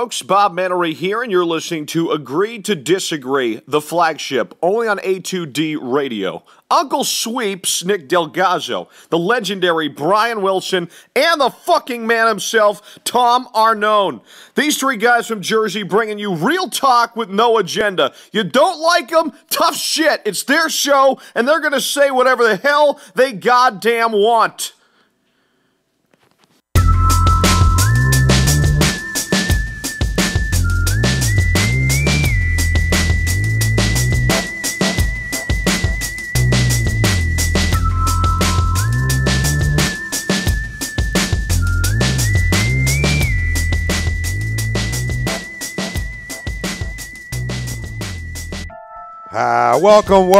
folks? Bob Mannery here, and you're listening to Agree to Disagree, the flagship, only on A2D Radio. Uncle Sweeps, Nick Delgozzo, the legendary Brian Wilson, and the fucking man himself, Tom Arnone. These three guys from Jersey bringing you real talk with no agenda. You don't like them? Tough shit. It's their show, and they're going to say whatever the hell they goddamn want. Welcome.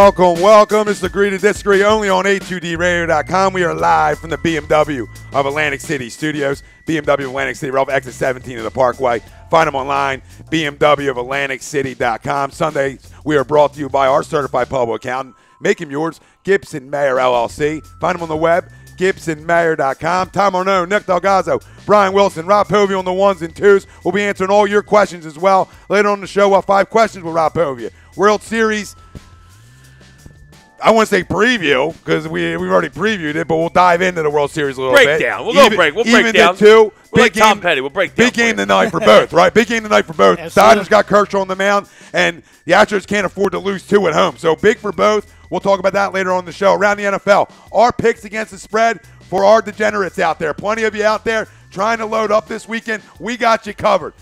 It's Agree to Disagree, only on A2DRadio.com. We are live from the BMW of Atlantic City Studios. BMW of Atlantic City, right off exit 17 of the Parkway. Find them online, BMWofAtlanticCity.com. Sundays, we are brought to you by our certified public accountant. Make him yours, Gibson Mayer LLC. Find them on the web, GibsonMayer.com. Tom Arnone, Nick Delgozzo, Brian Wilson, Rob Povey on the ones and twos. We'll be answering all your questions as well. Later on in the show, we'll have 5 questions with Rob Povey. World Series, I want to say preview because we've already previewed it, but we'll dive into the World Series a little bit. Breakdown. We'll break down. Two, we're like Tom Petty. We'll break down. Big game tonight for both, right? Big game tonight for both. Dodgers got Kershaw on the mound, and the Astros can't afford to lose 2 at home. So big for both. We'll talk about that later on in the show. Around the NFL, our picks against the spread for our degenerates out there. Plenty of you out there trying to load up this weekend. We got you covered.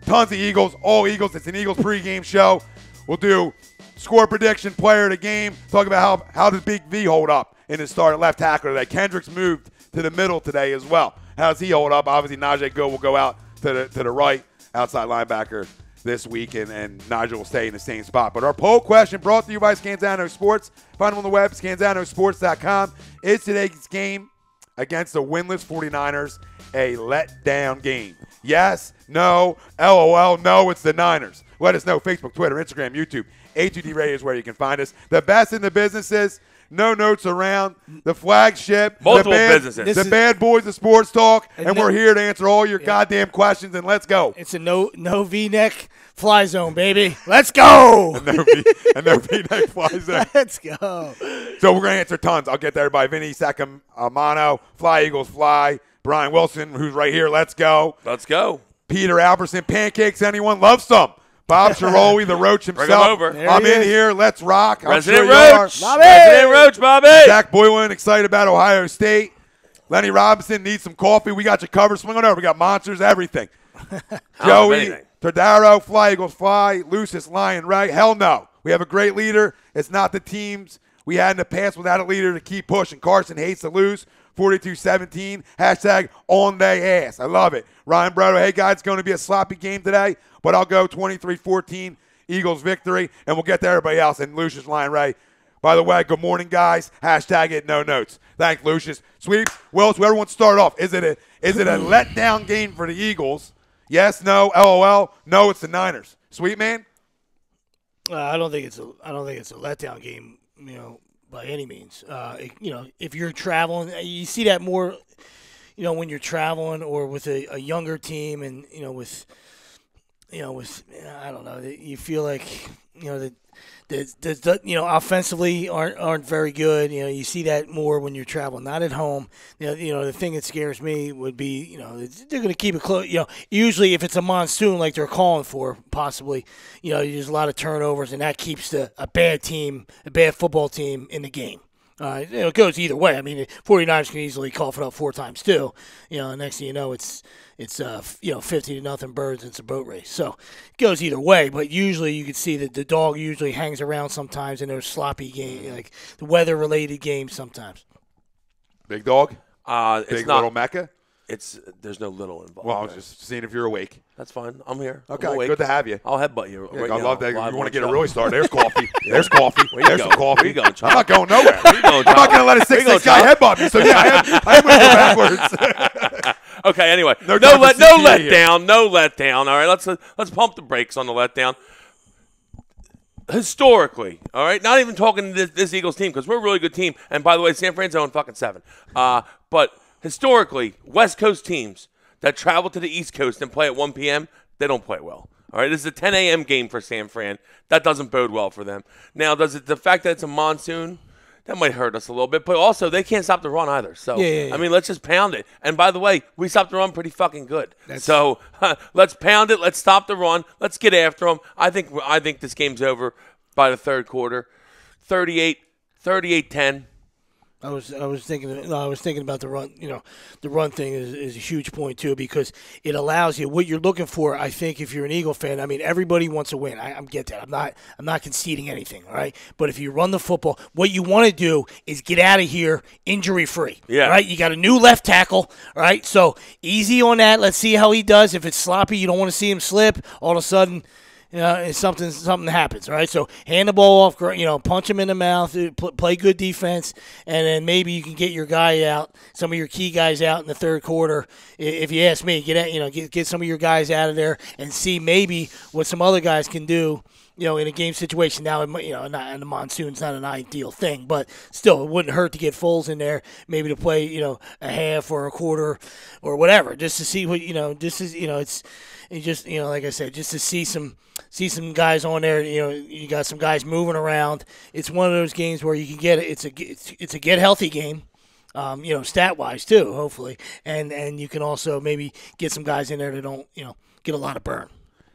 Tons of Eagles, all Eagles. It's an Eagles pregame show. We'll do score prediction, player of the game, talk about how does Big V hold up in his start at left tackle today. Kendricks moved to the middle today as well. How does he hold up? Obviously, Najee Gill will go out to the right, outside linebacker this week, and Nigel will stay in the same spot. But our poll question brought to you by Scanzano Sports. Find them on the web, scanzanosports.com. Is today's game against the winless 49ers a letdown game? Yes, no, LOL, no, it's the Niners. Let us know. Facebook, Twitter, Instagram, YouTube. A2D Radio is where you can find us. The best in the businesses. No notes around. The flagship. Multiple businesses. The bad boys of sports talk. And we're here to answer all your goddamn questions. And let's go. It's a no V-neck fly zone, baby. Let's go. No V-neck fly zone. Let's go. So we're going to answer tons. I'll get there by Vinny Sacamano. Fly Eagles Fly. Brian Wilson, who's right here. Let's go. Let's go. Peter Alberson. Pancakes. Anyone love some? Bob Chiroli, the Roach himself. Bring him over. I'm in here. Let's rock. Resident Roach. Resident Roach, Bobby. Zach Boylan, excited about Ohio State. Lenny Robinson needs some coffee. We got you covered. Swing on over. We got monsters, everything. Joey, Tordaro, Fly Eagles Fly, Lucius, Lion, right? Hell no. We have a great leader. It's not the teams we had in the past without a leader to keep pushing. Carson hates to lose. 42-17. Hashtag on they ass. I love it. Ryan Brodo, hey, guys, it's going to be a sloppy game today, but I'll go 23-14, Eagles victory, and we'll get to everybody else. And Lucius, Lion Ray, by the way, good morning, guys. Hashtag it, no notes. Thanks, Lucius. Sweeps, Wills, whoever wants to start off. Is it a letdown game for the Eagles? Yes, no, LOL. No, it's the Niners. Sweet man? I don't think it's a letdown game, by any means. If you're traveling, you see that more, when you're traveling or with a younger team, and with I don't know, you feel like that offensively aren't very good. You see that more when you're traveling, not at home. The thing that scares me would be, they're going to keep it close. Usually if it's a monsoon like they're calling for, possibly, there's a lot of turnovers, and that keeps a bad football team in the game. It goes either way. I mean, the 49ers can easily cough it up 4 times too. Next thing you know, it's 50-0 Birds. It's a boat race. So it goes either way. But usually you can see that the dog usually hangs around sometimes in those sloppy games, like the weather-related games sometimes. Big dog? It's not Little Mecca? There's no little involved. Well, I was just seeing if you're awake. That's fine. I'm here. Okay, I'm awake. Good to have you. I'll headbutt you. Yeah, Right I now, love that. You want to get show. it really started. There's coffee. There's coffee. There's some coffee. Where you going, Chop? I'm not going nowhere. Where you going, I'm not Chop? going to let a 6'6" guy headbutt me. So, yeah, I am going to go backwards. Okay, anyway. No letdown. No letdown. All right, let's pump the brakes on the letdown. Historically, all right, not even talking to this Eagles team, because we're a really good team. And by the way, San Fran's 0-7. But historically, West Coast teams that travel to the East Coast and play at 1 p.m., They don't play well. All right, this is a 10 a.m. game for San Fran. That doesn't bode well for them. Now, the fact that it's a monsoon, that might hurt us a little bit. But also, they can't stop the run either. So, I mean, let's just pound it. And by the way, we stopped the run pretty fucking good. So let's pound it. Let's stop the run. Let's get after them. I think this game's over by the third quarter. 38-10. I was thinking about the run. The run thing is a huge point too, because it allows you what you're looking for. I think if you're an Eagle fan, I mean, everybody wants to win. I get that. I'm not conceding anything. All right, but if you run the football, what you want to do is get out of here injury free. Yeah. Right. You got a new left tackle. All right. So easy on that. Let's see how he does. If it's sloppy, you don't want to see him slip. All of a sudden, something happens, right? So hand the ball off, punch him in the mouth, play good defense, and then maybe you can get your guy out, some of your key guys out in the third quarter. If you ask me, get some of your guys out of there and see maybe what some other guys can do. In a game situation now, and the monsoon's not an ideal thing, but still, it wouldn't hurt to get Foles in there, maybe to play, a half or a quarter or whatever, just to see what, like I said, just to see some guys on there. You got some guys moving around. It's one of those games where you can get it. It's a get healthy game. Stat wise too, hopefully, and you can also maybe get some guys in there that don't, get a lot of burn.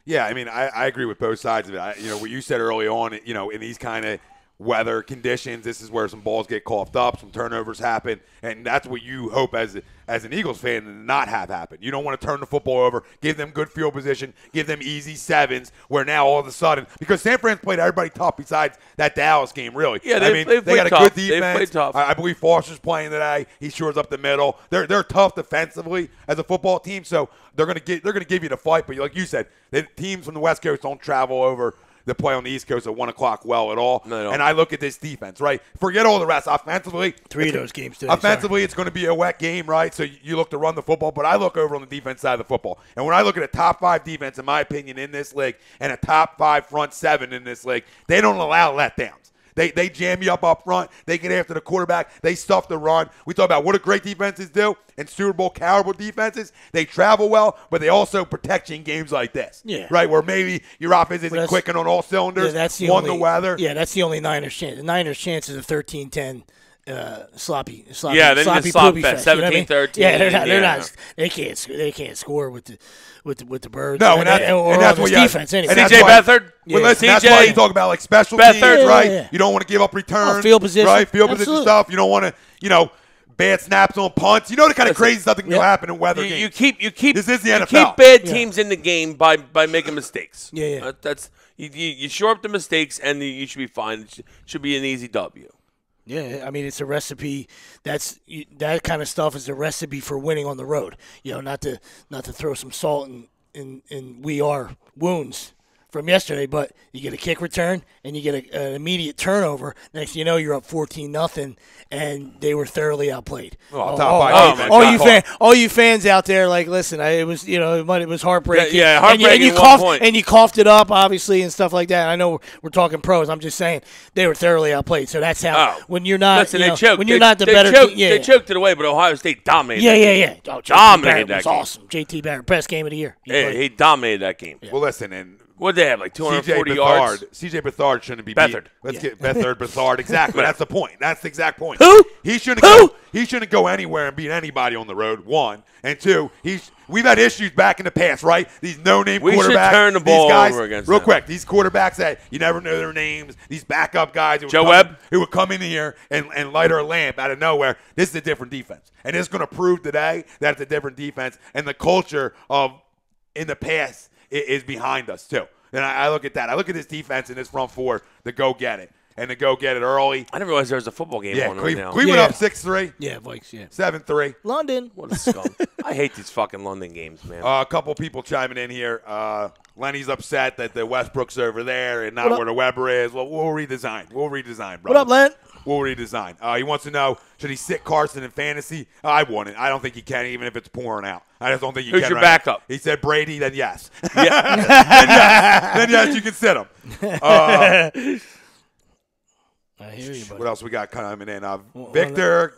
Yeah, I mean, I agree with both sides of it. What you said early on, in these kind of weather conditions, this is where some balls get coughed up, some turnovers happen, and that's what you hope as an Eagles fan to not have happen. You don't want to turn the football over, give them good field position, give them easy sevens, where now all of a sudden, because San Fran's played everybody tough besides that Dallas game, really. Yeah, they got a tough. good defense. I believe Foster's playing today. He shores up the middle. They're tough defensively as a football team, so they're gonna give you the fight. But like you said, the teams from the West Coast don't travel over to play on the East Coast at 1 o'clock well at all. No. And I look at this defense, right? Forget all the rest. Offensively, three of those games today. Offensively, it's going to be a wet game, right? So you look to run the football, but I look over on the defense side of the football. And when I look at a top 5 defense, in my opinion, in this league, and a top 5 front 7 in this league, they don't allow letdowns. They jam you up front. They get after the quarterback. They stuff the run. We talk about what do great defenses do and Super Bowl caliber defenses. They travel well, but they also protect you in games like this. Yeah. Right, where maybe your offense isn't clicking on all cylinders. Yeah, that's the the weather. Yeah, that's the only Niners chance. The Niners' chance is a 13-10 sloppy. Yeah, they sloppy need to slop poopy bet, fest, 17-13. Yeah, they're not. They can't score with the Birds. No, and that's what defense anyway. CJ Beathard. Well, listen, that's why you talk about like special teams, right? Yeah. You don't want to give up returns, field position, right? Field position Absolutely. stuff. You don't want to, bad snaps on punts. You know the kind of crazy stuff that can happen in weather games. You keep this is the NFL. You keep bad teams in the game by making mistakes. Yeah. That's you shore up the mistakes and you should be fine. It should be an easy W. Yeah, I mean it's a recipe. That kind of stuff is a recipe for winning on the road. Not to throw some salt in we are wounds from yesterday, but you get a kick return and you get an immediate turnover. Next thing you know, you're up 14-0, and they were thoroughly outplayed. All you fans out there, like, listen, it was heartbreaking. Yeah, heartbreaking. And you coughed it up, obviously, and stuff like that. I know we're talking pros. I'm just saying they were thoroughly outplayed. So that's how when you're not, listen, they choked. When you're not the better team. Yeah, they choked it away, but Ohio State dominated. Yeah. Oh, Dominated that game. Awesome. JT Barrett, best game of the year. He dominated that game. Well, listen, and what did they have, like 240 yards? CJ Beathard shouldn't be Beathard. Let's get Beathard. Exactly. That's the point. That's the exact point. Who? He shouldn't go anywhere and beat anybody on the road, 1. And 2, we've had issues back in the past, right? These no-name quarterbacks. We should turn the ball over against real them. quick, these quarterbacks that you never know their names, these backup guys who would come in here and light our lamp out of nowhere. This is a different defense. And it's going to prove today that it's a different defense. And the culture of in the past is behind us, too. And I look at that. I look at this defense and this front four to go get it. And to go get it early. I didn't realize there was a football game on right now. Cleveland up 6-3. Yeah, Vikes, 7-3. London. What a scum. I hate these fucking London games, man. A couple people chiming in here. Lenny's upset that the Westbrook's over there and not where the Weber is. Well, we'll redesign. Brother. What up, Len? We'll redesign. He wants to know, should he sit Carson in fantasy? I wouldn't. I don't think he can, even if it's pouring out. I just don't think you can. Who's your backup? He said Brady, then yes. Yeah. then yes, you can sit him. I hear you, buddy. What else we got coming in? Victor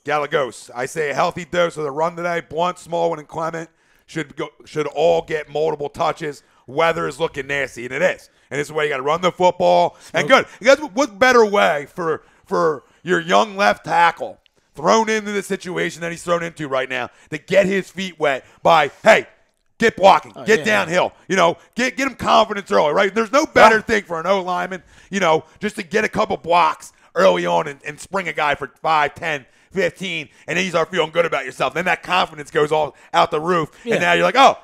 Galagos. I say a healthy dose of the run today. Blunt, Smallwood, and Clement. should all get multiple touches. Weather is looking nasty, and it is. And this is why you got to run the football. And good. You guys, what better way for your young left tackle thrown into the situation that he's thrown into right now to get his feet wet by, hey, get blocking, get downhill, get him confidence early, right? There's no better thing for an O-lineman, just to get a couple blocks early on and spring a guy for 5, 10, 15, and then you start feeling good about yourself. Then that confidence goes all out the roof, and now you're like, oh,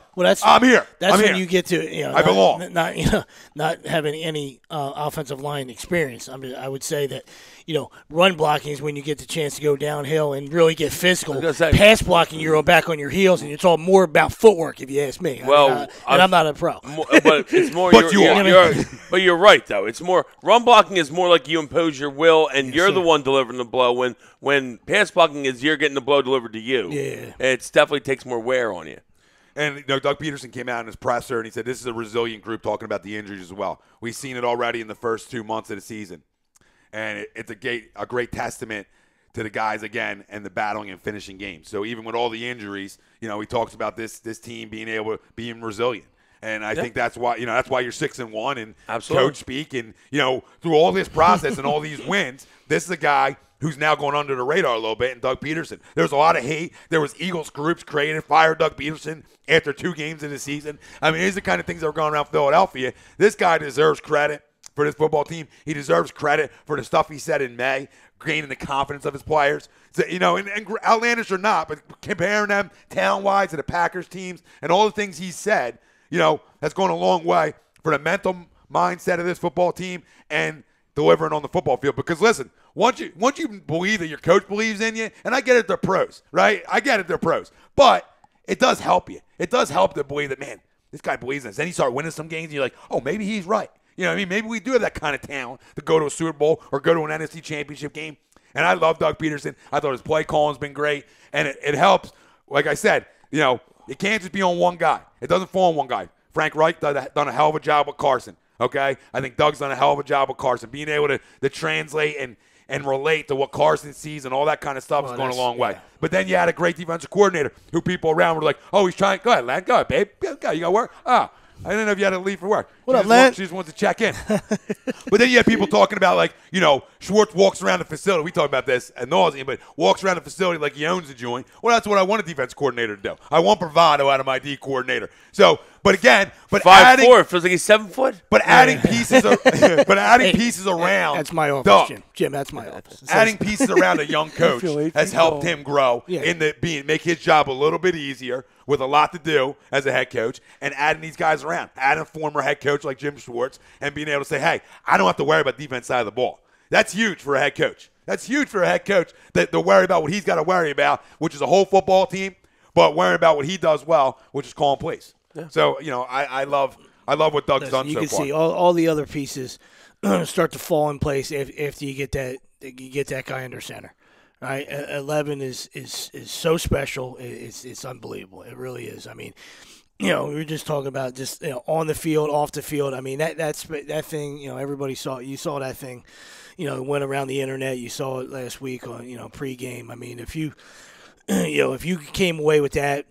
I'm here. That's when you get to I belong. Not having any offensive line experience. I mean, I would say that run blocking is when you get the chance to go downhill and really get physical. Pass blocking, you're back on your heels, and it's all more about footwork, if you ask me. Well, I'm not a pro. But it's more. But you're right, though. It's more run blocking is more like you impose your will, and you're the one delivering the blow. When pass blocking is you're getting the blow delivered to you. Yeah, it definitely takes more wear on you. And Doug Peterson came out in his presser, and he said this is a resilient group, talking about the injuries as well. We've seen it already in the first 2 months of the season. And it's a great testament to the guys, again, and the battling and finishing games. So even with all the injuries, he talks about this team being resilient. And I think that's why you're 6-1 and Absolutely. Coach speak. And, through all this process and all these wins, this is a guy who's now going under the radar a little bit, and Doug Peterson. There's a lot of hate. There was Eagles groups created, fired Doug Peterson after 2 games in the season. I mean, these are the kind of things that were going around Philadelphia. This guy deserves credit for this football team. He deserves credit for the stuff he said in May, gaining the confidence of his players. So, and outlandish or not, but comparing them talent-wise to the Packers teams and all the things he said, that's going a long way for the mental mindset of this football team and delivering on the football field. Because, listen, once you believe that your coach believes in you, and I get it, they're pros, right? I get it, they're pros. But it does help you. It does help to believe that, man, this guy believes in us. Then you start winning some games, and you're like, oh, maybe he's right. Maybe we do have that kind of talent to go to a Super Bowl or go to an NFC Championship game. And I love Doug Peterson. I thought his play calling's been great. And it helps. Like I said, it can't just be on one guy. It doesn't fall on one guy. Frank Reich done a hell of a job with Carson. Okay? I think Doug's done a hell of a job with Carson. Being able to translate and relate to what Carson sees and all that kind of stuff is going a long way. But then you had a great defensive coordinator who people around were like, oh, he's trying. Go ahead, lad. Go ahead, babe. Go, you got work? I didn't know if you had to leave for work. What up, Len? She just wants to check in. But then you have people talking about, Schwartz walks around the facility. We talk about this ad nauseum, but walks around the facility like he owns the joint. Well, that's what I want a defense coordinator to do. I want bravado out of my D coordinator. So, but again, 5'4", feels like he's 7 foot. But adding pieces, pieces around. That's my office, Doug. Jim, that's my office. Adding pieces around a young coach has helped him grow make his job a little bit easier with a lot to do as a head coach, and adding these guys around, adding a former head coach like Jim Schwartz, and being able to say, hey, I don't have to worry about the defense side of the ball. That's huge for a head coach. That's huge for a head coach to worry about what he's got to worry about, which is a whole football team, but worrying about what he does well, which is calling plays. Yeah. So, I love what Doug's done so far. You can see all the other pieces start to fall in place after you get that guy under center. Right, 11 is so special. It's unbelievable. It really is. I mean, we were just talking about just on the field, off the field. I mean that thing. Everybody saw. You saw that thing. It went around the internet. You saw it last week on pregame. I mean, if you came away with that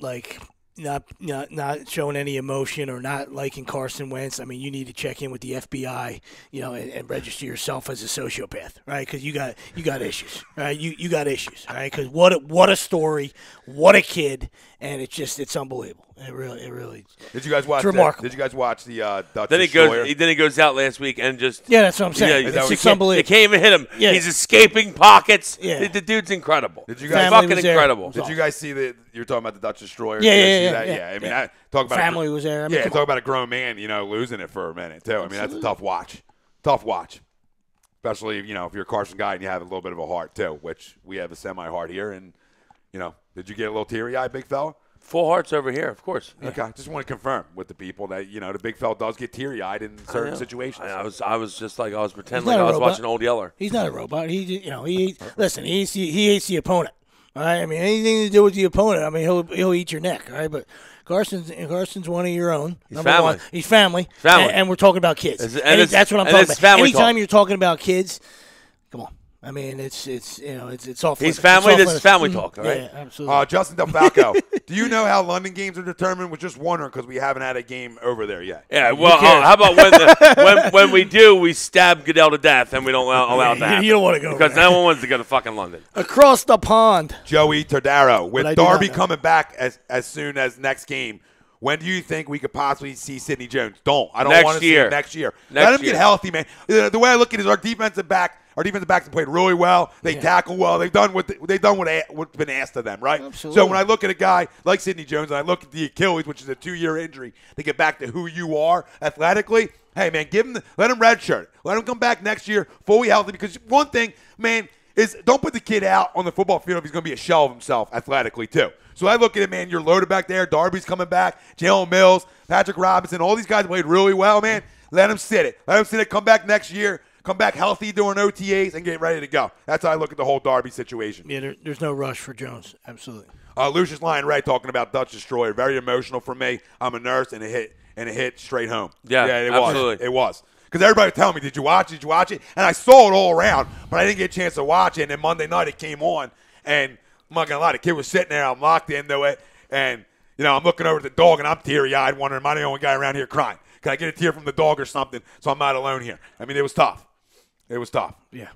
not showing any emotion or not liking Carson Wentz, I mean, you need to check in with the FBI, and register yourself as a sociopath, right? Because you got issues, right? You got issues, right? Because what a story, what a kid, and it's unbelievable. It really. Did you guys watch? It's remarkable. Did you guys watch the Dutch? Then he goes out last week and just that's what I'm saying. It's unbelievable. They can't even hit him. Yeah. He's escaping pockets. Yeah. The dude's incredible. Did you guys fucking incredible? Did you guys see that? You're talking about the Dutch Destroyer. Yeah. I mean, I talk about family was there. I mean, talk about a grown man, losing it for a minute too. I mean, that's a tough watch. Especially if you're a Carson guy and you have a little bit of a heart too, which we have a semi-heart here. And did you get a little teary-eyed, big fella? Full hearts over here, of course. Yeah. Okay, just want to confirm with the people that the big fella does get teary-eyed in certain situations. I was just like I was pretending like I was watching Old Yeller. He's not a robot. He hates the opponent. All right, I mean anything to do with the opponent. I mean he'll eat your neck. All right, but Carson's one of your own. He's family. One. He's family. And we're talking about kids. And that's what I'm talking about. Anytime you're talking about kids, come on. I mean, it's off. He's family. This is family talk, all right? Yeah, absolutely. Justin DeFalco, do you know how London games are determined? We're just wondering because we haven't had a game over there yet. Yeah, well, how about when we do, we stab Goodell to death and we don't allow that. You don't want to go because no one wants to go to fucking London. Across the pond. Joey Tordaro, with Darby coming back as soon as next game, when do you think we could possibly see Sidney Jones? I don't want to see him next year. Let him get healthy, man. The way I look at it is our defensive backs have played really well. They tackle well. They've done what's been asked of them, right? Absolutely. So when I look at a guy like Sidney Jones and I look at the Achilles, which is a 2-year injury, to get back to who you are athletically, hey, man, let him redshirt. Let him come back next year fully healthy because one thing, man, is don't put the kid out on the football field if he's going to be a shell of himself athletically too. So I look at it, man, you're loaded back there. Darby's coming back. Jalen Mills, Patrick Robinson, all these guys played really well, man. Let them sit it. Let them sit it. Come back next year. Come back healthy during OTAs and get ready to go. That's how I look at the whole Darby situation. Yeah, there's no rush for Jones. Absolutely. Lucius Lyon Ray talking about Dutch Destroyer. Very emotional for me. I'm a nurse, and it hit straight home. Yeah, it absolutely. was. It was. Because everybody was telling me, did you watch it? And I saw it all around, but I didn't get a chance to watch it. And then Monday night it came on, and I'm not going to lie, the kid was sitting there. I'm locked into it. And, I'm looking over at the dog, and I'm teary-eyed, wondering, am I the only guy around here crying? Can I get a tear from the dog or something so I'm not alone here? I mean, it was tough. Yeah.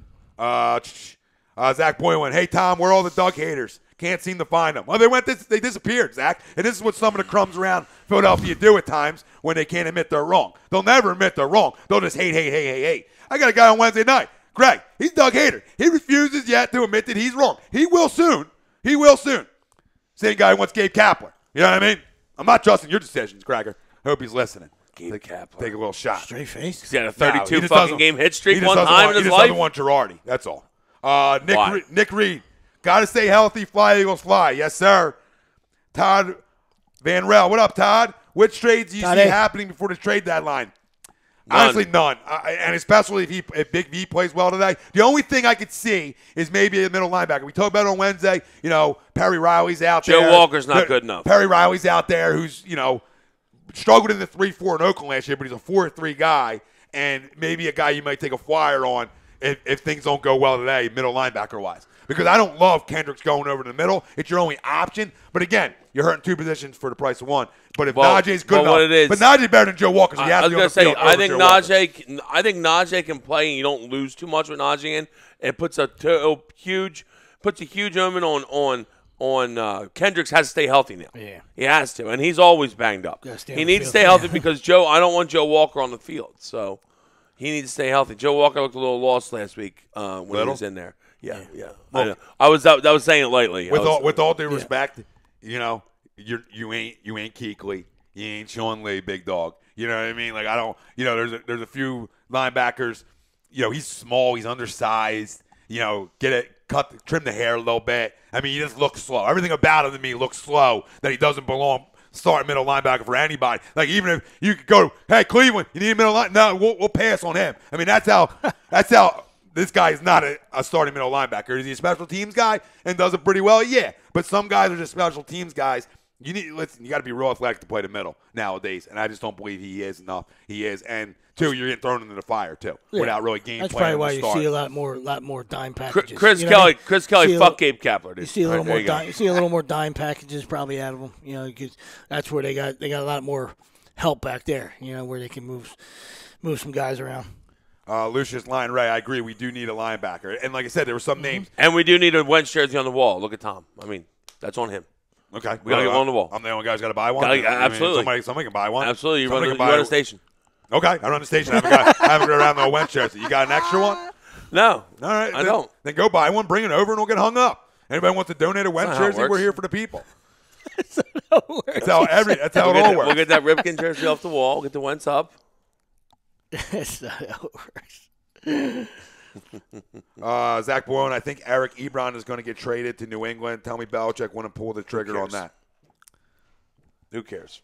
Zach Boylan, hey, Tom, where are all the Doug haters? Can't seem to find them. Well, they disappeared, Zach. And this is what some of the crumbs around Philadelphia do at times when they can't admit they're wrong. They'll never admit they're wrong. They'll just hate. I got a guy on Wednesday night, Greg. He's Doug hater. He refuses yet to admit that he's wrong. He will soon. Same guy who wants Gabe Kapler. You know what I mean? I'm not trusting your decisions, Cracker. Hope he's listening. Gabe Kapler. Take a little shot. Straight face. He's got a 32 fucking game hit streak one time in his life. He just doesn't want Girardi. That's all. Nick Reed. Got to stay healthy. Fly, Eagles, fly. Yes, sir. Todd Van Rel. What up, Todd? Which trades do you see happening before the trade deadline? Honestly, none. And especially if Big V plays well today. The only thing I could see is maybe a middle linebacker. We talked about it on Wednesday. Perry Riley's out there. Joe Walker's not good enough. Perry Riley's out there who's, struggled in the 3-4 in Oakland last year, but he's a 4-3 guy, and maybe a guy you might take a flyer on if things don't go well today, middle linebacker-wise. Because I don't love Kendricks going over to the middle. It's your only option. But, again, you're hurting two positions for the price of one. But if Najee's good enough, but Najee's better than Joe Walker. So I was going to say, I think Najee can play, and you don't lose too much with Najee in. It puts a huge omen on Kendricks has to stay healthy now. Yeah. He has to, and he's always banged up. He needs to stay healthy because I don't want Joe Walker on the field, so he needs to stay healthy. Joe Walker looked a little lost last week when he was in there. Yeah. I know. I was saying it lightly. With all due respect, you ain't Kuechly, you ain't Sean Lee, big dog. You know what I mean? Like I don't. There's a few linebackers. He's small, he's undersized. Trim the hair a little bit. I mean, he just looks slow. Everything about him to me looks slow, that he doesn't belong starting middle linebacker for anybody. Like, even if you could go, hey, Cleveland, you need a middle linebacker? No, we'll pass on him. I mean, that's how this guy is not a starting middle linebacker. Is he a special teams guy and does it pretty well? Yeah. But some guys are just special teams guys. You got to be real athletic to play the middle nowadays, and I just don't believe he is enough. He is, and two, you're getting thrown into the fire too without really game That's plan. That's probably why you see a lot more dime packages. Chris Kelly, fuck Gabe Kapler. You see a little more. You see a little more dime packages probably out of them. Because that's where they got a lot more help back there. Where they can move some guys around. Lucius Lyon Ray, I agree. We do need a linebacker, and like I said, there were some names, and we do need a Wentz jersey on the wall. Look at Tom. I mean, that's on him. Okay, we gotta get one on the wall. I'm the only guy who's got to buy one. Absolutely, somebody can buy one. Absolutely, you run a station. Okay, I run the station. I haven't got around the Wentz jersey. You got an extra one? No. All right, I don't. Then go buy one, bring it over, and we'll get hung up. Anybody wants to donate a Wentz jersey? We're here for the people. That's how it all works. We'll get that Ripken jersey off the wall. We'll get the Wentz up. That's not how it works. Zach Bowen, I think Eric Ebron is going to get traded to New England. Tell me Belichick wouldn't pull the trigger on that. Who cares?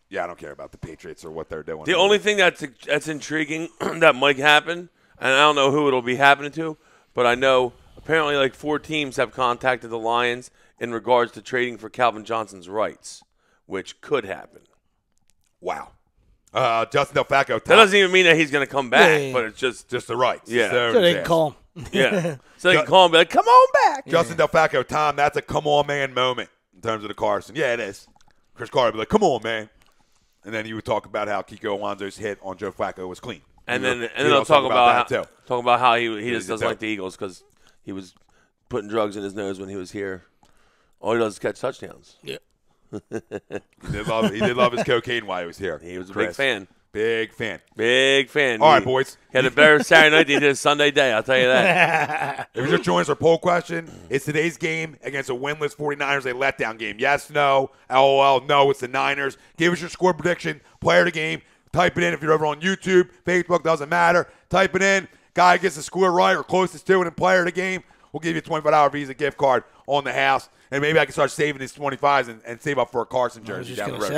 Yeah, I don't care about the Patriots or what they're doing. The only thing that's intriguing that might happen, and I don't know who it'll be happening to, but I know apparently like 4 teams have contacted the Lions in regards to trading for Calvin Johnson's rights, which could happen. Wow. Justin DelFacco. That doesn't even mean that he's going to come back, but it's just the rights. Yeah. So they can call him. Yeah. So they can call him and be like, come on back. Justin Delfacco, Tom, that's a come on, man moment in terms of the Carson. Yeah, it is. Chris Carter would be like, come on, man. And then he would talk about how Kiko Alonso's hit on Joe Flacco was clean. And then they'll talk about how he just doesn't like the Eagles because he was putting drugs in his nose when he was here. All he does is catch touchdowns. Yeah. He did love his cocaine while he was here. He was a big fan. Big fan. Big fan. All right, boys. He had a better Saturday night than he did a Sunday day, I'll tell you that. If you're just joining us, our poll question is today's game against a winless 49ers a letdown game? Yes, no, LOL, no, it's the Niners. Give us your score prediction, player of the game. Type it in if you're over on YouTube. Facebook, doesn't matter. Type it in. Guy gets the score right or closest to it in player of the game. We'll give you a $25 Visa gift card on the house. And maybe I can start saving these 25s and save up for a Carson jersey down the road.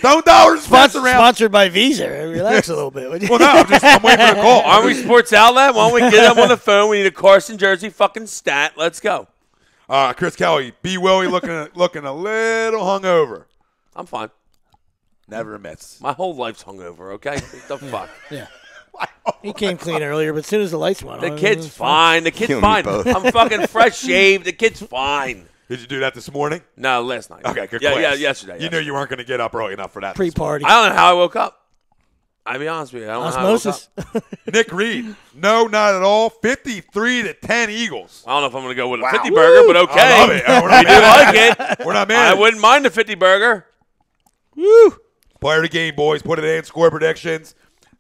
Don't dollars around. Sponsored by Visa. Relax a little bit. Well, no, I'm waiting for the call. Aren't we Sports Outlet? Why don't we get them on the phone? We need a Carson jersey fucking stat. Let's go. Chris Kelly, B. Willie looking a little hungover. I'm fine. Never admits. My whole life's hungover, okay? What the fuck? Yeah. He came clean earlier, but as soon as the lights went on. The kid's fine. The kid's fine. I'm fucking fresh shaved. The kid's fine. Did you do that this morning? No, last night. Okay, good. Yeah, yesterday. You knew you weren't going to get up early enough for that. Pre-party. I don't know how I woke up. I'll be honest with you. I don't know how I woke up. Nick Reed. No, not at all. 53-10 Eagles. I don't know if I'm going to go with a 50 burger, but okay. I love it. We do like it. We're not mad. I wouldn't mind a 50 burger. Woo. Player of the game, boys. Put it in. Score predictions.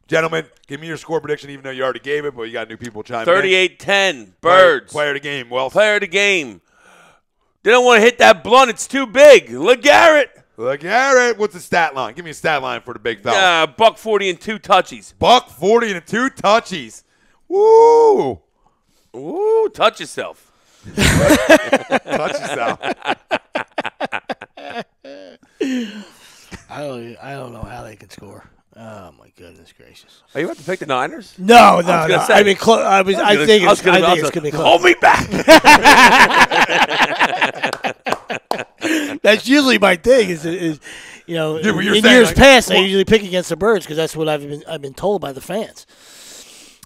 Gentlemen, give me your score prediction, even though you already gave it, but you got new people chiming in. 38-10, Birds. Player of the game, Wilson. Player of the game. They don't want to hit that blunt. It's too big. LeGarrette. LeGarrette. What's the stat line? Give me a stat line for the big fella. Yeah, $140 and 2 touchies. $140 and 2 touchies. Woo. Ooh, touch yourself. Touch yourself. I don't know how they can score. Oh my goodness gracious! Are you about to pick the Niners? No. I mean, I think it's going to be close. Hold me back. That's usually my thing. Is in years past, I usually pick against the Birds because that's what I've been told by the fans.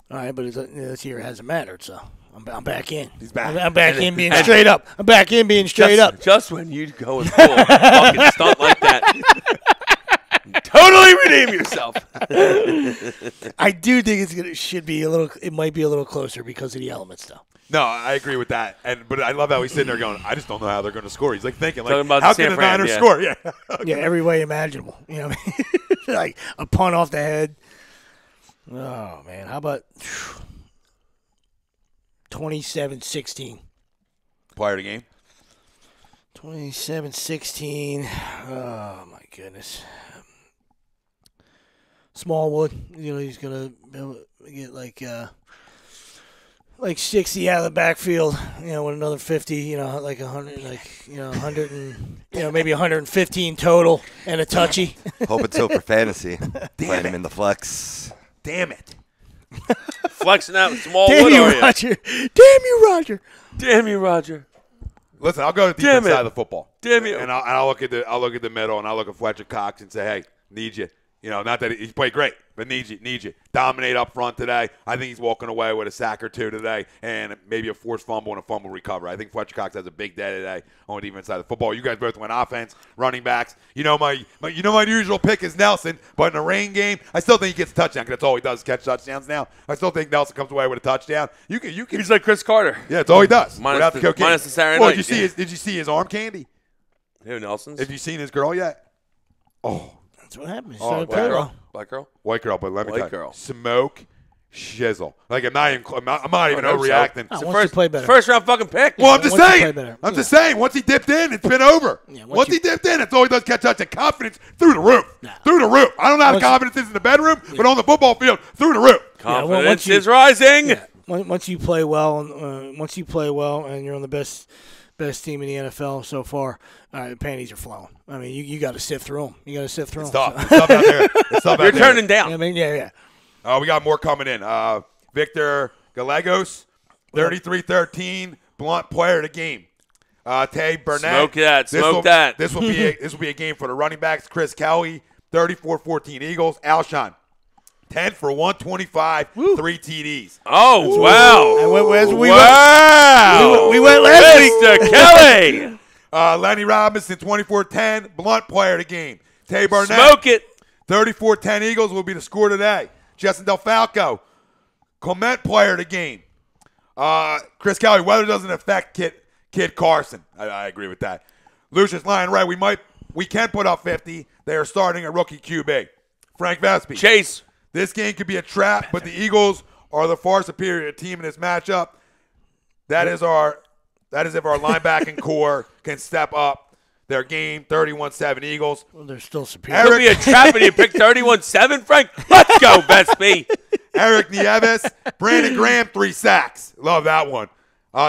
All right, but this year it hasn't mattered, so I'm back in. He's back. I'm back in being straight up. I'm back in being straight up. Just when you go and pull a fucking stunt like that. Totally redeem yourself. I do think it might be a little closer because of the elements, though. No, I agree with that. But I love how he's sitting there going, I just don't know how they're going to score. He's like thinking, like, how can the Niners score? Yeah. Yeah, every way imaginable. You know what I mean? Like a punt off the head. Oh, man. How about 27-16? Player of the game? 27-16. Oh, my goodness. Smallwood, he's gonna get like 60 out of the backfield, with another 50, like 100, 100 and maybe 115 total and a touchy. Hoping so for fantasy. Playing him in the flex. Damn it. Flexing out Smallwood. Damn you, Roger. Damn you, Roger. Damn you, Roger. Listen, I'll go to the defense side of the football. Damn you. And I'll look at the middle, and I'll look at Fletcher Cox and say, hey, need you. Not that he's played great, but need you. Dominate up front today. I think he's walking away with a sack or two today and maybe a forced fumble and a fumble recovery. I think Fletcher Cox has a big day today on the defense side of the football. You guys both went offense, running backs. My usual pick is Nelson, but in a rain game, I still think he gets a touchdown because that's all he does is catch touchdowns now. I still think Nelson comes away with a touchdown. You can. He's like Chris Carter. Yeah, that's all he does. Minus the Saturday night. Did you see his arm candy? Who, Nelson's? Have you seen his girl yet? Oh. That's what happens. Oh, Black girl? White girl, but let me tell you. Girl. Smoke shizzle. Like, I'm not even overreacting. It's the play better. First round fucking pick. Well, I'm just saying. Once he dipped in, it's been over. Yeah, once he dipped in, it's all he does catch touch and confidence through the roof. Nah. Through the roof. I don't know how the confidence is in the bedroom, but on the football field, through the roof. Confidence is rising. Yeah. Once you play well, and you're on the best team in the NFL so far, the panties are flowing. I mean, you got to sift through them. It's tough. It's tough out there. You're turning down. I mean, yeah. We got more coming in. Victor Gallegos, 33-13, blunt player of the game. Tay Burnett. Smoke that. This will be a game for the running backs. Chris Kelly, 34-14 Eagles. Alshon. 10 for 125, 3 TDs. Oh, wow. And We went last week. Mr. Kelly. Lenny Robinson, 24-10, Blunt player of the game. Tay Barnett, Smoke it. 34-10 Eagles will be the score today. Justin DelFalco, Clement player of the game. Chris Kelly, weather doesn't affect Kid Carson. I agree with that. Lucius Lyon, right, we can put up 50. They are starting a rookie QB. Frank Vespi. Chase. This game could be a trap, but the Eagles are the far superior team in this matchup. That is if our linebacking core can step up their game. 31-7 Eagles. Well, they're still superior. Could be a trap and you pick 31-7, Frank. Let's go, Vespi. Eric Nieves, Brandon Graham, 3 sacks. Love that one.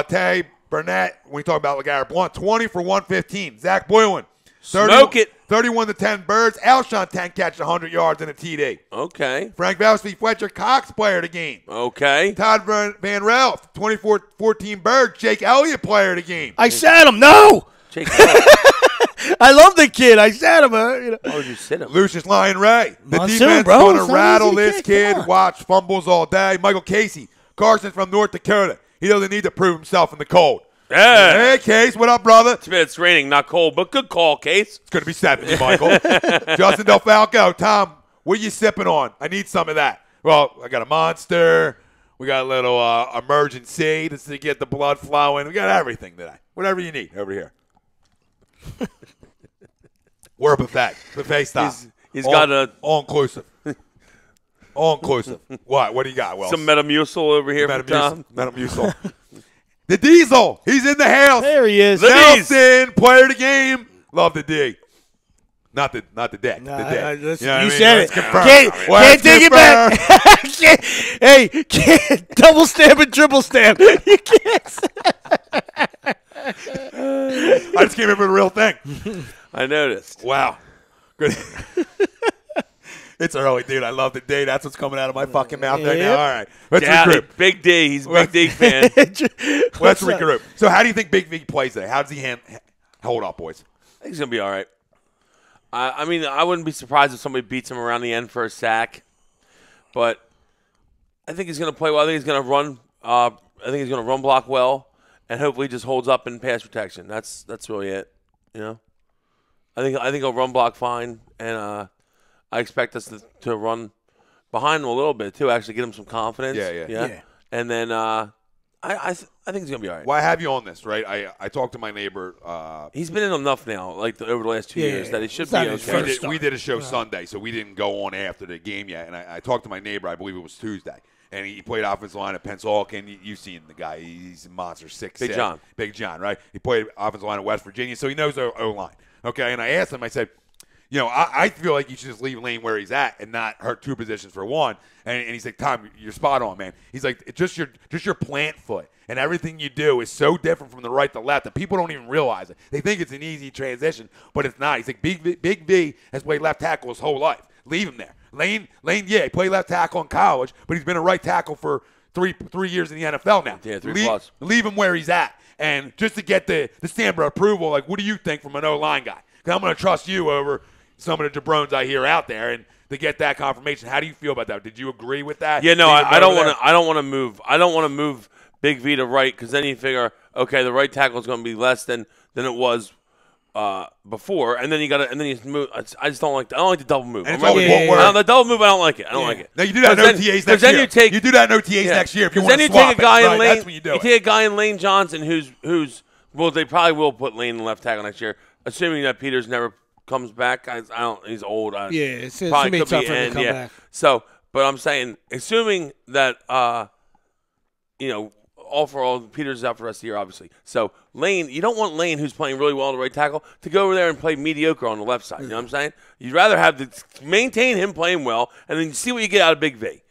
Tay Burnett, we talk about LeGarrette Blount, 20 for 115. Zach Boylan, Smoke it. 31-10 Birds. Alshon 10 catch 100 yards and a TD. Okay. Frank Vespi, Fletcher Cox player of the game. Okay. Todd Van Ralph, 24-14 Birds. Jake Elliott player of the game. I sat him. No. Jake. I love the kid. I sat him. Why would you sit him? Lucius Lyon Ray. The Monsoon, defense bro. going It's to not rattle easy to this kick. kid. Come on. Watch fumbles all day. Michael Casey. Carson from North Dakota. He doesn't need to prove himself in the cold. Yeah. Hey, Case. What up, brother? It's raining, not cold, but good call, Case. It's going to be 70, Michael. Justin DelFalco. Tom, what are you sipping on? I need some of that. Well, I got a Monster. We got a little emergency to get the blood flowing. We got everything today. Whatever you need over here. We're a buffet. Buffet style. He's got a all-inclusive. All-inclusive. What? What do you got, Will? some Metamucil over here for Tom. Metamucil. The Diesel. He's in the house. There he is. Nelson, player of the game. Love the D. Not the dick. Nah, the dick. listen, You know what I you mean? said Let's it. confirm. Can't take it back. Can't double stamp and triple stamp. You can't. I just came in for the real thing. I noticed. Wow. Good. It's early, dude. I love the D. That's what's coming out of my fucking mouth right now. All right. Let's regroup. Big D. He's a Big D fan. Let's regroup. So how do you think Big V plays today? How does he hold up, boys? I think he's going to be all right. I mean, I wouldn't be surprised if somebody beats him around the end for a sack. But I think he's going to play well. I think he's going to run. I think he's going to run block well, and hopefully just holds up in pass protection. That's really it. You know, I think he'll run block fine, and I expect us to run behind him a little bit too. Actually, get him some confidence. Yeah. And then I think he's gonna be all right. Well, I have you on this, right? I talked to my neighbor. He's been in enough now, like over the last 2 years, that he should be okay. We did a show Sunday, so we didn't go on after the game yet. And I talked to my neighbor. I believe it was Tuesday, and he played offensive line at Pensacola. You've seen the guy; he's a monster, 6'6". Big John, right? He played offensive line at West Virginia, so he knows the O-line. Okay, and I asked him. I said, you know, I feel like you should just leave Lane where he's at and not hurt 2 positions for 1. And he's like, Tom, you're spot on, man. He's like, it's just your plant foot. And everything you do is so different from the right to left that people don't even realize it. They think it's an easy transition, but it's not. He's like, Big V has played left tackle his whole life. Leave him there. Lane, yeah, he played left tackle in college, but he's been a right tackle for three years in the NFL now. Yeah, 3+. Leave him where he's at. And just to get the stamp of approval, like, what do you think from an O-line guy? Because I'm going to trust you over some of the jabrones I hear out there, and to get that confirmation, how do you feel about that? Did you agree with that? Yeah, no, I don't want to move. I don't want to move Big V to right because then you figure, okay, the right tackle is going to be less than it was before, and then you move. I just don't like the double move. And it's always one word. The double move, I don't like it. I don't like it. Now you do that in OTAs next year. You do that in OTAs next year if you want to swap it. Right? That's when you do it. You take a guy in Lane Johnson who's well, they probably will put Lane in left tackle next year, assuming that Peters never comes back. I don't. He's old. It's probably gonna be tough could be for him to come back. So, but I'm saying, assuming that all for all, Peters is out for the rest of the year, obviously. So Lane, you don't want Lane, who's playing really well on the right tackle, to go over there and play mediocre on the left side. You know what I'm saying? You'd rather have maintain him playing well, and then see what you get out of Big V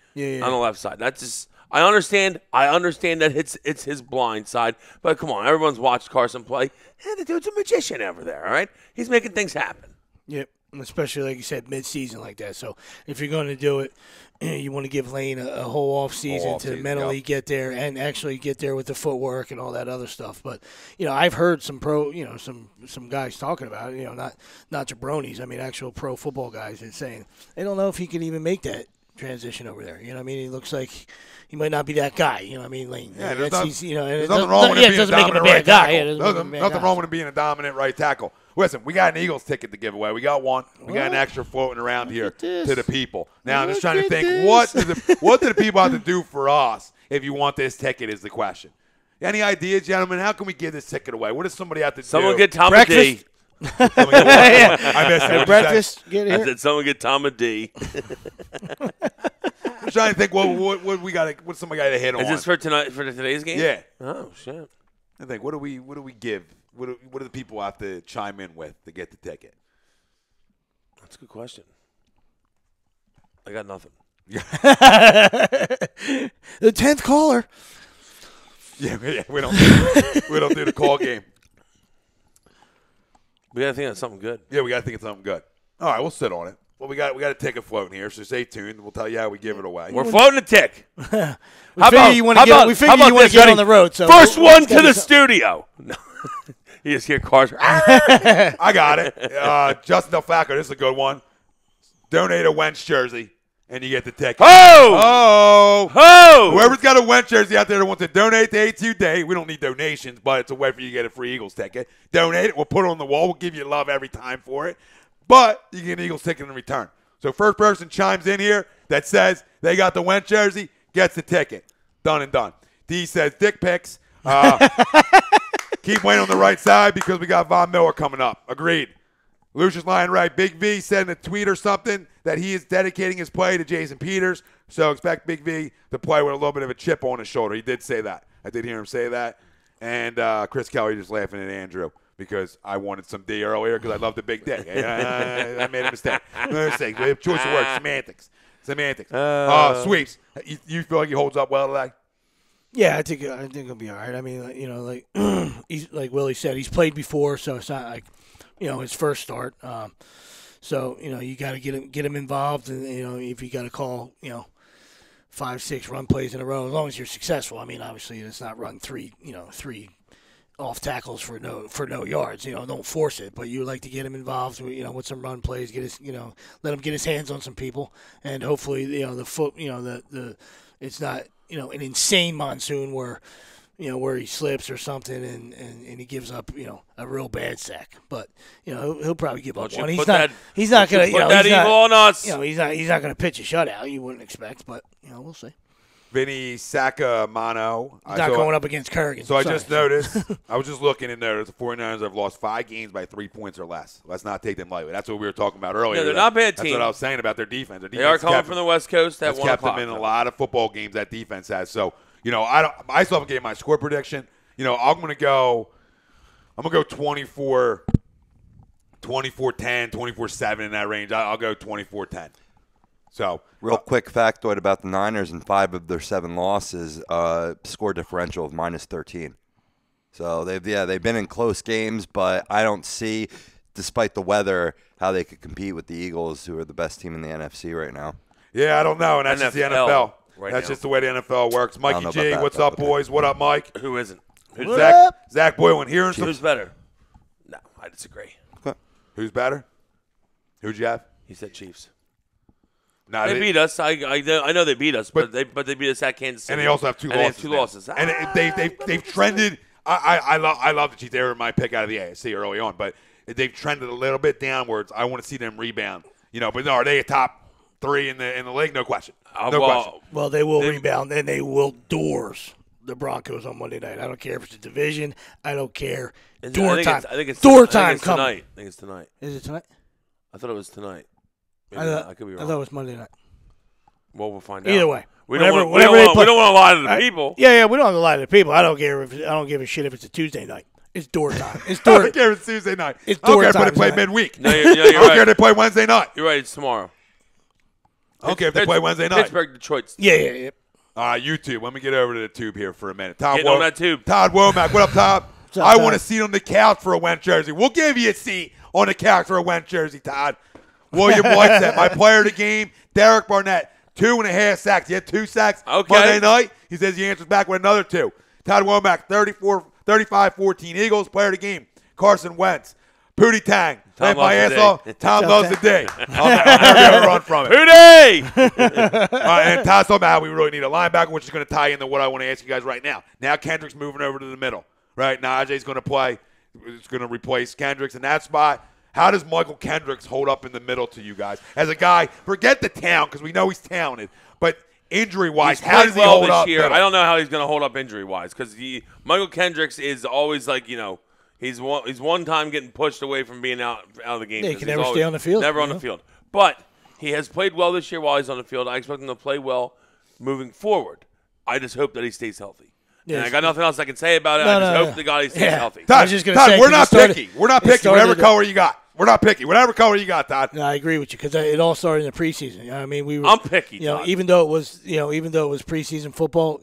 on the left side. That's just. I understand that it's his blind side, but come on, everyone's watched Carson play. The dude's a magician over there, all right? He's making things happen. Yep, especially like you said, mid-season like that. So if you're going to do it, you want to give Lane a whole off season to mentally get there and actually get there with the footwork and all that other stuff. But I've heard some some guys talking about it. Not jabronis. I mean, actual pro football guys and saying they don't know if he can even make that transition over there. You know what I mean? He looks like he might not be that guy. You know what I mean? Like, Yeah, there's nothing wrong with him being a dominant right tackle. Nothing wrong with him being a dominant right tackle. Listen, we got an Eagles ticket to give away. We got one. We got an extra floating around here to the people. Now, I'm just trying to think, what do the people have to do for us if you want this ticket is the question. Any ideas, gentlemen? How can we give this ticket away? What does somebody have to do? Someone get Tom a D. I missed it. Breakfast. Get here. I said someone get Tom a D. I'm trying to think what we got. What somebody got to hit on. Is this for tonight? For today's game? Yeah. Oh shit. I think what do we give? What do the people have to chime in with to get the ticket? That's a good question. I got nothing. The 10th caller. Yeah, we don't do the call game. We got to think of something good. Yeah, we got to think of something good. All right, we'll sit on it. Well, we got a ticket floating here, so stay tuned. We'll tell you how we give it away. We're floating a tick. We figure you want to get on the road. So first one to the studio. No. You just hear cars. I got it. Justin Delfaco, this is a good one. Donate a Wentz jersey, and you get the ticket. Oh! Whoever's got a Wentz jersey out there that wants to donate to A2 Day, we don't need donations, but it's a way for you to get a free Eagles ticket. Donate it. We'll put it on the wall. We'll give you love every time for it. But you get an Eagles ticket in return. So first person chimes in here that says they got the Wentz jersey gets the ticket. Done and done. D says dick pics. Keep waiting on the right side because we got Von Miller coming up. Agreed. Lucius Lyon right. Big V said in a tweet or something that he is dedicating his play to Jason Peters. So expect Big V to play with a little bit of a chip on his shoulder. He did say that. I did hear him say that. And Chris Kelly just laughing at Andrew because I wanted some D earlier because I love the big dick. I made a mistake. Choice of words. Semantics. Sweeps. You feel like he holds up well today? Yeah, I think he'll be all right. I mean, he's like Willie said, he's played before, so it's not like, his first start. So you got to get him involved, and if you got to call 5-6 run plays in a row, as long as you're successful. I mean, obviously it's not run three off tackles for no yards. Don't force it, but you like to get him involved with some run plays, get his let him get his hands on some people, and hopefully the foot it's not an insane monsoon where he slips or something and he gives up a real bad sack, but he'll probably give up one. He's not going to put that evil on us. He's not going to pitch a shutout. You wouldn't expect, but we'll see. Vinny Sacamano. He's not going up against Kerrigan. So I just noticed, I was just looking in there, the 49ers have lost 5 games by 3 points or less. Let's not take them lightly. That's what we were talking about earlier. Yeah, they're not a bad team. That's what I was saying about their defense. They are coming from the West Coast at 1 o'clock. That's kept them in a lot of football games that defense has. So, I still haven't gave my score prediction. I'm going to go 24-10, 24-7 in that range. I'll go 24-10. So, real quick factoid about the Niners: in 5 of their 7 losses, score differential of -13. So they've been in close games, but I don't see, despite the weather, how they could compete with the Eagles, who are the best team in the NFC right now. Yeah, I don't know, and that's just the NFL. That's just the way the NFL works. Mikey G, what's up, boys? What up, Mike? Who isn't? Zach Boylan here. Who's better? No, I disagree. Who's better? Who'd you have? He said Chiefs. No, they beat us. I know they beat us, but they beat us at Kansas City. And they also have 2 losses. They have 2 losses. And they've trended. I love the Chiefs. They were my pick out of the AFC early on, but they've trended a little bit downwards. I want to see them rebound. But no, are they a top 3 in the league? No question. Question. Well, they will rebound, and they will doors the Broncos on Monday night. I don't care if it's a division. I don't care. Door time. I think it's tonight. I think it's tonight. Is it tonight? I thought it was tonight. I could be wrong. I thought it was Monday night. Well, we'll find out. Either way. We don't want to lie to the people. Yeah, we don't have to lie to the people. I don't give a shit if it's a Tuesday night. It's door time. It's door. I don't care if it's Tuesday night. It's door time. I don't care if they play midweek. No, you're I don't care if they play Wednesday night. You're right. It's tomorrow. I don't care if they play Wednesday night. Pittsburgh, Detroit. Yeah. YouTube. Let me get over to the tube here for a minute. Get on that tube. Todd Womack. What up, Todd? I want a seat on the couch for a Wentz jersey. We'll give you a seat on the couch for a Wentz jersey, Todd. William Whitehead, my player of the game, Derek Barnett, 2.5 sacks. He had 2 sacks Monday night. He says he answers back with another 2. Todd Womack, 35-14 Eagles, player of the game. Carson Wentz, Pootie Tang. Tom My loves ass the off. Tom loves the D. I'll never be able to run from it. Pootie! All right, and Todd talking about how we really need a linebacker, which is going to tie into what I want to ask you guys right now. Now Kendricks moving over to the middle, right? Najee's going to play. It's going to replace Kendricks in that spot. How does Michael Kendricks hold up in the middle to you guys? As a guy, forget the talent because we know he's talented, but injury-wise, how does he hold up? I don't know how he's going to hold up injury-wise because Michael Kendricks is always like, he's one time getting pushed away from being out of the game. Yeah, he can never stay on the field. Never on the field. But he has played well this year while he's on the field. I expect him to play well moving forward. I just hope that he stays healthy. Yeah, and I got nothing else I can say about it. I just hope the guy he stays healthy. Todd, we're not picky. We're not picky. Whatever color you got. We're not picky. Whatever color you got, Todd. No, I agree with you because it all started in the preseason. I mean, I'm picky. Even though it was preseason football,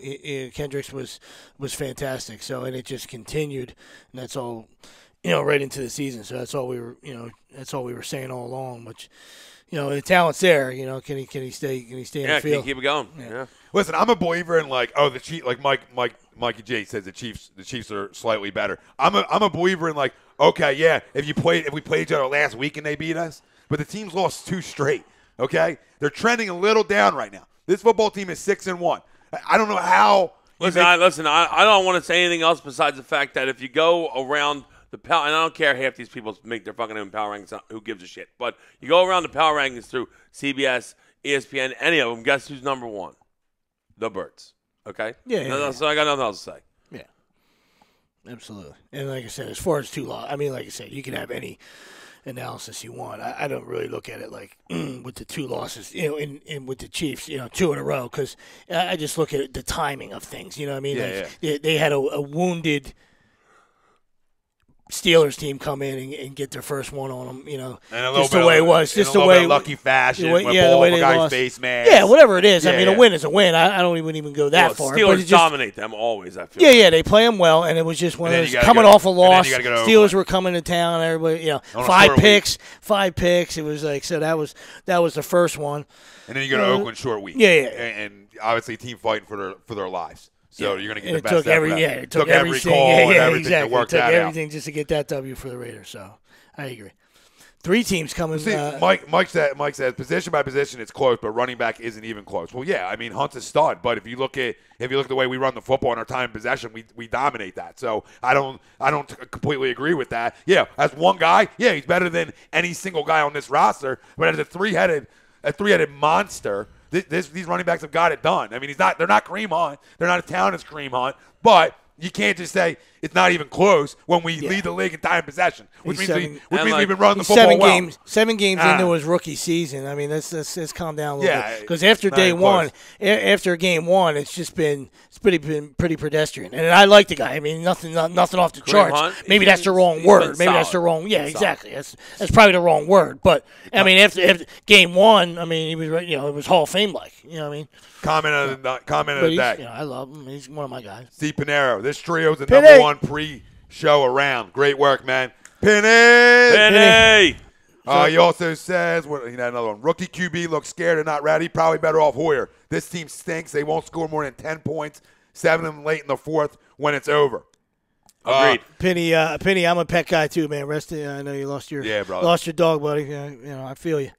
Kendricks was fantastic. So and it just continued, and that's all, right into the season. So that's all we were saying all along. Which, the talent's there. Can he stay in the field? Yeah, can he keep it going? Yeah. Listen, I'm a believer in the Chiefs. Like Mikey J says, the Chiefs are slightly better. I'm a believer in okay, yeah, if we played each other last week and they beat us, but the team's lost 2 straight. Okay, they're trending a little down right now. This football team is 6-1. I don't know how. Listen, I don't want to say anything else besides the fact that if you go around the power, and I don't care half these people make their fucking own power rankings. Who gives a shit? But you go around the power rankings through CBS, ESPN, any of them. Guess who's number 1? The Birds. Okay. Yeah. So I got nothing else to say. Yeah. Absolutely. And like I said, as far as 2 losses, I mean, like I said, you can have any analysis you want. I don't really look at it like with the 2 losses, in with the Chiefs, 2 in a row, because I just look at the timing of things. You know what I mean? They had a wounded Steelers team come in and get their first one on them, and just the way it was, just the way lucky fashion, the way they guy's lost. face mask. Yeah, whatever it is. I mean, a win is a win. I don't even go that far. Steelers dominate them always. I feel. Yeah, they play them well, and it was just one of those coming off a loss. Steelers were coming to town. Everybody, 5 picks. It was like so. That was the first one. And then you go to Oakland short week. Yeah. And obviously, team fighting for their lives. So you're going to get the best took every, it took every call and everything to work that out. It took everything just to get that W for the Raiders. So I agree. 3 teams coming. See, Mike said position by position it's close, but running back isn't even close. Well, yeah, I mean Hunt's a stud, but if you look at the way we run the football in our time in possession, we dominate that. So I don't completely agree with that. Yeah, as one guy, yeah, he's better than any single guy on this roster, but as a three-headed monster. These running backs have got it done. I mean, they're not Kareem Hunt. They're not as talented as Kareem Hunt. But you can't just say it's not even close when we lead the league in time possession, which means we've been running the football well. 7 games into his rookie season. I mean, let's calm down a little bit. Because after game one, it's been pretty pedestrian. And I like the guy. I mean, nothing off the charts. Hunt, maybe that's the wrong word. Maybe that's the wrong. Yeah, exactly. That's probably the wrong word. But I mean, after game 1, I mean, he was right. It was Hall of Fame like. You know what I mean? Comment of the day. I love him. He's one of my guys. Steve Pinero. This trio is the number 1 pre-show around. Great work, man. Penny! He also says, another one. Rookie QB looks scared and not ready. Probably better off Hoyer. This team stinks. They won't score more than 10 points. 7 of them late in the 4th when it's over. Agreed. Penny, I'm a pet guy too, man. I know you lost your dog, buddy. I feel you.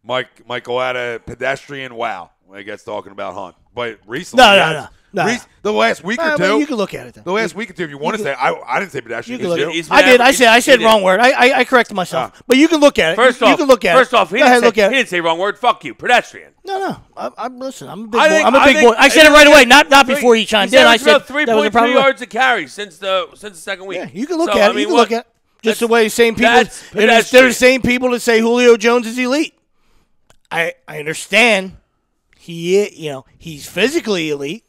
Michael had a pedestrian wow when he gets talking about Hunt. But recently, no. The last week or two. You can look at it, though. The last week or two, if you want to say, I didn't say pedestrian. You can look I did. I said wrong word. I corrected myself. But you can look at it. First off, he didn't say wrong word. Fuck you, pedestrian. No. Listen, I'm a big boy. I'm a big boy. I said it right away, not before he chimed in. I said about 3.3 yards a carry since the second week. Yeah, you can look at it. You can look at it. Just the way the same people. They're the same people that say Julio Jones is elite. I understand. He's physically elite.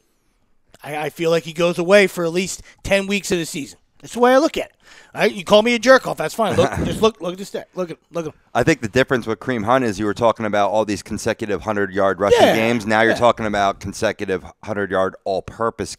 I feel like he goes away for at least 10 weeks of the season. That's the way I look at it. All right, you call me a jerk off. That's fine. Look at this stat. Look at him. I think the difference with Kareem Hunt is you were talking about all these consecutive 100-yard rushing games. Now you're talking about consecutive 100-yard all-purpose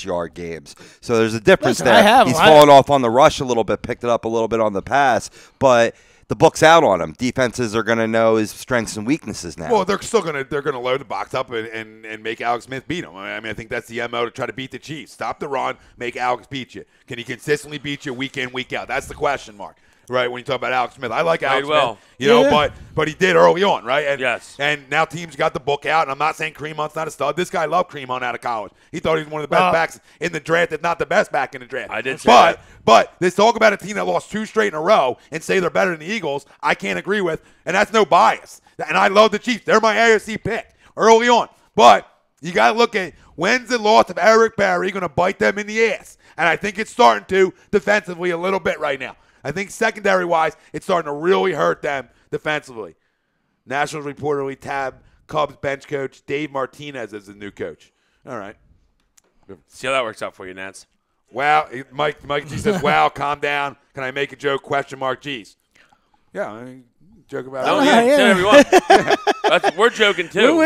yard games. So there's a difference there. He's fallen off on the rush a little bit, picked it up a little bit on the pass, but the book's out on him. Defenses are going to know his strengths and weaknesses now. Well, they're gonna load the box up and make Alex Smith beat him. I mean, I think that's the MO to try to beat the Chiefs. Stop the run, make Alex beat you. Can he consistently beat you week in, week out? That's the question mark, right? When you talk about Alex Smith, I like Alex Smith, you know, but he did early on, right? And, yes. And now teams got the book out, and I'm not saying Cremont's not a stud. This guy loved Cremont out of college. He thought he was one of the best backs in the draft, if not the best back in the draft. I did say that. But this talk about a team that lost 2 straight in a row and say they're better than the Eagles, I can't agree with, and that's no bias. And I love the Chiefs. They're my AFC pick early on. But you got to look at when's the loss of Eric Berry going to bite them in the ass. And I think it's starting to defensively a little bit right now. I think secondary-wise, it's starting to really hurt them defensively. Nationals reportedly tab Cubs bench coach Dave Martinez as the new coach. All right. See how that works out for you, Nance. Wow. Mike G says, wow, calm down. Can I make a joke? Question mark, G's. Yeah, I mean, joke about it. Say whatever you want. We're joking, too.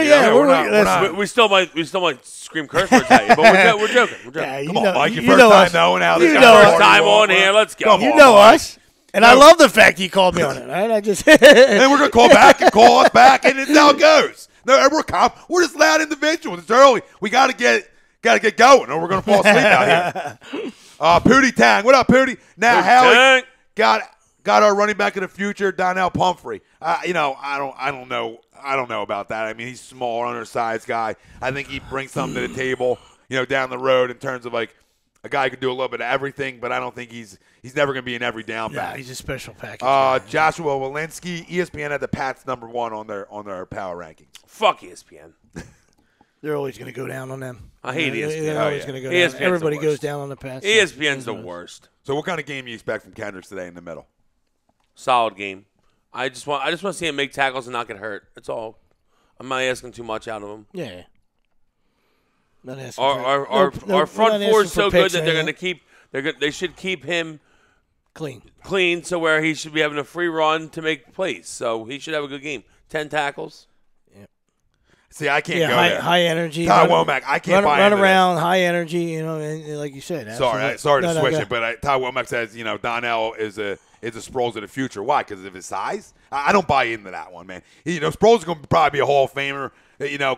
We still might scream curse words at you, but we're joking. Come on, Mike. Your first time knowing how this first time on here. Let's go. You know us. And I love the fact you called me on it. Right? I just and we're gonna call us back, and it's how it goes. No, we're just loud individuals. It's early. We gotta get going, or we're gonna fall asleep out here. Pootie Tang, what up, Pootie? Now Howie got our running back of the future, Donnell Pumphrey. I don't know about that. I mean, he's a small, undersized guy. I think he brings something to the table, down the road in terms of like a guy who can do a little bit of everything, but I don't think he's never going to be an every down back. Yeah, he's a special package. Joshua Walensky, ESPN had the Pats #1 on their power rankings. Fuck ESPN. They're always going to go down on them. I hate ESPN. They're always going to go down. Everybody goes down on the Pats. ESPN's the worst. So what kind of game do you expect from Kendricks today in the middle? Solid game. I just want to see him make tackles and not get hurt. That's all. I'm not asking too much out of him. Yeah. Our front four is so good that they're going to keep. They should keep him clean, so where he should be having a free run to make plays. So he should have a good game. 10 tackles. Yeah. See, I can't go there. High energy. Ty Womack, I can't buy run into around, this. high energy. And like you said. Sorry to switch it, but Ty Womack says Donnell is a Sproles of the future. Why? Because of his size. I don't buy into that one, man. Sproles is going to probably be a Hall of Famer.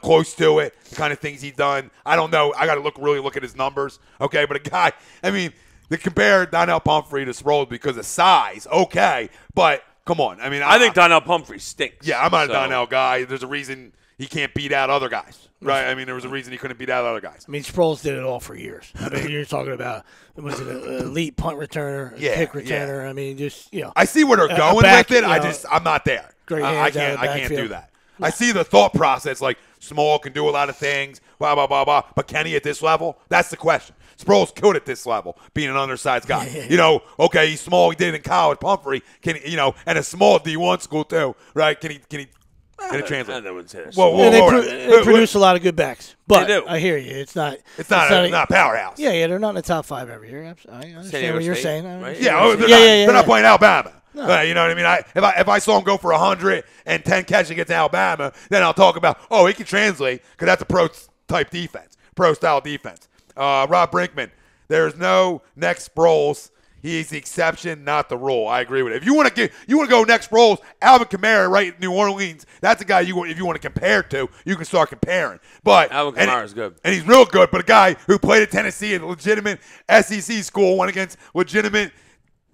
Close to it, the kind of things he's done. I don't know. I got to really look at his numbers. Okay, but a guy, they compare Donnell Pumphrey to Sproles because of size. Okay, but come on. I think Donnell Pumphrey stinks. Yeah, I'm not a Donnell guy. There's a reason he can't beat out other guys, right? There was a reason he couldn't beat out other guys. Sproles did it all for years. You're talking about, was it an elite punt returner, kick returner? Yeah. I see where they're going with it. I'm not there. I can't do that. No. I see the thought process, like small can do a lot of things, blah, blah, blah, blah. But can he at this level? That's the question. Sproles could at this level, being an undersized guy. Okay, he's small. He did it in college. Pumphrey, and a small D1 school too, right? Can he translate? I wouldn't say that. They produce a lot of good backs. But they do. I hear you. It's not a powerhouse. Yeah, they're not in the top 5 every year. I understand what you're saying. Right? They're not playing Alabama. No. You know what I mean? If I saw him go for 110 catches against Alabama, then I'll talk about, he can translate because that's a pro-type defense, pro-style defense. Rob Brinkman, there's no next Sproles. He's the exception, not the rule. I agree with it. If you want to go next Sproles, Alvin Kamara, right, in New Orleans, that's a guy if you want to compare to, you can start comparing. But Alvin Kamara is good. And he's real good, but a guy who played at Tennessee at a legitimate SEC school, went against legitimate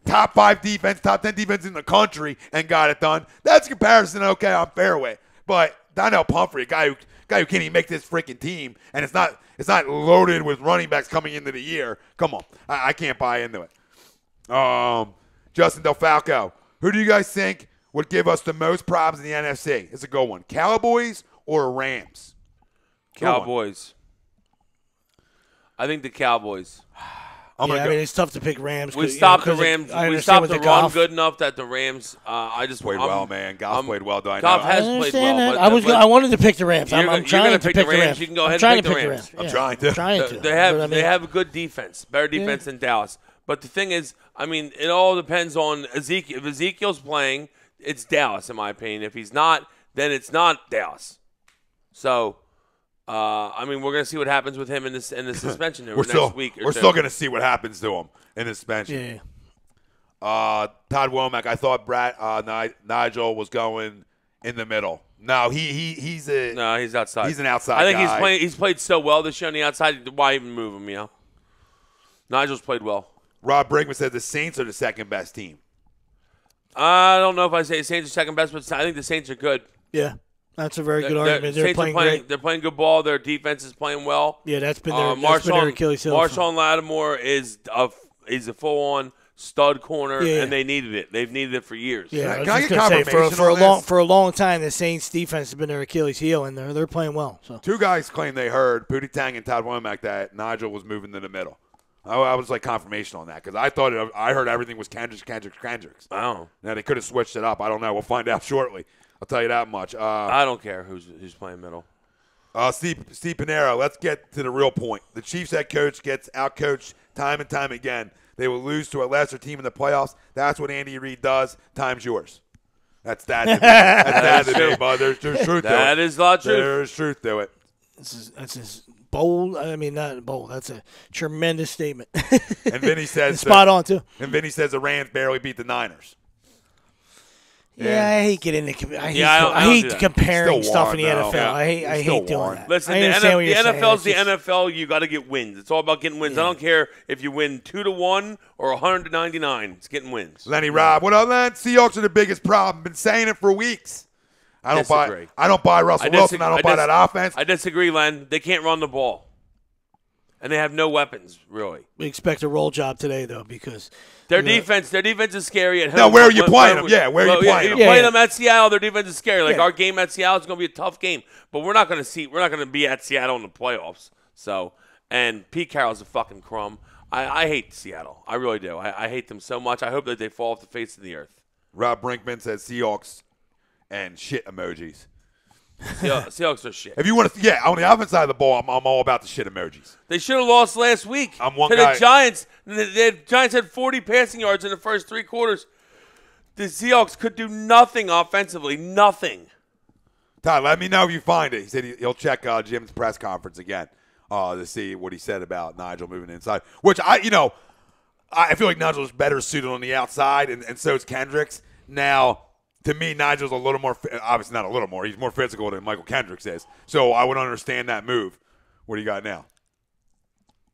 top 5 defense, top 10 defense in the country, and got it done. That's a comparison. Okay, I'm fair with. But Donnell Pumphrey, a guy who can't even make this freaking team, and it's not loaded with running backs coming into the year. Come on, I can't buy into it. Justin DelFalco, who do you guys think would give us the most problems in the NFC? It's a good one. Cowboys or Rams? Cowboys. I think the Cowboys. It's tough to pick Rams. We stopped the Rams. We stopped the run good enough that the Rams. I just played well, man. Goff played well. Goff has played well. I wanted to pick the Rams. I'm trying to pick the Rams. You can go ahead and pick the Rams. I'm trying to. They have a good defense, better defense than Dallas. But the thing is, it all depends on Ezekiel. If Ezekiel's playing, it's Dallas, in my opinion. If he's not, then it's not Dallas. So. We're going to see what happens with him in the suspension next week. We're still going to see what happens to him in the suspension. Todd Womack, I thought Nigel was going in the middle. No, he's outside. He's an outside I think guy. he's played so well this year on the outside. Why even move him? Nigel's played well. Rob Brinkman said the Saints are the second best team. I don't know if I say the Saints are second best, but I think the Saints are good. Yeah, that's a very good argument. They're playing great. They're playing good ball. Their defense is playing well. Yeah, that's been their Achilles heel. Marshawn Lattimore is a full-on stud corner, and they needed it. They've needed it for years. Yeah, Can I get confirmation for a long time, the Saints defense has been their Achilles heel, and they're playing well. So two guys claim they heard Pootie Tang and Todd Womack that Nigel was moving to the middle. I was like confirmation on that because I heard everything was Kendricks. Wow. Now they could have switched it up. I don't know. We'll find out shortly. I'll tell you that much. I don't care who's playing middle. Steve Pinero, let's get to the real point. The Chiefs head coach gets outcoached time and time again. They will lose to a lesser team in the playoffs. That's what Andy Reid does. Time's yours. That's that. That's that to me, bud. There's truth to it. That is a lot of truth. There's truth to it. That's bold. I mean, not bold. That's a tremendous statement. And Vinny says spot on too. And Vinny says the Rams barely beat the Niners. Yeah, I hate getting into. I hate comparing stuff in the NFL. Yeah. I hate doing that. Listen, the NFL's the NFL. You got to get wins. It's all about getting wins. I don't care if you win 2-1 or 100-99. It's getting wins. Lenny Robb, what up, Len? Seahawks are the biggest problem. Been saying it for weeks. I don't buy Russell Wilson. I don't buy that offense. I disagree, Len. They can't run the ball, and they have no weapons really. We expect a roll job today, though, because their defense is scary at home. No, where are you playing them? Yeah, where are you playing them? You're playing them at Seattle. Their defense is scary. Like our game at Seattle is going to be a tough game, but we're not going to be at Seattle in the playoffs. So, and Pete Carroll's a fucking crumb. I hate Seattle. I really do. I hate them so much. I hope that they fall off the face of the earth. Rob Brinkman says Seahawks and shit emojis. Seahawks are shit. If you want to, on the offense side of the ball, I'm all about the shit emojis. They should have lost last week to the Giants. The Giants had 40 passing yards in the first 3 quarters. The Seahawks could do nothing offensively, nothing. Todd, let me know if you find it. He said he'll check Jim's press conference again to see what he said about Nigel moving inside. Which I feel like Nigel's better suited on the outside, and so is Kendricks. Now, to me, Nigel's a little more, obviously not a little more, he's more physical than Michael Kendricks is. So I would understand that move. What do you got now?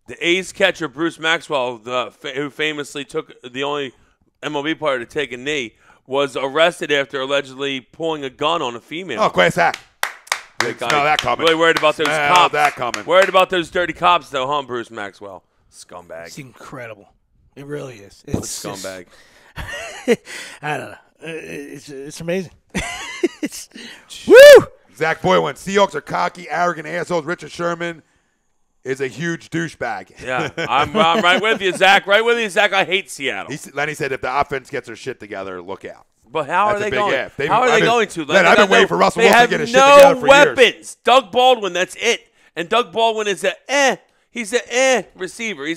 The A's catcher, Bruce Maxwell, who famously took the only MLB player to take a knee, was arrested after allegedly pulling a gun on a female. Oh, class act. Didn't smell that coming. Really worried about those cops. That coming. Worried about those dirty cops, though, huh, Bruce Maxwell? Scumbag. It's incredible. It really is. It's scumbag. I don't know. It's amazing. Woo! Zach Boylan, Seahawks are cocky, arrogant assholes. Richard Sherman is a huge douchebag. Yeah, I'm right with you, Zach. Right with you, Zach. I hate Seattle. Lenny said if the offense gets their shit together, look out. But how are they going? How are they going to? Len, I've been waiting for Russell Wilson to get his shit together for years. They have no weapons. Doug Baldwin, that's it. And Doug Baldwin is he's an receiver. I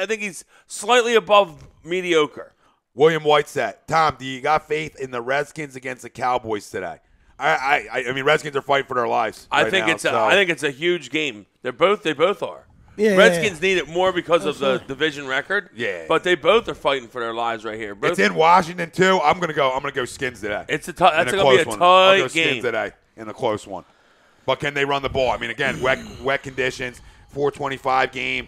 think he's slightly above mediocre. William Whitesett, Tom, do you got faith in the Redskins against the Cowboys today? I mean, Redskins are fighting for their lives. I think it's a huge game. They both are. Yeah, Redskins need it more because of the division record. Yeah, but they both are fighting for their lives right here. It's in Washington too. I'm gonna go Skins today. That's gonna be a tight I'll go game Skins today in a close one. But can they run the ball? I mean, again, wet conditions, 425 game.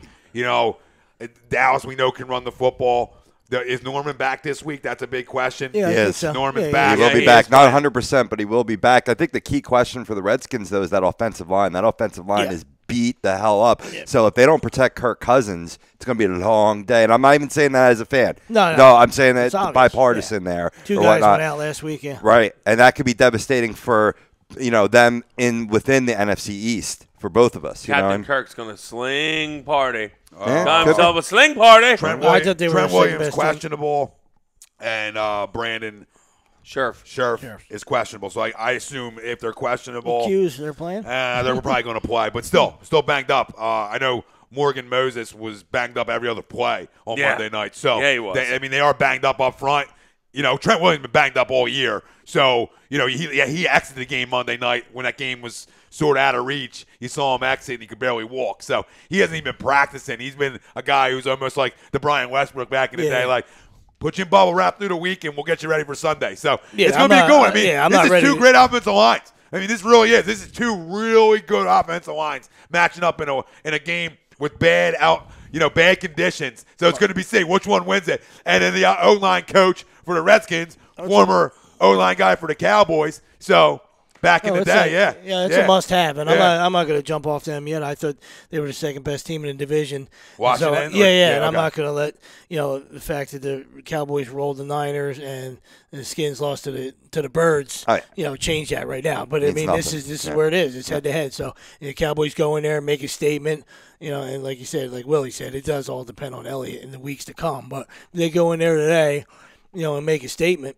Dallas we know can run the football. Is Norman back this week? That's a big question. Yeah, yes, Norman's back. He will be back. Not 100%, but he will be back. I think the key question for the Redskins, though, is that offensive line. That offensive line is beat the hell up. Yeah. So if they don't protect Kirk Cousins, it's going to be a long day. And I'm not even saying that as a fan. No, I'm saying that bipartisan there. 2 guys went out last week, Right, and that could be devastating for them within the NFC East for both of us. Captain Kirk's going to sling party. Got himself a sling party. Trent Williams questionable, and Brandon Scherf is questionable. So I assume if they're questionable, they're playing. They're probably going to play, but still banged up. I know Morgan Moses was banged up every other play on Monday night. So he was. They are banged up front. Trent Williams been banged up all year. So he exited the game Monday night when that game was sort of out of reach. You saw him exit and he could barely walk. So he hasn't even been practicing. He's been a guy who's almost like the Brian Westbrook back in the day. Like, put you in bubble wrap through the week, and we'll get you ready for Sunday. So it's going I'm to be not- good. I mean, I'm this not is ready two to- great offensive lines. I mean, this really is. This is two really good offensive lines matching up in a game with bad conditions. So it's going to be see which one wins it. And then the O-line coach for the Redskins, former O-line guy for the Cowboys. So back in the day, it's a must-have, and I'm not going to jump off them yet. I thought they were the second best team in the division. Washington, so, and I'm not going to let the fact that the Cowboys rolled the Niners and the Skins lost to the Birds, change that right now. But I mean, this is where it is. It's head-to-head. So the Cowboys go in there and make a statement. And like you said, like Willie said, it does all depend on Elliott in the weeks to come. But they go in there today, and make a statement.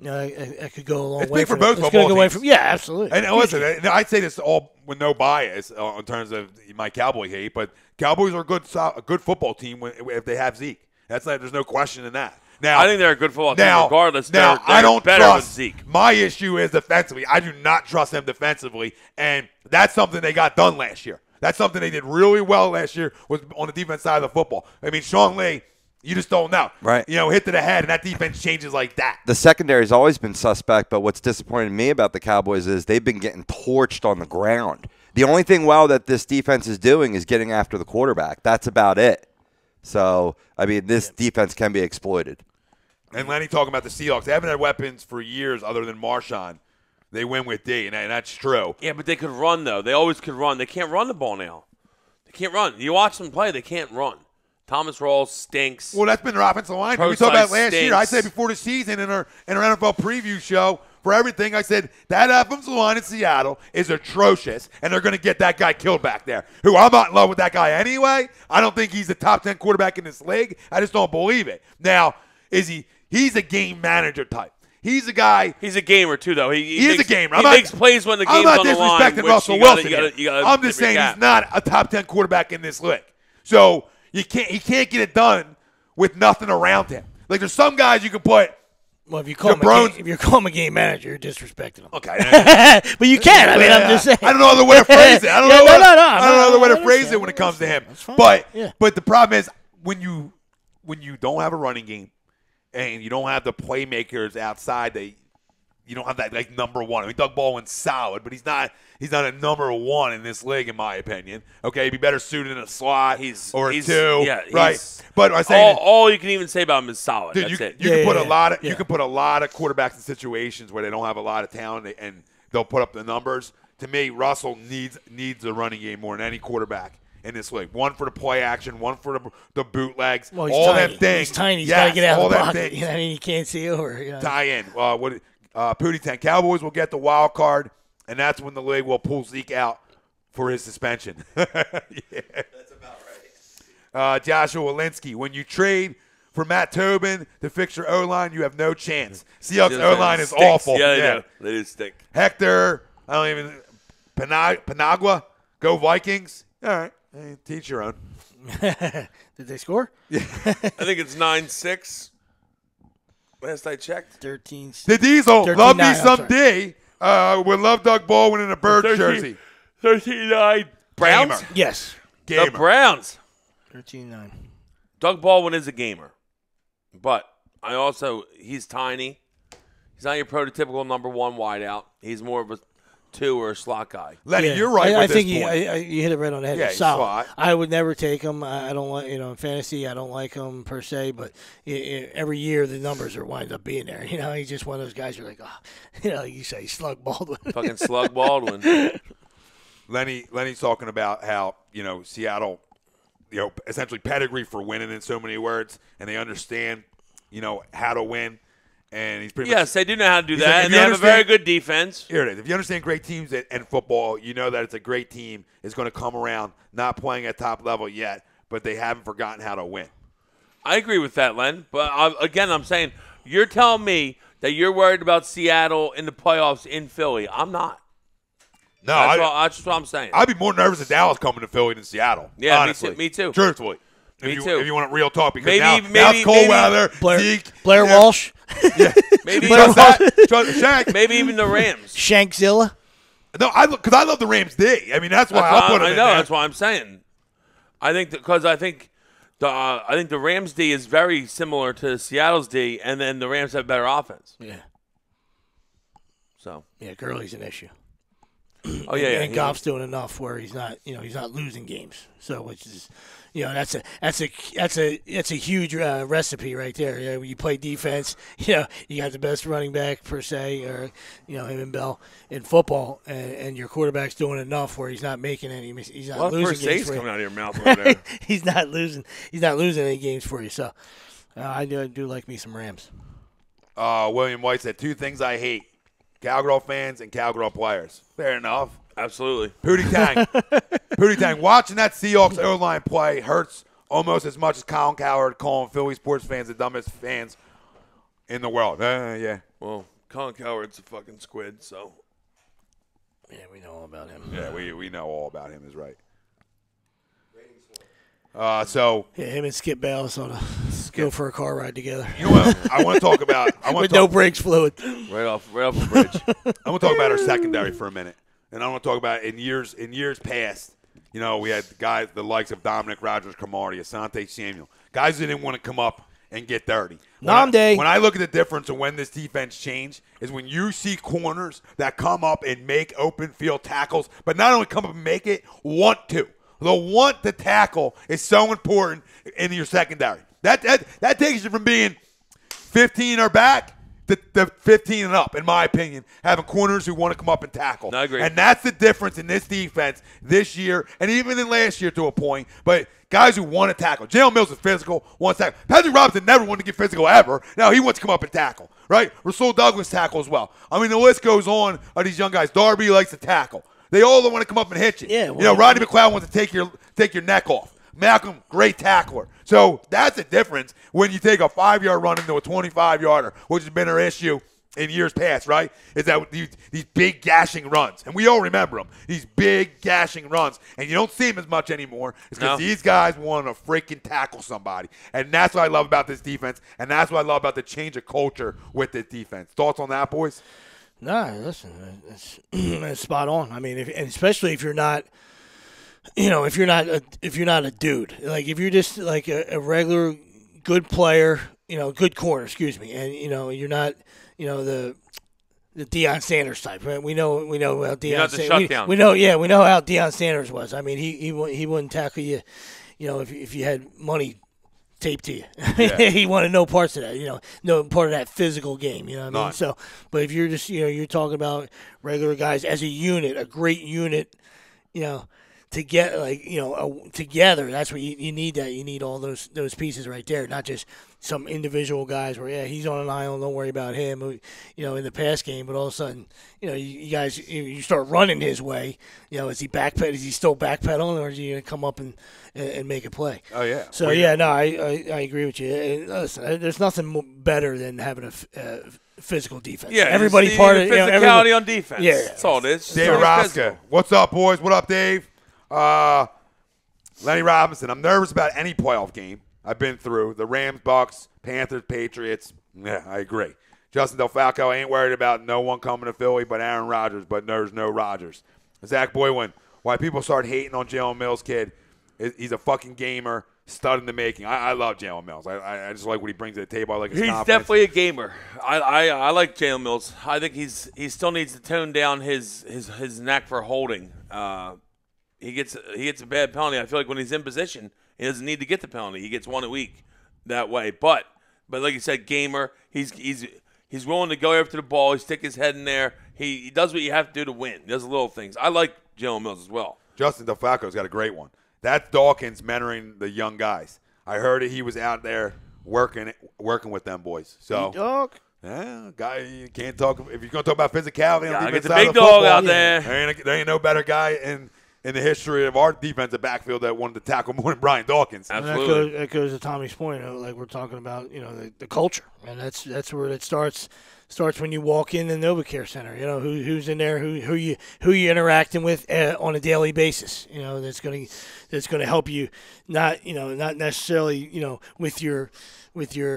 I could go a long way. It's big for both it's football go teams. away absolutely. And listen, I'd say this all with no bias in terms of my Cowboy hate, but Cowboys are a good football team if they have Zeke. There's no question in that. Now, I think they're a good football team regardless. Now, they're I don't better trust with Zeke. My issue is defensively. I do not trust them defensively, and that's something they got done last year. That's something they did really well last year was on the defense side of the football. I mean, Sean Lee, you just don't know. Right. Hit to the head, and that defense changes like that. The secondary's always been suspect, but what's disappointed me about the Cowboys is they've been getting torched on the ground. The only thing well that this defense is doing is getting after the quarterback. That's about it. So, I mean, this defense can be exploited. And Lenny talking about the Seahawks. They haven't had weapons for years other than Marshawn. They win with D, and that's true. Yeah, but they could run, though. They always could run. They can't run the ball now. They can't run. You watch them play, they can't run. Thomas Rawls stinks. Well, that's been their offensive line. We talked about last year. I said before the season in our NFL preview show for everything, I said that offensive line in Seattle is atrocious, and they're going to get that guy killed back there, who I'm not in love with that guy anyway. I don't think he's a top 10 quarterback in this league. I just don't believe it. Now, he's a game manager type. He's a guy. He's a gamer, too, though. He is a gamer. He makes plays when the game's on the line. I'm not disrespecting Russell Wilson. I'm just saying he's not a top 10 quarterback in this league. So he can't get it done with nothing around him. Like there's some guys you can put. Well, if you call him a game manager, you're disrespecting him. Okay, but you can. I mean, I'm just saying. I don't know other way to phrase it. I don't know other way to phrase it when it comes to him. But the problem is when you don't have a running game and you don't have the playmakers outside, you don't have that like number one. I mean, Doug Baldwin's solid, but he's not a number one in this league, in my opinion. Okay, he'd be better suited in a slot or two. Yeah, right. But I say all you can even say about him is solid. Dude, That's it. You can put a lot of quarterbacks in situations where they don't have a lot of talent and they'll put up the numbers. To me, Russell needs a running game more than any quarterback in this league. One for the play action, one for the bootlegs. Well, all tiny. them things. He's tiny. He's got to get out of the pocket. Things. I mean, he can't see over. Tie in. Pootie 10 Cowboys will get the wild card, and that's when the league will pull Zeke out for his suspension. Yeah. That's about right. Joshua Walensky, when you trade for Matt Tobin to fix your O-line, you have no chance. Seahawks O-line is awful. Yeah, they do stink. Hector, Panagua, go Vikings. All right, teach your own. Did they score? Yeah. I think it's 9-6. Last I checked. 13. The Diesel, 13-9, love me some D. Would love Doug Baldwin in a bird jersey. 13-9. Browns? Gamer. Yes. Gamer. The Browns. 13-9. Doug Baldwin is a gamer. But he's tiny. He's not your prototypical number one wideout. He's more of a 2 or a slot guy. Lenny, you're right. I think you hit it right on the head. Yeah, he's solid. slot. I would never take him. I don't like, in fantasy, I don't like him per se, but every year the numbers are wind up being there. He's just one of those guys who are like, you say Slug Baldwin. Fucking Slug Baldwin. Lenny's talking about how, Seattle, essentially pedigree for winning in so many words, and they understand, how to win. And he's pretty much. Yes, they do know how to do that, like, and they have a very good defense. Here it is. If you understand great teams and football, you know that it's a great team is going to come around, not playing at top level yet, but they haven't forgotten how to win. I agree with that, Len. But I'm saying you're telling me that you're worried about Seattle in the playoffs in Philly. I'm not. No, that's just what I'm saying. I'd be more nervous if Dallas coming to Philly than Seattle. Yeah, honestly. me too. Truthfully. Me too. too. If you want real talk, because maybe now it's cold weather. Blair Walsh. Yeah. Maybe Shank. Maybe even the Rams. Shankzilla. No, because I love the Rams D. I mean, that's why I put them in there. That's why I'm saying. I think I think the Rams' D is very similar to Seattle's D, and then the Rams have better offense. Yeah. So. Yeah, Gurley's an issue. Oh yeah, and Goff's doing enough where he's not losing games. So which is, that's a huge recipe right there. Yeah, when you play defense, you got the best running back per se, or him and Bell in football, and your quarterback's doing enough where he's not making any. He's not losing games for you. Coming out of your mouth over there. He's not losing any games for you. So I do like me some Rams. William White said 2 things I hate: Cowgirl fans and Cowgirl players. Fair enough. Absolutely. Pootie Tang. Watching that Seahawks O-line play hurts almost as much as Colin Cowherd calling Philly sports fans the dumbest fans in the world. Yeah. Well, Colin Cowherd's a fucking squid, so. Yeah, we know all about him. Yeah, we know all about him is right. Him and Skip Bayless ought to go for a car ride together. You know what I want to talk about? No brakes fluid. Right off the bridge. I want to talk about our secondary for a minute, and I want to talk about in years past. We had guys the likes of Dominic Rogers, Cromartie, Asante Samuel, guys who didn't want to come up and get dirty. When I look at the difference of when this defense changed is when you see corners that come up and make open field tackles, but not only come up and make it, want to. The want to tackle is so important in your secondary. That takes you from being 15 or back to 15 and up, in my opinion, having corners who want to come up and tackle. I agree. And that's the difference in this defense this year and even in last year to a point. But guys who want to tackle. Jalen Mills is physical, wants to tackle. Patrick Robinson never wanted to get physical ever. Now he wants to come up and tackle, right? Rasul Douglas tackle as well. I mean, the list goes on of these young guys. Darby likes to tackle. They all want to come up and hit you. Yeah, Rodney McLeod wants to take your neck off. Malcolm, great tackler. So that's the difference when you take a 5-yard run into a 25-yarder, which has been our issue in years past, right? Is that these big gashing runs. And we all remember them, these big gashing runs. And you don't see them as much anymore. It's because these guys want to freaking tackle somebody. And that's what I love about this defense. And that's what I love about the change of culture with this defense. Thoughts on that, boys? No, listen, it's spot on. I mean, especially if you're not, if you're not a dude, like if you're just like a regular good player, good corner, and you're not, the Deion Sanders type. Right? We know how Deion Sanders. We know how Deion Sanders was. I mean, he wouldn't tackle you, if you had money taped to you. Yeah. He wanted no parts of that, no part of that physical game, you know what I mean? So, but if you're just, you're talking about regular guys as a unit, a great unit, to get together, that's what you need. That you need all those pieces right there, not just some individual guys where he's on an island, don't worry about him, in the pass game, but all of a sudden, you guys you start running his way, is he still backpedaling, or is he going to come up and make a play? Oh yeah. So I agree with you. And listen, there's nothing better than having a physical defense. Yeah, everybody part of physicality on defense. Yeah, that's all it is. David Roska, what's up, boys? What up, Dave? Lenny Robinson, I'm nervous about any playoff game I've been through. The Rams, Bucks, Panthers, Patriots. Yeah, I agree. Justin DelFalco, ain't worried about no one coming to Philly but Aaron Rodgers, but there's no Rodgers. Zach Boylan, why people start hating on Jalen Mills, kid, he's a fucking gamer, stud in the making. I love Jalen Mills. I just like what he brings to the table. I like his confidence. He's definitely a gamer. I like Jalen Mills. I think he still needs to tone down his knack for holding. He gets a bad penalty. I feel like when he's in position, he doesn't need to get the penalty. He gets one a week that way. But like you said, gamer. He's willing to go after the ball. He stick his head in there. He does what you have to do to win. He does the little things. I like Jalen Mills as well. Justin DelFalco's got a great one. That's Dawkins mentoring the young guys. I heard that he was out there working with them boys. So. Yeah, guy, you can't talk. If you're going to talk about physicality, on get the big dog out there. There ain't no better guy in the history of our defensive backfield that wanted to tackle more than Brian Dawkins. Absolutely. That goes to Tommy's point. Like we're talking about, the culture, and that's where it starts. Starts when you walk in the NovaCare Center. Who's in there, who you interacting with on a daily basis. That's going to help you, not necessarily with your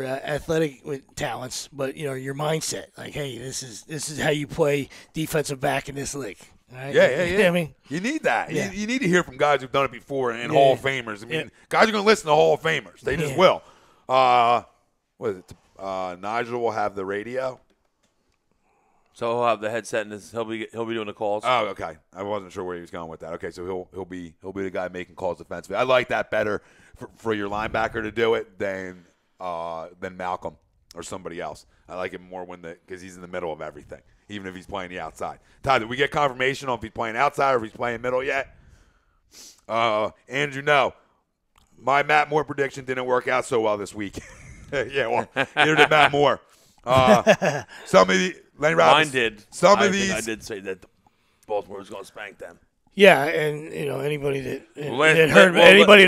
athletic talents, but your mindset. Like, hey, this is how you play defensive back in this league. Right? Yeah. I mean, you need that. Yeah. You need to hear from guys who've done it before and Hall of Famers. I mean, guys are going to listen to Hall of Famers. They just will. What is it? Nigel will have the radio. So he'll have the headset and he'll be doing the calls. Oh, okay. I wasn't sure where he was going with that. Okay, so he'll be the guy making calls defensively. I like that better for your linebacker to do it than Malcolm or somebody else. I like it more because he's in the middle of everything, even if he's playing the outside. Todd, did we get confirmation on if he's playing outside or if he's playing middle yet? Andrew, no. My Matt Moore prediction didn't work out so well this week. Yeah, well, neither did Matt Moore. Some of the Lenny Robbins, Mine did. I did say that Baltimore was going to spank them. yeah, and anybody that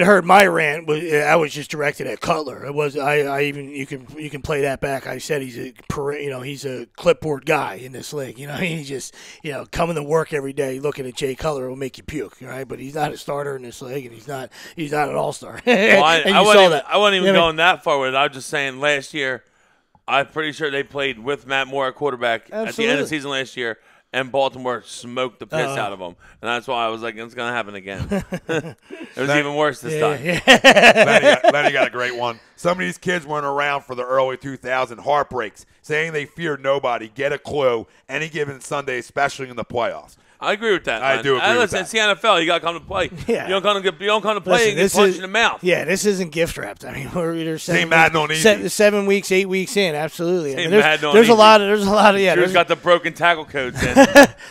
heard my rant I was just directed at Cutler. It was I even you can play that back. I said he's a clipboard guy in this league. He just coming to work every day looking at Jay Cutler will make you puke, right? But he's not a starter in this league, and he's not an all-star. Well, I wasn't even going that far with it. I was just saying last year, I'm pretty sure they played with Matt Moore at quarterback at the end of the season last year, and Baltimore smoked the piss out of them. And that's why I was like, it's going to happen again. It was even worse this time. Yeah. Lenny got a great one. Some of these kids weren't around for the early 2000 heartbreaks, saying they feared nobody. Get a clue any given Sunday, especially in the playoffs. I agree with that. I do agree with that. It's the NFL. You got to come to play. Yeah. You don't come to play and get punched in the mouth. Yeah, this isn't gift wrapped. I mean, we're either St. Madden on easy. 7 weeks, 8 weeks in. Absolutely. St. Madden on easy. There's a lot of yeah. Drew's got the broken tackle codes in.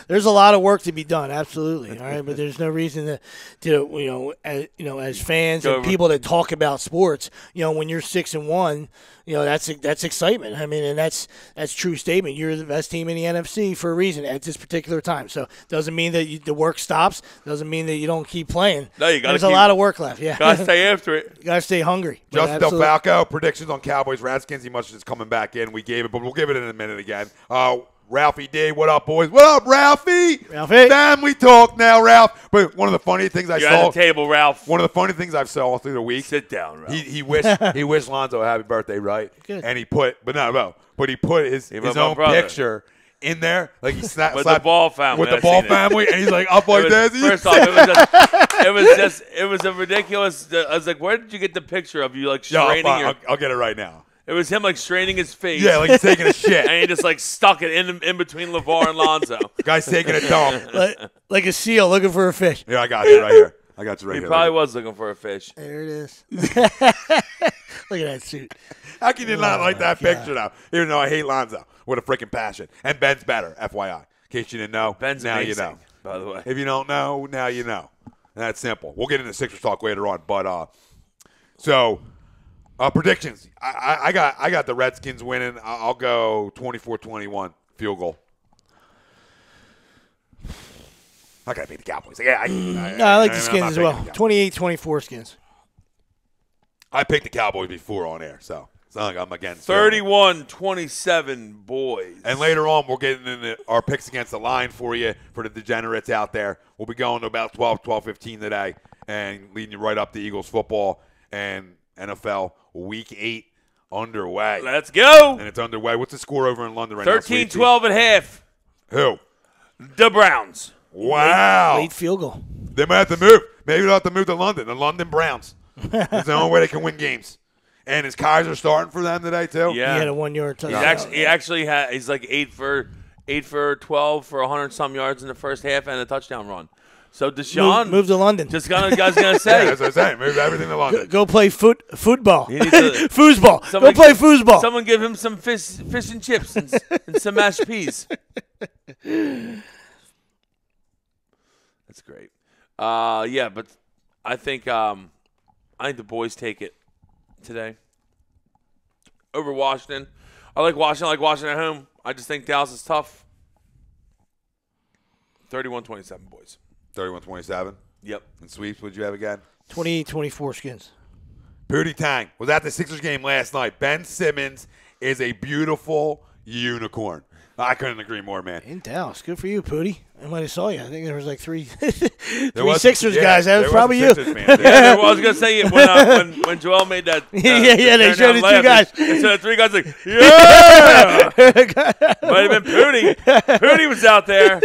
There's a lot of work to be done. Absolutely. All right, but there's no reason to as fans and people that talk about sports, when you're 6-1. That's excitement. I mean, and that's true statement. You're the best team in the NFC for a reason at this particular time. So doesn't mean that the work stops. Doesn't mean that you don't keep playing. No, you got. There's a lot of work left. Yeah, got to stay after it. Got to stay hungry. Justin Del Falco, predictions on Cowboys Redskins. He must have just coming back in. We gave it, but we'll give it in a minute again. Ralphie D, what up, boys? What up, Ralphie? Family talk now, Ralph. But one of the funny things I You're saw at the table, Ralph. One of the funny things I saw through the week. Sit down, Ralph. He wished Lonzo a happy birthday, right? Good. And he put his own picture in there, like he snapped with the Ball family. With the Ball family, and he's like up like this. First off, it was a ridiculous. I was like, where did you get the picture of you like straining I'll get it right now. It was him like straining his face. Yeah, like he's taking a shit. And he just like stuck it in between LeVar and Lonzo. Guy's taking a dump. like a seal looking for a fish. Yeah, I got you right here. He probably was looking for a fish. There it is. Look at that suit. How can you not like that picture now? Even though I hate Lonzo with a freaking passion. And Ben's better, FYI. In case you didn't know, Ben's now amazing, you know. by the way. If you don't know, now you know. And that's simple. We'll get into Sixers talk later on. But predictions. I got the Redskins winning. I'll go 24-21 field goal. I got to beat the Cowboys. Yeah, I like the Skins as well. 28-24 Skins. I picked the Cowboys before on air, so it's not like I'm against 31-27 boys. And later on, we're getting into our picks against the line for you, for the degenerates out there. We'll be going to about 12:15 today and leading you right up to Eagles football and NFL Week 8 underway. Let's go. And it's underway. What's the score over in London right now? 13-12 at half. Who? The Browns. Wow. Late field goal. They might have to move. Maybe they'll have to move to London. The London Browns. It's the only way they can win games. And is Kaiser starting for them today too? Yeah. He had a 1-yard touchdown. He's like 8 for 12 for 100-some yards in the first half and a touchdown run. So Deshaun move to London. Just gonna say. Yeah, that's what I'm saying. Move everything to London. Go play football. He needs to- Foosball. Go play foosball. Someone give him some fish and chips and some mashed peas. That's great. Yeah, but I think the boys take it today over Washington. I like Washington at home. I just think Dallas is tough. 31-27 boys. 31-27. Yep. And sweeps, what'd you have again? 28-24 Skins. Pootie Tang was at the Sixers game last night. Ben Simmons is a beautiful unicorn. I couldn't agree more, man. In Dallas. Good for you, Pootie. I might have saw you. I think there was like three was, Sixers yeah, guys. That was probably you. Sixers fans, Yeah, I was gonna say when Joel made that. They showed the two guys. They showed the three guys like, yeah. Might have been Pooty. Pooty was out there.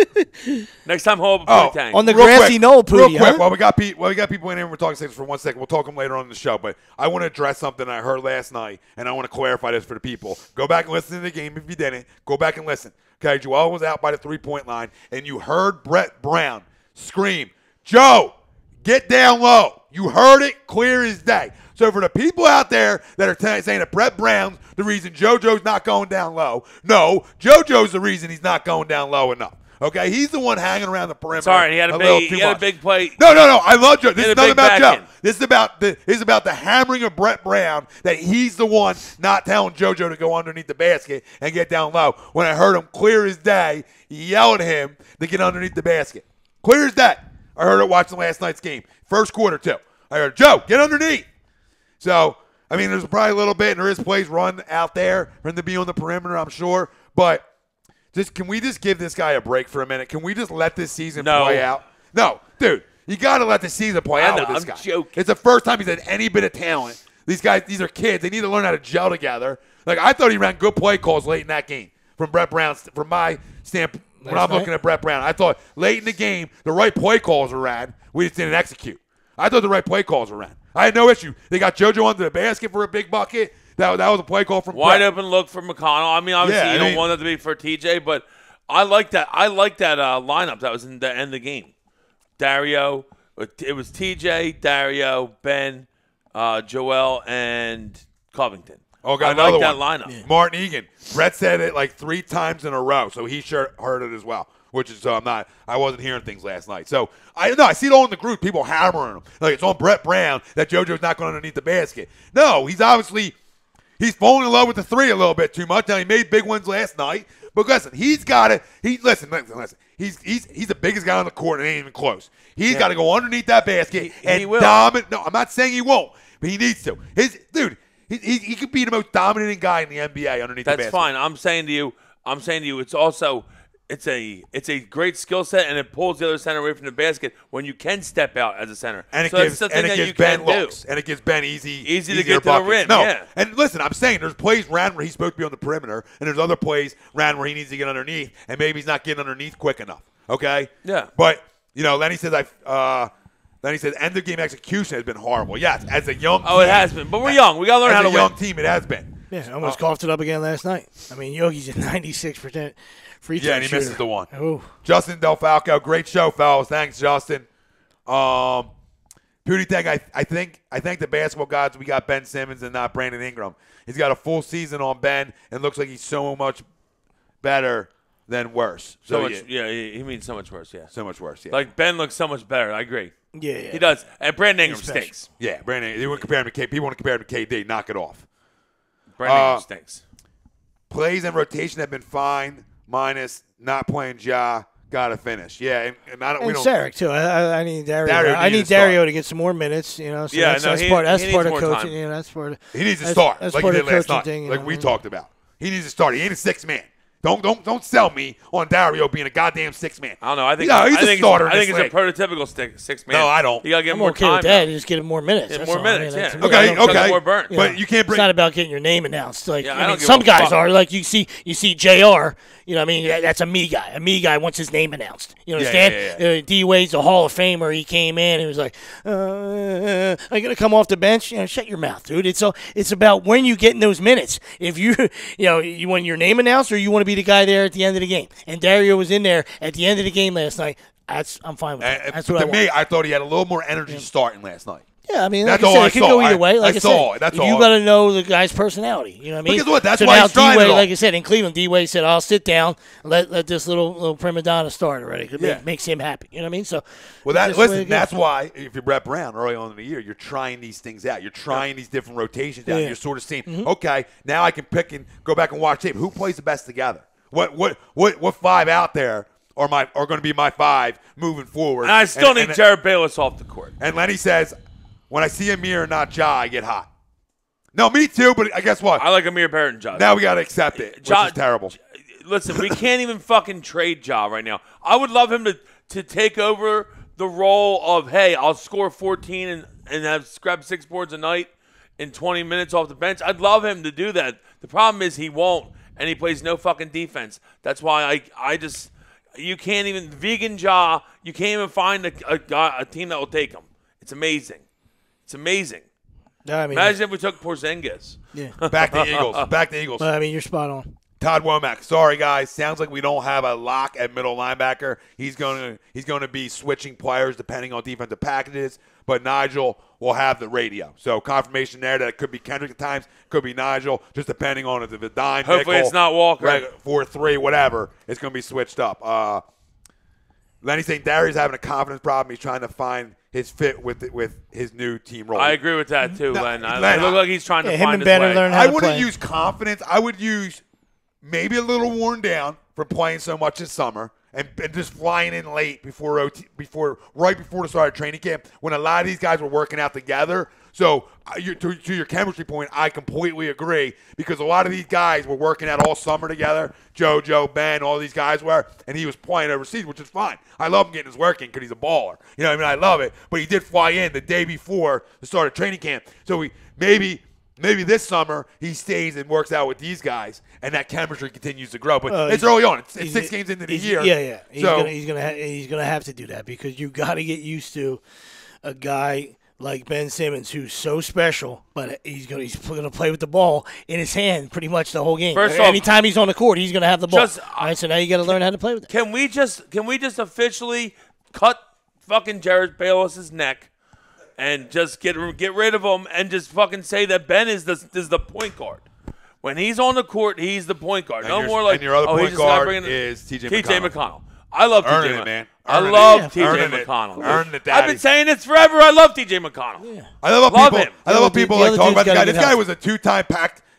Next time, hold up a tank. On the Real grassy knoll, Pooty. Real quick, huh? while we got people in here, and we're talking Sixers for 1 second. We'll talk them later on in the show. But I want to address something I heard last night, and I want to clarify this for the people. Go back and listen to the game if you didn't. Go back and listen. Okay, Joel was out by the 3-point line, and you heard Brett Brown scream, "Joe, get down low." You heard it clear as day. So for the people out there that are saying that Brett Brown's the reason JoJo's not going down low, no, JoJo's the reason he's not going down low enough. Okay, he's the one hanging around the perimeter. Sorry, he had a big play. No. I love Joe. This is not about Joe. End. This is about the hammering of Brett Brown, that he's the one not telling JoJo to go underneath the basket and get down low. When I heard him clear as day yell at him to get underneath the basket. Clear as day. I heard it watching last night's game. First quarter, too. I heard, Joe, get underneath. So, I mean, there's probably a little bit, and there is plays run out there for him to be on the perimeter, I'm sure. But can we just give this guy a break for a minute? Can we just let this season play out? No, dude, you got to let the season play out with this guy. Joking. It's the first time he's had any bit of talent. These guys, these are kids. They need to learn how to gel together. Like, I thought he ran good play calls late in that game from Brett Brown, from my standpoint. When I'm looking at Brett Brown, I thought late in the game, the right play calls were ran. We just didn't execute. I thought the right play calls were ran. I had no issue. They got JoJo under the basket for a big bucket. That was a play call from Wide Brett. open look for McConnell. I mean, obviously you don't want that to be for TJ, but I like that. I like that lineup that was in the end of the game. Dario, it was TJ, Dario, Ben, Joel, and Covington. Oh, got I another like that one. lineup. Yeah. Martin Egan. Brett said it like 3 times in a row, so he sure heard it as well. Which is I wasn't hearing things last night. So I see it all in the group, people hammering him. Like it's on Brett Brown that JoJo's not going underneath the basket. No, he's falling in love with the 3 a little bit too much. Now he made big ones last night. But listen, he's got it. Listen. He's the biggest guy on the court and it ain't even close. He's got to go underneath that basket and dominate. No, I'm not saying he won't, but he needs to. He could be the most dominating guy in the NBA underneath the basket. That's fine. I'm saying to you, it's also it's a great skill set, and it pulls the other center away from the basket when you can step out as a center. And it gives Ben looks. And it gives Ben easy to get to the rim. No. Yeah. And listen, I'm saying there's plays ran where he's supposed to be on the perimeter, and there's other plays ran where he needs to get underneath, and maybe he's not getting underneath quick enough. Okay? Yeah. But, Lenny says end of game execution has been horrible. Yes, as a young team. It has been. But we're young. We got to learn how to win. As a young team, it has been. Yeah, I almost coughed it up again last night. I mean, Yogi's at 96% free throw and he misses the one. Ooh. Justin Delfalco, great show, fellas. Thanks, Justin. Pooty Tech, I think the basketball gods, we got Ben Simmons and not Brandon Ingram. He's got a full season on Ben and looks like he's so much better than worse. He means so much worse, yeah. So much worse, yeah. Like Ben looks so much better. I agree. Yeah. He does. And Brandon Ingram stinks. Yeah, Brandon. They want to compare him to KD. People want to compare him to KD. Knock it off. Brandon Ingram stinks. Plays and rotation have been fine, minus not playing Ja. Got to finish. Yeah, and Sarek, too. I need Dario. I need Dario to get some more minutes. So that's part of coaching. He needs to start that's like part he of did last night, thing, like we talked about. He needs to start. He ain't a 6-man. Don't sell me on Dario being a goddamn 6-man. I don't know. I think he's a starter. I think it's a prototypical 6-man. No, I don't. You gotta get more okay time. with that. You just get him more minutes. More minutes. Yeah. Okay. More burn. But you can't bring. It's not about getting your name announced. Like some guys are. Like you see Jr. You know what I mean? That's a me guy. A me guy wants his name announced. You understand? Yeah. D-Wade's a Hall of Famer. He came in and was like, I'm going to come off the bench. Shut your mouth, dude. It's about when you get in those minutes. If you want your name announced or you want to be the guy there at the end of the game. And Dario was in there at the end of the game last night. I'm fine with that. That's what I want. To me, I thought he had a little more energy starting last night. Yeah, I mean, that's all. It could go either way. Like I said, that's all. You got to know the guy's personality. You know what I mean? Because what? That's so why now he's trying it all. Like I said, in Cleveland, D-Wade said, "I'll sit down, let this little prima donna start already. It makes him happy." You know what I mean? So, that's why if you're Brett Brown early on in the year, you're trying these things out. You're trying these different rotations out. You're sort of seeing, okay, now I can pick and go back and watch tape. Who plays the best together? What 5 out there are going to be my 5 moving forward? And I still need Jared Bayless off the court. And Lenny says, when I see Amir and not Ja, I get hot. No, me too, but I guess what? I like Amir better than Ja. Now we got to accept it, which is terrible. listen, we can't even fucking trade Ja right now. I would love him to take over the role of, hey, I'll score 14 and have grab 6 boards a night in 20 minutes off the bench. I'd love him to do that. The problem is he won't, and he plays no fucking defense. That's why I just – you can't even – vegan Ja, you can't even find a team that will take him. It's amazing. It's amazing. I mean, imagine if we took Porzingis. Yeah. Back to Eagles. Back to Eagles. But, I mean, you're spot on. Todd Womack. Sorry, guys. Sounds like we don't have a lock at middle linebacker. He's going to be switching players depending on defensive packages, but Nigel will have the radio. So confirmation there that it could be Kendricks at times, could be Nigel, just depending on if it's a dime, hopefully nickel, it's not Walker. 4-3, whatever. It's going to be switched up. Lenny saying Darius having a confidence problem. He's trying to find his fit with his new team role. I agree with that too, Len. Len, It looks like he's trying to him find and his Ben are way. learning how I to wouldn't play. use confidence. I would use maybe a little worn down from playing so much this summer and just flying in late right before the start of training camp when a lot of these guys were working out together. So to your chemistry point, I completely agree because a lot of these guys were working out all summer together. JoJo, Ben, all these guys were, and he was playing overseas, which is fine. I love him getting his work in because he's a baller. You know what I mean? I love it. But he did fly in the day before the start of training camp. So maybe this summer he stays and works out with these guys, and that chemistry continues to grow. But it's early on. It's 6 games into the year. Yeah. He's So gonna have to do that because you got to get used to a guy like Ben Simmons, who's so special, but he's gonna play with the ball in his hand pretty much the whole game. First off, anytime he's on the court, he's gonna have the ball. All right, so now you got to learn how to play with it. Can we just officially cut fucking Jared Bayless's neck and just get rid of him and just fucking say that Ben is the point guard? When he's on the court, he's the point guard. And More like your other he's point just gotta guard bring in is TJ McConnell. I love Earning TJ it, man. I Earning love it. TJ Earning it. McConnell. Earning it, I've Daddy. been saying this forever. I love TJ McConnell. Yeah. I love how people The like other talk about dude's the guy. gotta This get guy healthy. was a 2-time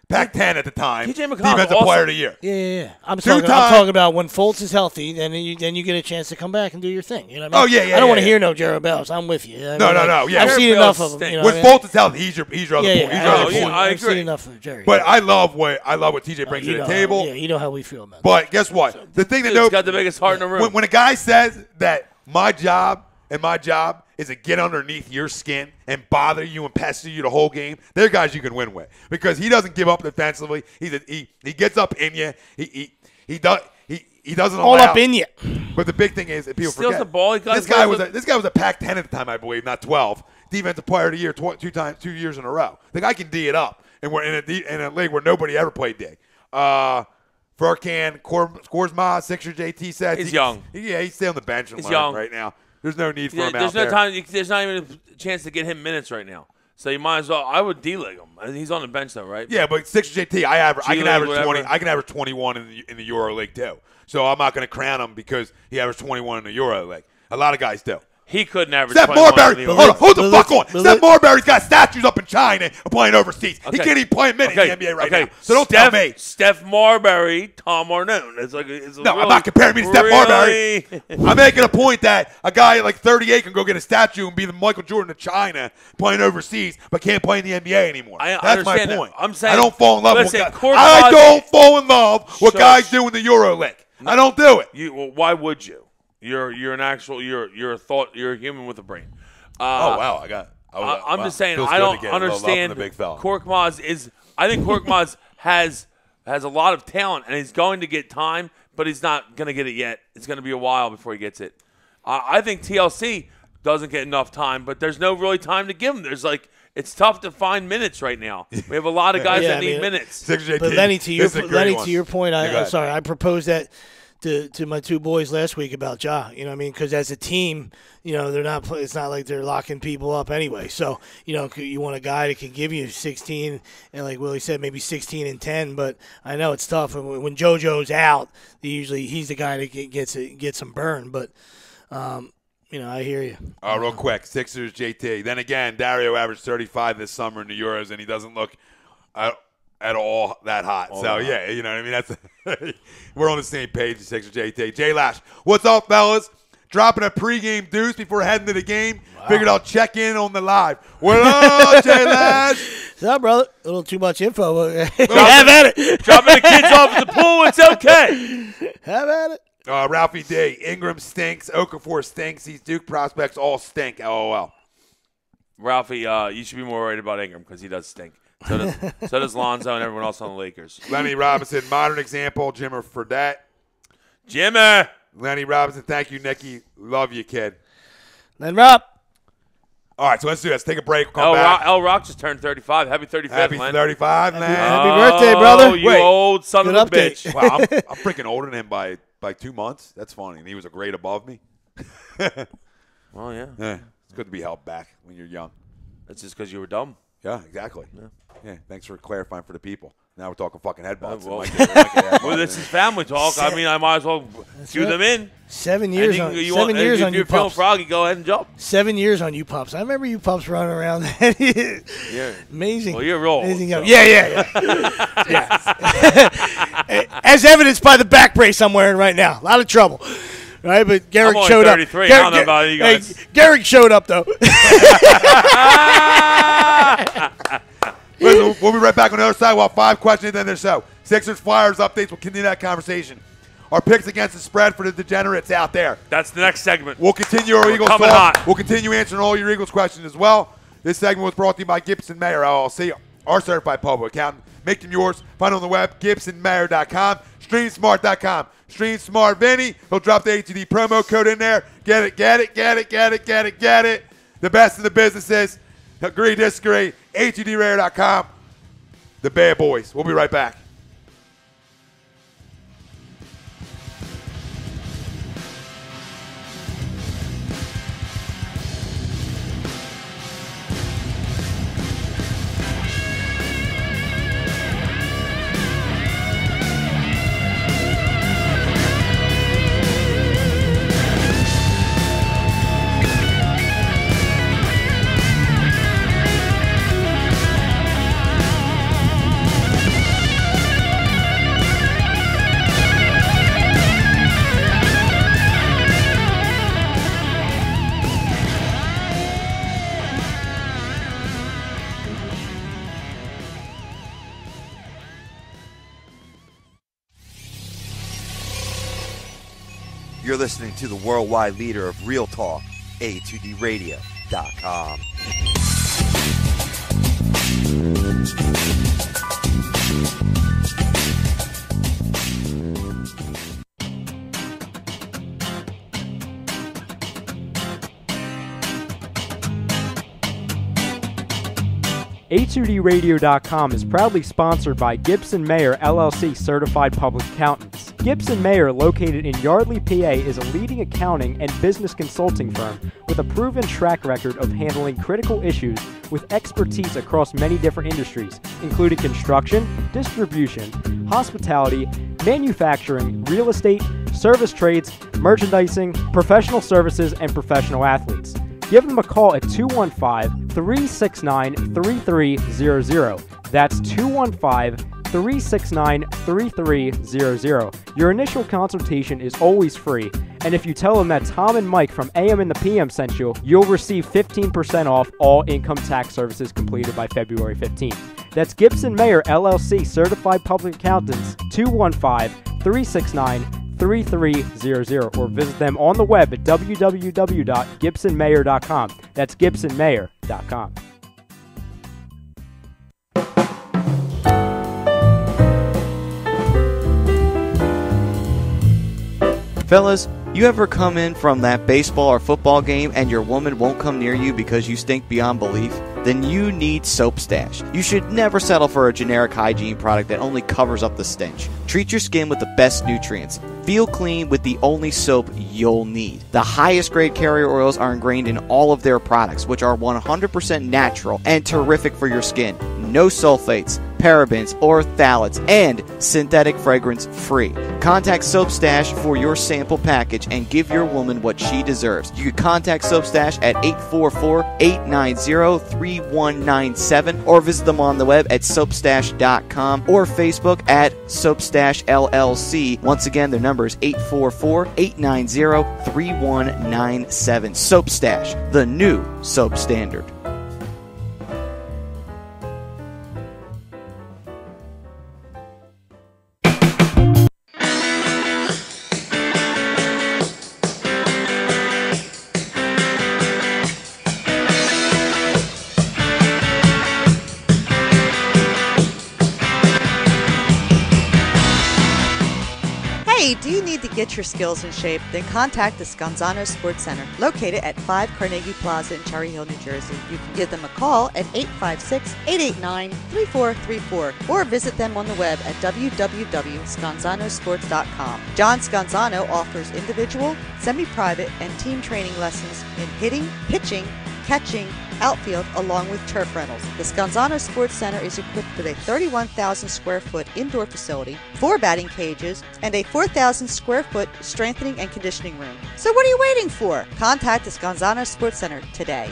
Pac-10 at the time. TJ McConnell's Defensive awesome. Player of the Year. Yeah. I'm Two-time- talking about when Fultz is healthy, then you get a chance to come back and do your thing. You know what I mean? Oh, yeah, I don't want to yeah. hear no Jared Bells. I'm with you. I mean, No. Yeah, I've Jared seen Bells enough of him. stinks. You know When what I mean? Fultz is healthy, he's your other point. He's your other yeah, point. I I've seen agree. enough of Jerry. But I love what TJ brings to the table. Yeah, you know how we feel about it. But guess what? The thing that Dude's got the biggest heart in the room. when a guy says that my job is to get underneath your skin and bother you and pester you the whole game, they're guys you can win with because he doesn't give up defensively. He gets up in you. He doesn't All allow, up in you. But the big thing is, if people Steals forget, the ball. this guy was a Pac-10 at the time, I believe, not 12. Defensive Player of the Year 2 years in a row. The guy can D it up, and we're in a league where nobody ever played D. Furkan, Scoresma, Sixer JT said He's young. He's still on the bench and He's learn young. right now. There's no need for him There's out no there. time. There's not even a chance to get him minutes right now. So you might as well. I would D-League him. He's on the bench though, right? Yeah, but Sixer JT, I can G-League, average whatever. 20. I can average 21 in the Euro League too. So I'm not going to crown him because he averaged 21 in the Euro League. A lot of guys do. He couldn't average. Steph 21 Marbury, in the hold the but fuck on. look- Steph Marbury's got statues up in China and playing overseas. He can't even play a minute in the NBA right now. So don't tell me. Steph Marbury, Tom Arnone. No, I'm not comparing me to Steph Marbury. I'm making a point that a guy like 38 can go get a statue and be the Michael Jordan of China playing overseas, but can't play in the NBA anymore. That's my understand that. point. I'm saying- I don't fall in love listen, with Court I Bosby- don't fall in love with Shush. guys doing the Euro League. I don't do it. Well, why would you? You're an actual. You're a human with a brain. Oh wow, I'm just saying I don't understand. Korkmaz is. I think Korkmaz has a lot of talent and he's going to get time, but he's not going to get it yet. It's going to be a while before he gets it. I think TLC doesn't get enough time, but there's no really time to give him. It's tough to find minutes right now. We have a lot of guys that need minutes. But Lenny, to your point, I proposed that to my two boys last week about Ja. You know what I mean? Because as a team, they're not. It's not like they're locking people up anyway. So you want a guy that can give you 16 and, like Willie said, maybe 16 and 10. But I know it's tough. And when JoJo's out, he's the guy that gets some burn. But I hear you. Real quick, Sixers JT. Then again, Dario averaged 35 this summer in the Euros, and he doesn't look at all that hot. Yeah, you know what I mean? That's we're on the same page, Sixers JT. Jay Lash, what's up, fellas? Dropping a pregame deuce before heading to the game. Wow. Figured I'll check in on the live. What up, Jay Lash? What's up, brother? A little too much info. Have at it. Dropping the kids off at the pool. It's okay. Have at it. Ralphie D. Ingram stinks. Okafor stinks. These Duke prospects all stink. LOL. Ralphie, you should be more worried about Ingram because he does stink. So does Lonzo and everyone else on the Lakers. Lenny Robinson, modern example. Jimmer Fredette. Jimmer. Lenny Robinson, thank you, Nicky. Love you, kid. Len Rob. All right, so let's do this. Take a break. Come back. El Rock just turned 35. Happy 35th, Happy Len. 35, man. Happy birthday, brother. You old son of a update. bitch. Wow, I'm freaking older than him by 2 months. That's funny. And he was a grade above me. Well, yeah. It's good to be held back when you're young. That's just because you were dumb. Yeah, exactly. Yeah, thanks for clarifying for the people. Now we're talking fucking headbutts. Well, this is family talk. I mean, I might as well cue them in. 7 years on If you you're feeling pups. froggy, go ahead and jump. 7 years on you pups. I remember you pups running around. Yeah. Amazing. Well, you're real old. Amazing. So. Yeah. As evidenced by the back brace I'm wearing right now. A lot of trouble. Right, but Garrick I'm only showed 33. up. I don't know about you guys. Hey, Garrick showed up, though. Listen, we'll be right back on the other side. We'll have 5 questions and then there's so. Sixers, Flyers updates. We'll continue that conversation. Our picks against the spread for the degenerates out there. That's the next segment. We'll continue our Eagles coming talk. hot. We'll continue answering all your Eagles questions as well. This segment was brought to you by Gibson Mayer LLC, our certified public accountant. Make them yours. Find them on the web, gibsonmayer.com, streamsmart.com. StreamSmart Vinny. He'll drop the ATD promo code in there. Get it. The best in the businesses. Agree, disagree. ATDRare.com. The Bad Boys. We'll be right back. You're listening to the worldwide leader of real talk, A2DRadio.com. A2DRadio.com is proudly sponsored by Gibson Mayer LLC Certified Public Accountants. Gibson Mayer, located in Yardley, PA, is a leading accounting and business consulting firm with a proven track record of handling critical issues with expertise across many different industries, including construction, distribution, hospitality, manufacturing, real estate, service trades, merchandising, professional services, and professional athletes. Give them a call at 215-369-3300. That's 215-369-3300. Your initial consultation is always free, and if you tell them that Tom and Mike from AM and the PM sent you, you'll receive 15% off all income tax services completed by February 15th. That's Gibson Mayer LLC Certified Public Accountants, 215-369-3300, or visit them on the web at www.gibsonmayer.com. That's gibsonmayer.com. Fellas, you ever come in from that baseball or football game and your woman won't come near you because you stink beyond belief? Then you need Soap Stash. You should never settle for a generic hygiene product that only covers up the stench. Treat your skin with the best nutrients. Feel clean with the only soap you'll need. The highest grade carrier oils are ingrained in all of their products, which are 100% natural and terrific for your skin. No sulfates, parabens, or phthalates, and synthetic fragrance free. Contact Soap Stash for your sample package and give your woman what she deserves. You can contact Soap Stash at 844-890-3197 or visit them on the web at soapstash.com or Facebook at Soapstash LLC. Once again, their number is 844-890-3197. Soap Stash, the new soap standard. get your skills in shape, then contact the Scanzano Sports Center, located at 5 Carnegie Plaza in Cherry Hill, New Jersey. You can give them a call at 856-889-3434 or visit them on the web at www.scanzanosports.com. John Scanzano offers individual, semi-private, and team training lessons in hitting, pitching, catching, outfield, along with turf rentals. The Scanzano Sports Center is equipped with a 31,000 square foot indoor facility, 4 batting cages, and a 4,000 square foot strengthening and conditioning room. So what are you waiting for? Contact the Scanzano Sports Center today.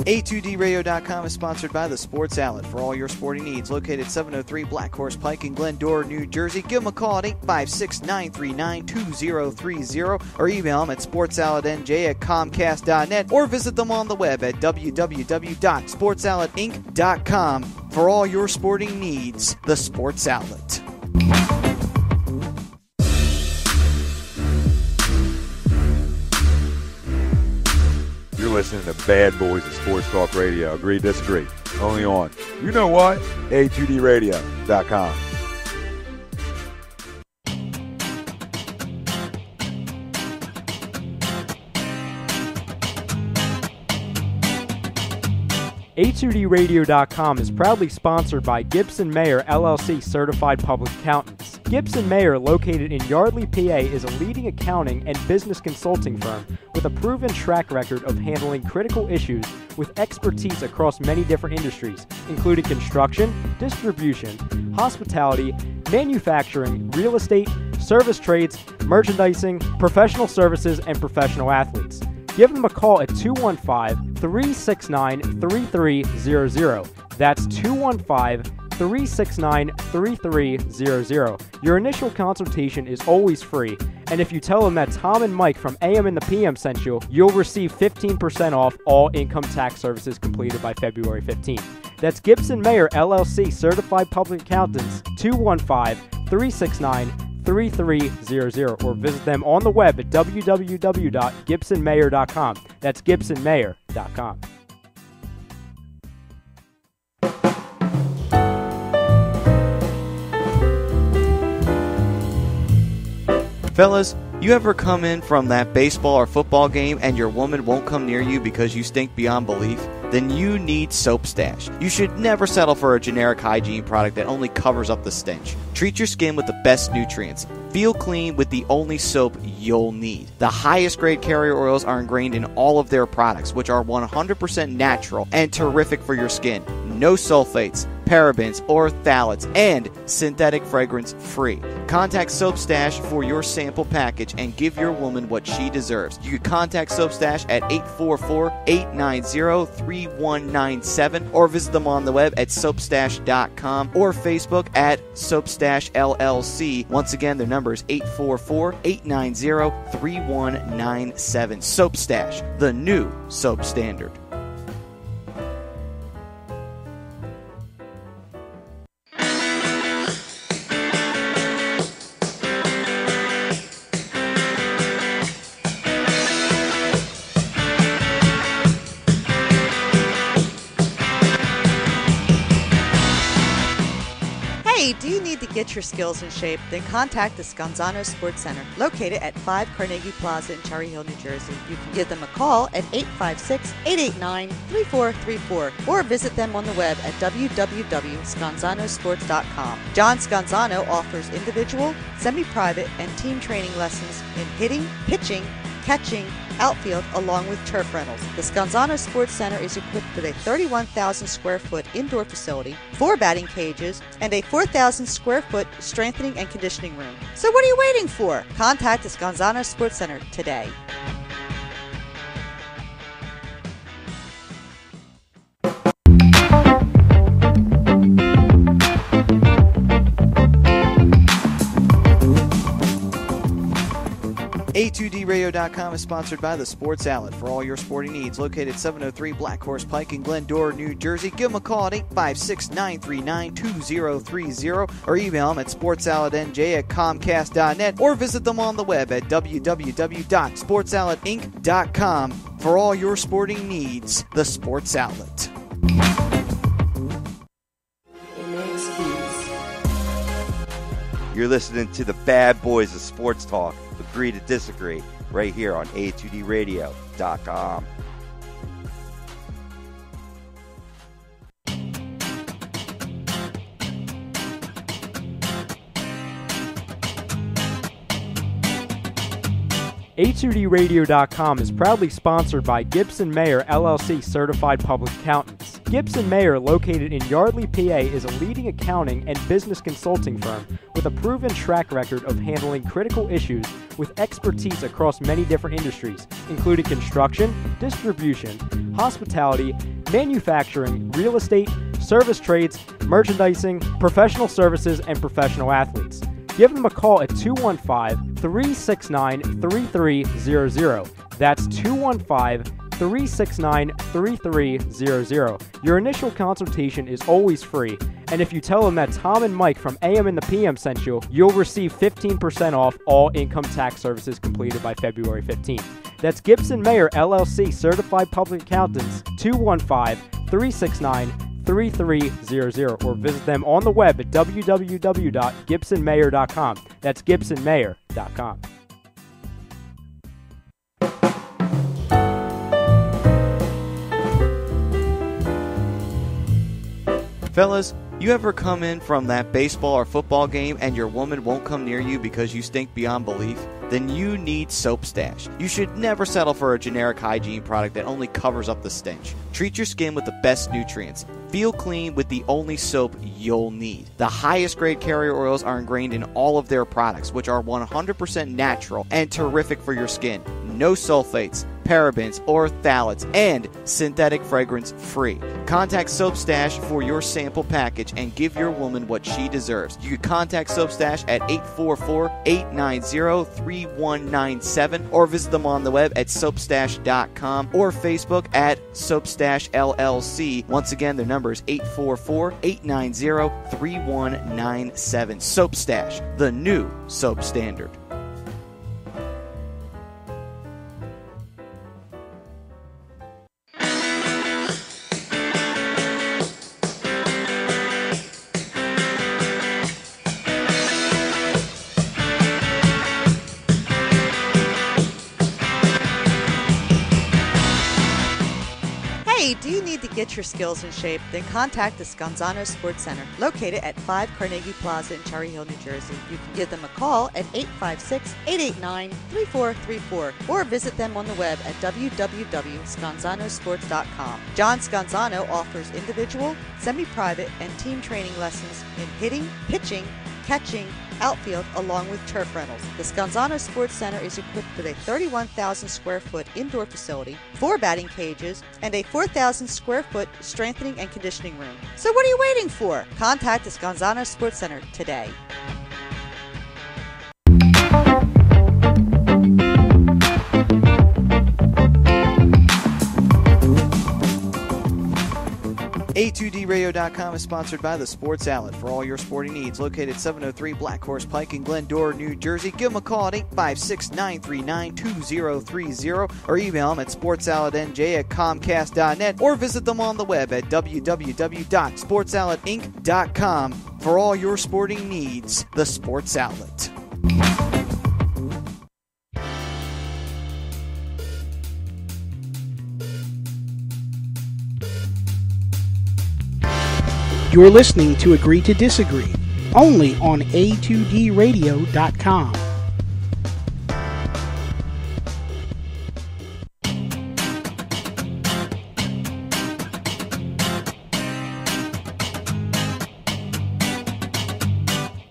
A2DRadio.com is sponsored by the Sports Outlet for all your sporting needs. Located 703 Black Horse Pike in Glendora, New Jersey. Give them a call at 856-939-2030 or email them at sportsoutletnj@comcast.net or visit them on the web at www.sportsoutletinc.com for all your sporting needs. The Sports Outlet. You're listening to Bad Boys of Sports Talk Radio. Agree, disagree. Only on, you know what? A2DRadio.com. A2DRadio.com is proudly sponsored by Gibson Mayer LLC Certified Public Accountants. Gibson Mayer, located in Yardley, PA, is a leading accounting and business consulting firm with a proven track record of handling critical issues with expertise across many different industries, including construction, distribution, hospitality, manufacturing, real estate, service trades, merchandising, professional services, and professional athletes. Give them a call at 215-369-3300. That's 215-369-3300. Your initial consultation is always free, and if you tell them that Tom and Mike from AM and the PM sent you, you'll receive 15% off all income tax services completed by February 15th. That's Gibson Mayer LLC Certified Public Accountants, 215-369-3300, or visit them on the web at www.gibsonmayer.com. That's gibsonmayer.com. Fellas, you ever come in from that baseball or football game and your woman won't come near you because you stink beyond belief? Then you need Soap Stash. You should never settle for a generic hygiene product that only covers up the stench. Treat your skin with the best nutrients. Feel clean with the only soap you'll need. The highest grade carrier oils are ingrained in all of their products, which are 100% natural and terrific for your skin. No sulfates, parabens, or phthalates, and synthetic fragrance free. Contact Soap Stash for your sample package and give your woman what she deserves. You can contact Soap Stash at 844-890-3197 or visit them on the web at soapstash.com or Facebook at Soapstash LLC. Once again, their number is 844-890-3197. Soap Stash, the new soap standard. Do you need to get your skills in shape? Then contact the Scanzano Sports Center, located at 5 Carnegie Plaza in Cherry Hill, New Jersey. You can give them a call at 856-889-3434 or visit them on the web at www.scanzanosports.com. John Scanzano offers individual, semi-private, and team training lessons in hitting, pitching, catching, outfield, along with turf rentals. The Scanzano Sports Center is equipped with a 31,000 square foot indoor facility, 4 batting cages, and a 4,000 square foot strengthening and conditioning room. So what are you waiting for? Contact the Scanzano Sports Center today. A2DRadio A2DRadio.com is sponsored by the Sports Outlet for all your sporting needs. Located 703 Black Horse Pike in Glendora, New Jersey. Give them a call at 856-939-2030 or email them at sportsoutletnj@comcast.net or visit them on the web at www.sportsoutletinc.com for all your sporting needs. The Sports Outlet. You're listening to the bad boys of sports talk. Agree to disagree right here on A2DRadio.com. A2DRadio.com is proudly sponsored by Gibson Mayer LLC Certified Public Accountants. Gibson Mayer, located in Yardley, PA, is a leading accounting and business consulting firm with a proven track record of handling critical issues with expertise across many different industries, including construction, distribution, hospitality, manufacturing, real estate, service trades, merchandising, professional services, and professional athletes. Give them a call at 215-369-3300. That's 215-369-3300. Your initial consultation is always free, and if you tell them that Tom and Mike from AM and the PM sent you, you'll receive 15% off all income tax services completed by February 15th. That's Gibson Mayer LLC Certified Public Accountants, 215-369-3300, or visit them on the web at www.gibsonmayer.com. That's gibsonmayer.com. Fellas, you ever come in from that baseball or football game and your woman won't come near you because you stink beyond belief? Then you need Soap Stash. You should never settle for a generic hygiene product that only covers up the stench. Treat your skin with the best nutrients. Feel clean with the only soap you'll need. The highest grade carrier oils are ingrained in all of their products, which are 100% natural and terrific for your skin. No sulfates, parabens, or phthalates, and synthetic fragrance free. Contact Soap Stash for your sample package and give your woman what she deserves. You can contact Soap Stash at 844-890-3197 or visit them on the web at soapstash.com or Facebook at Soapstash LLC. Once again, their number is 844-890-3197. Soap Stash, the new soap standard. Do you need to get your skills in shape? Then contact the Scanzano Sports Center, located at 5 Carnegie Plaza in Cherry Hill, New Jersey. You can give them a call at 856-889-3434 or visit them on the web at www.scanzanosports.com. John Scanzano offers individual, semi-private, and team training lessons in hitting, pitching, catching, outfield, along with turf rentals. The Scanzano Sports Center is equipped with a 31,000 square foot indoor facility, 4 batting cages, and a 4,000 square foot strengthening and conditioning room. So what are you waiting for? Contact the Scanzano Sports Center today. A2DRadio.com is sponsored by the Sports Outlet for all your sporting needs. Located 703 Black Horse Pike in Glendora, New Jersey. Give them a call at 856-939-2030 or email them at sportsoutletnj@comcast.net or visit them on the web at www.sportsoutletinc.com for all your sporting needs. The Sports Outlet. You're listening to Agree to Disagree, only on A2DRadio.com.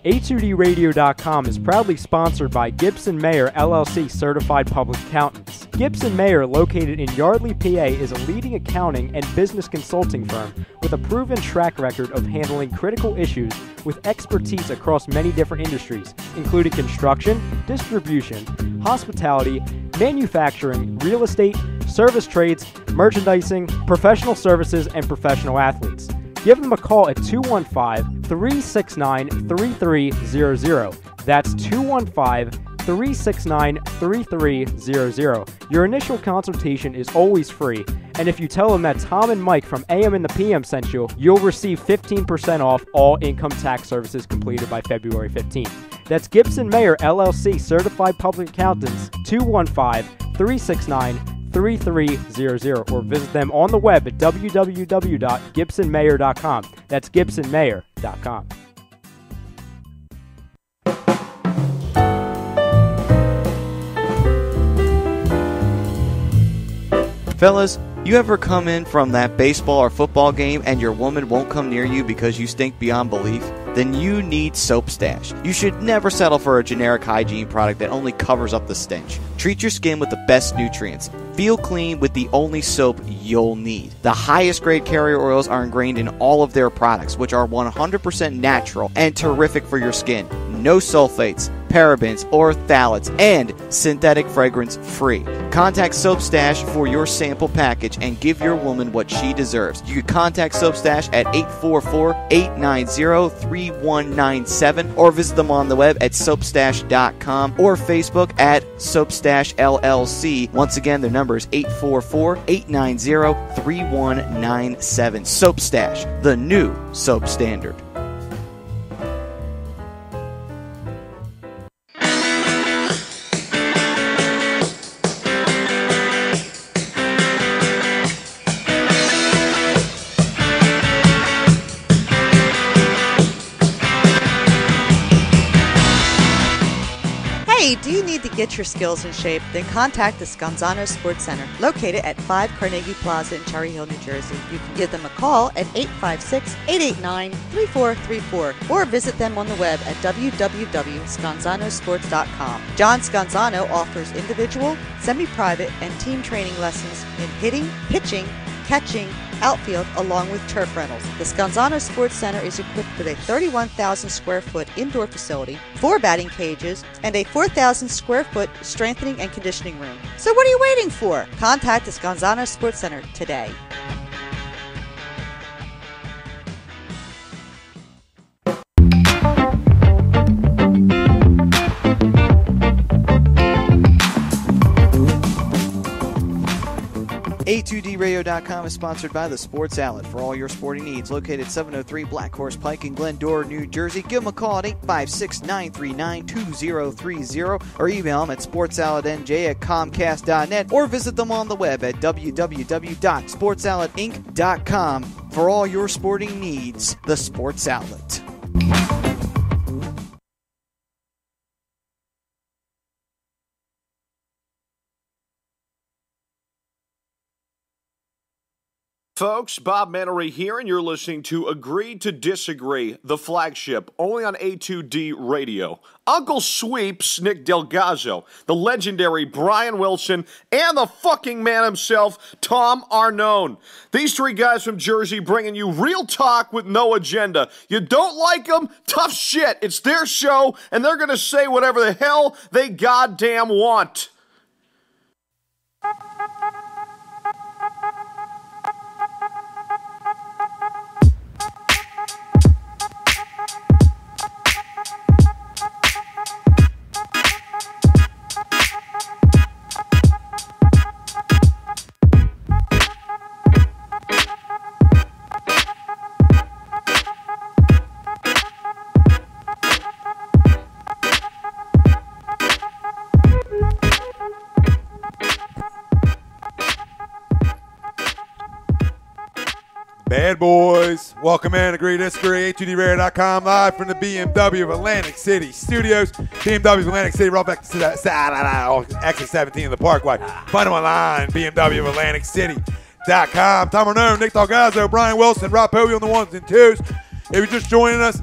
A2DRadio.com is proudly sponsored by Gibson Mayer LLC Certified Public Accountants. Gibson Mayer, located in Yardley, PA, is a leading accounting and business consulting firm with a proven track record of handling critical issues with expertise across many different industries, including construction, distribution, hospitality, manufacturing, real estate, service trades, merchandising, professional services, and professional athletes. Give them a call at 215-369-3300. That's 215-369-3300. Your initial consultation is always free, and if you tell them that Tom and Mike from AM and the PM sent you, you'll receive 15% off all income tax services completed by February 15th. That's Gibson Mayer LLC Certified Public Accountants, 215-369-3300, or visit them on the web at www.gibsonmayer.com. That's gibsonmayer.com. Fellas, you ever come in from that baseball or football game and your woman won't come near you because you stink beyond belief? Then you need Soap Stash. You should never settle for a generic hygiene product that only covers up the stench. Treat your skin with the best nutrients. Feel clean with the only soap you'll need. The highest grade carrier oils are ingrained in all of their products, which are 100% natural and terrific for your skin. No sulfates, parabens, or phthalates, and synthetic fragrance free. Contact Soap Stash for your sample package and give your woman what she deserves. You can contact Soap Stash at 844-890-3197 or visit them on the web at soapstash.com or Facebook at Soapstash LLC. Once again, their number is 844-890-3197. Soap Stash, the new soap standard. Hey, do you need to get your skills in shape? Then contact the Scanzano Sports Center, located at 5 Carnegie Plaza in Cherry Hill, New Jersey. You can give them a call at 856-889-3434 or visit them on the web at www.scanzanosports.com. John Scanzano offers individual, semi-private, and team training lessons in hitting, pitching, catching, outfield, along with turf rentals. The Scanzano Sports Center is equipped with a 31,000 square foot indoor facility, 4 batting cages, and a 4,000 square foot strengthening and conditioning room. So what are you waiting for? Contact the Scanzano Sports Center today. A2DRadio.com is sponsored by The Sports Outlet for all your sporting needs. Located 703 Black Horse Pike in Glendora, New Jersey. Give them a call at 856-939-2030 or email them at sportsoutletnj@comcast.net or visit them on the web at www.sportsoutletinc.com for all your sporting needs. The Sports Outlet. Folks, Bob Mannery here, and you're listening to Agree to Disagree, the flagship, only on A2D Radio. Uncle Sweeps, Nick Delgozzo, the legendary Brian Wilson, and the fucking man himself, Tom Arnone. These three guys from Jersey bringing you real talk with no agenda. You don't like them? Tough shit. It's their show, and they're going to say whatever the hell they goddamn want. Bad boys, welcome in, Agree to Disagree, A2DRadio.com, live from the BMW of Atlantic City Studios. BMW of Atlantic City, right back to exit 17 in the Parkway. Find them online, BMW of Atlantic City.com. Tom Arnone, Nick Delgozzo, Brian Wilson, Rob Povey on the ones and twos. If you're just joining us,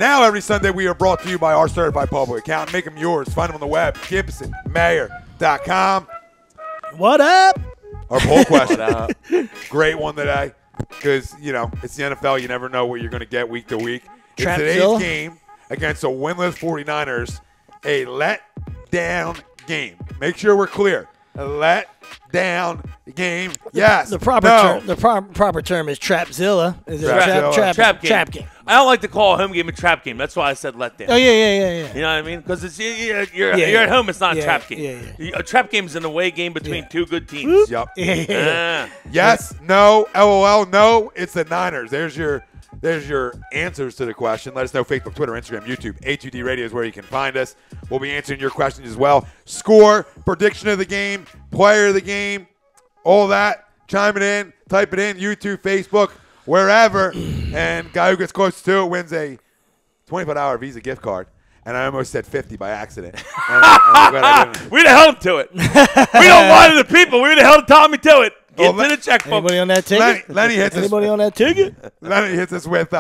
now every Sunday we are brought to you by our certified public accountant. Make them yours. Find them on the web, GibsonMayer.com. What up? Our poll question. Great one today. Because, you know, it's the NFL. You never know what you're going to get week to week. It's today's game against the winless 49ers, a let-down game. make sure we're clear. A let down game. Yes. The proper term. The proper term is trapzilla. Is it trap game. Trap game. I don't like to call a home game a trap game. That's why I said let down. Oh yeah. You know what I mean? Because it's you're at home. It's not a trap game. A trap game is an away game between two good teams. Yep. Yes. No. LOL. No. It's the Niners. There's your answers to the question. Let us know Facebook, Twitter, Instagram, YouTube. A2D Radio is where you can find us. We'll be answering your questions as well. Score, prediction of the game, player of the game, all that. Chime it in, type it in, YouTube, Facebook, wherever. And guy who gets close to it wins a $25 Visa gift card. And I almost said 50 by accident. We'd have held him to it. We don't lie to the people. We'd have held Tommy to it. Get to the checkbook. Anybody on that ticket? Lenny hits Anybody on that ticket? Lenny hits us with,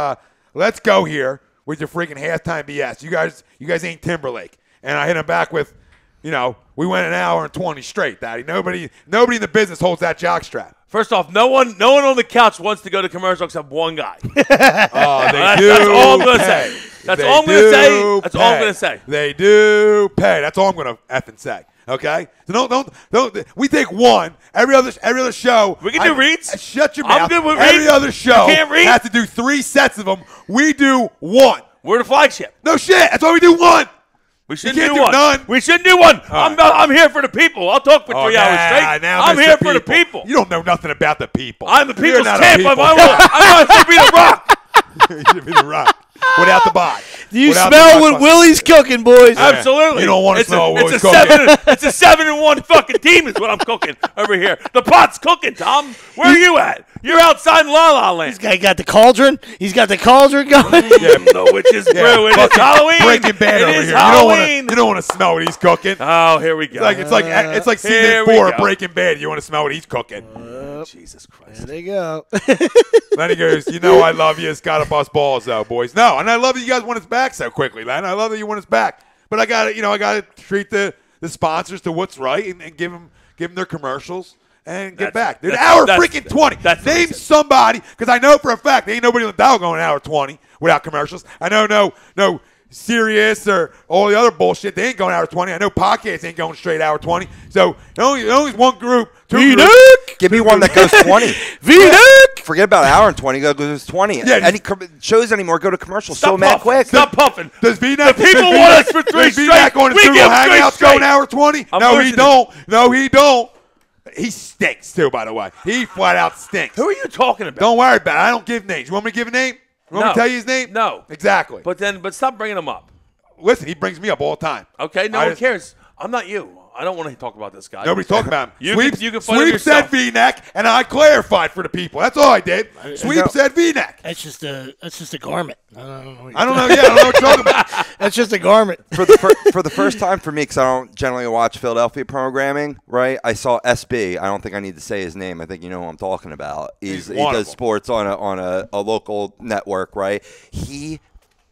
let's go here with your freaking halftime BS. You guys ain't Timberlake. And I hit him back with, we went an hour and 20 straight, Daddy. Nobody in the business holds that jockstrap. First off, no one on the couch wants to go to commercial except one guy. Oh, they do. That's all I'm going to say. That's all I'm going to say. They do pay. That's all I'm going to effing say. Okay, so don't. We take one every other show. We can do reads. Shut your mouth. I'm good with every reads. other show You can't read. has to do 3 sets of them. We do one. We're the flagship. No shit. That's why we do one. We shouldn't can't do do one. none. We shouldn't do one. I'm here for the people. I'll talk for 3 hours straight. I'm here for the people. You don't know nothing about the people. I'm the people's champ. I'm going to be the Rock. You should be the Rock. Without the bot. Do you smell what Willie's cooking, boys? Absolutely. You don't want to smell what Willie's cooking. It's a 7-1 fucking team is what I'm cooking over here. The pot's cooking, Tom. Where are you at? You're outside in La La Land. This guy got the cauldron. He's got the cauldron going. The witch's brew. It is Halloween. Breaking Bad over here. Halloween. You don't want to smell what he's cooking. Oh, here we go. It's like season 4 of Breaking Bad. You want to smell what he's cooking. Jesus Christ. There they go. Then he goes, I love you. It's got to bust balls, though, boys. No, and I love that you guys want us back so quickly, man. I love that you want us back. But I got to treat the sponsors to what's right and give them their commercials and get back. Dude, hour freaking 20. Name somebody, because I know for a fact there ain't nobody on the dial going an hour 20 without commercials. I know no Sirius or all the other bullshit. They ain't going hour 20. I know podcasts ain't going straight hour 20. So only one group. Give me one that goes 20. Forget about an hour and 20. Goes 20. Yeah, any shows anymore go to commercials so mad quick. Stop puffing. Does VNAC? The people want us for 3 straight. VNAC going to Google Hangouts going hour 20? No, he don't. No, he don't. He stinks too, by the way. He flat out stinks. Who are you talking about? Don't worry about it. I don't give names. You want me to give a name? You want me to tell you his name? No. Exactly. But stop bringing him up. Listen, he brings me up all the time. Okay, no one cares. I'm not you. I don't want to talk about this guy. Nobody's talking about him. You can find Sweep said V-neck, and I clarified for the people. That's all I did. Sweep said V-neck. That's just a garment. I don't know. I don't know what you're talking about. That's just a garment. For the first time for me, because I don't generally watch Philadelphia programming, right? I saw SB. I don't think I need to say his name. I think you know who I'm talking about. He does sports on a local network, right? He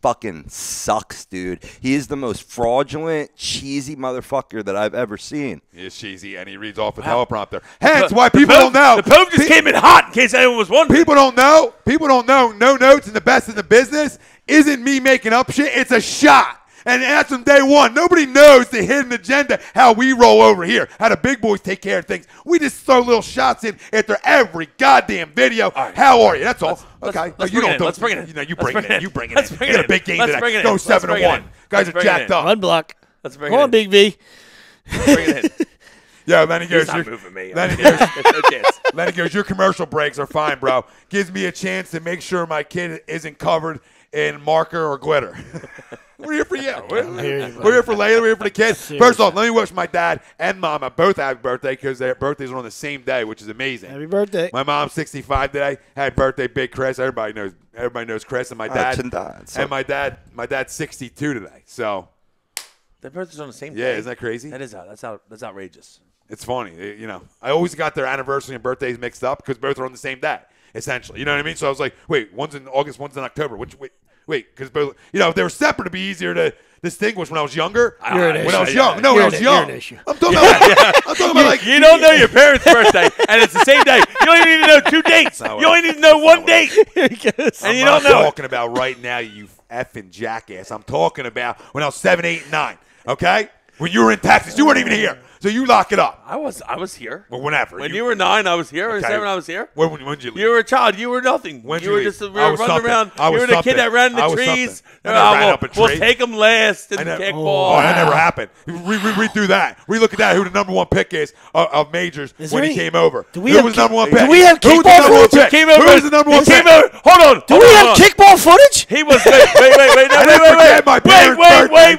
fucking sucks, dude. He is the most fraudulent, cheesy motherfucker that I've ever seen. He is cheesy, and he reads off a teleprompter. Hence why people don't know. The Pope just came in hot, in case anyone was wondering. People don't know. No notes and the best in the business isn't me making up shit. It's a shot. And that's from day one. Nobody knows the hidden agenda, how we roll over here, how the big boys take care of things. We just throw little shots in after every goddamn video. Right. How are you? That's all. Okay. Let's bring it in. Let's bring it in. You know, you bring it in. You bring it in. You got a big game today. Go 7-1. Guys are jacked up. One block. Let's bring it in. Come on, Big V. Let's bring it in. Yeah, Lenny goes. He's not moving me. Lenny goes, your commercial breaks are fine, bro. Gives me a chance to make sure my kid isn't covered in marker or glitter. We're here for you. We're here for Layla. We're here for the kids. Seriously. First off, let me wish my dad and mama both happy birthday because their birthdays are on the same day, which is amazing. Happy birthday. My mom's 65 today. Happy birthday, Big Chris. Everybody knows Chris and my dad. And my dad's 62 today. So their birthdays on the same day. Yeah, isn't that crazy? That's outrageous. It's funny. You know, I always got their anniversary and birthdays mixed up because both are on the same day, essentially. You know what I mean? So I was like, wait, one's in August, one's in October. Wait, because both, if they were separate, it'd be easier to distinguish when I was younger. When I was young. No, when I was young. I'm talking about like you don't know your parents' birthday, and it's the same day. You don't even need to know 2 dates. You only need to know 1 date. And you don't know. I'm talking about right now, you effing jackass. I'm talking about when I was 7, 8, and 9. Okay, when you were in Texas, you weren't even here. So you lock it up. I was here. Well, whenever. When you were 9, I was here. Or Okay. 7, I was here. When did you leave? You were a child. You were nothing. When'd you you were leave? just we I were was running something. around. I You was were the kid something. that ran in I the was trees. something. I never ran up a We'll tree. take them last in I never- kickball. Oh, that never happened. Read through that. Relook at that. Who the number 1 pick is of Majors when he came over? Do we Who have was the number 1 do pick? we have Who was the kickball number 1 footage? pick? Came over. Who was the number 1 pick? Hold on. Do we have kickball footage? He was wait. I didn't forget my parents'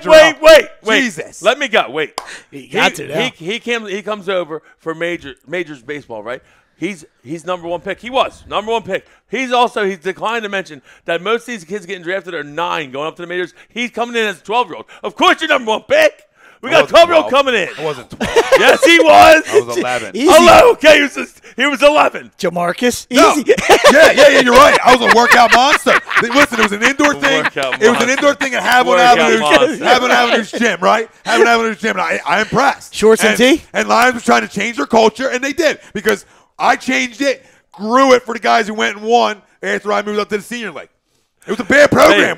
birthday, Wait. Jesus. Let me go. Wait. You got to now. He comes over for Majors baseball, right? He's number 1 pick. He was number 1 pick. He's declined to mention that most of these kids getting drafted are 9 going up to the majors. He's coming in as a 12-year-old. Of course, you're number 1 pick. We got a 12-year-old coming in. I wasn't 12. Yes, he was. I was 11. Easy. Hello. Okay, he was 11. Jamarcus. No. Easy. Yeah, you're right. I was a workout monster. Listen, it was an indoor thing. Workout It was an indoor thing at Haviland Avenue's gym, right? Haviland Avenue's gym. And I impressed. Shorts and tee? And Lions was trying to change their culture, and they did because I changed it, grew it for the guys who went and won after I moved up to the senior league. It was a bad program.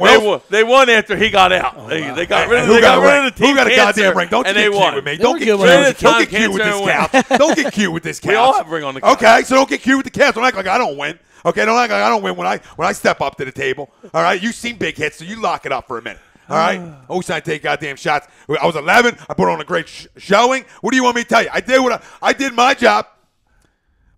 They won after he got out. They got rid of Who got the team Who got a cancer, goddamn ring? Don't you and get they cute won. with me. They Don't were get good cute. when I was Don't a get kid. cute with this Cancer couch. Don't get cute with this couch. We all have a ring on the couch. Okay, so don't get cute with the couch. Don't act like I don't win. Okay, don't act like I don't win when I step up to the table. All right, you seen big hits, so you lock it up for a minute. All right, always trying to take goddamn shots. I was 11. I put on a great showing. What do you want me to tell you? I did my job.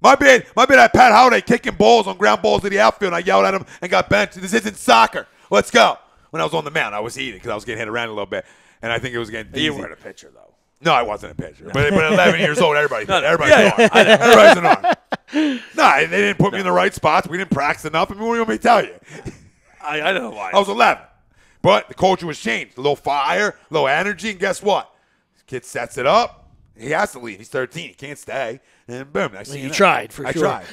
My bad. I had Pat Holiday kicking balls on ground balls to the outfield, and I yelled at him and got benched. This isn't soccer. Let's go. When I was on the mound, I was eating because I was getting hit around a little bit, and I think it was getting You easy. weren't a pitcher, though. No, I wasn't a pitcher. But 11 years old, everybody's an arm. Yeah. Everybody's an arm. No, they didn't put me in the right spots. We didn't practice enough. I mean, what do you want me to tell you? I know why. I was 11. But the culture was changed. A little fire, a little energy, and guess what? This kid sets it up. He has to leave. He's 13. He can't stay. And boom. Next thing You know. tried, for I sure. tried.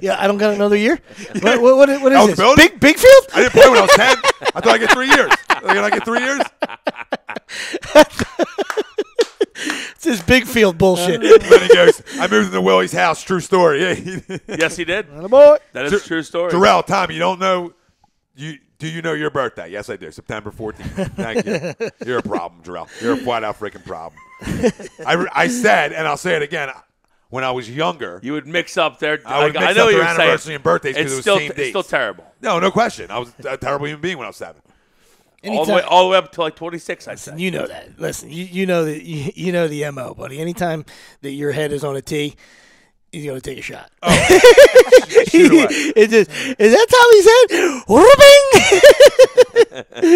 Yeah, I don't got another year. What is this? Eligibility? Big field? I didn't play when I was 10. I thought I get 3 years. Did I get 3 years? It's this big field bullshit. Then he goes, I moved into Willie's house. True story. Yeah. Yes, he did. Boy. That is a true story. Terrell, Tommy, you don't know. Do you know your birthday? Yes, I do. September 14th. Thank you. You're a problem, Terrell. You're a flat-out freaking problem. I said, and I'll say it again, when I was younger, You would mix up their. I would mix know up what their you're anniversary saying. and birthdays because it was the same It's dates. still terrible. No question. I was a terrible human being when I was 7. All the way up to like 26, I'd say. You know that. Listen, you know that. You know the MO, buddy. Anytime that your head is on a tee, he's going to take a shot. Oh. Shoot away. Is that Tommy's head?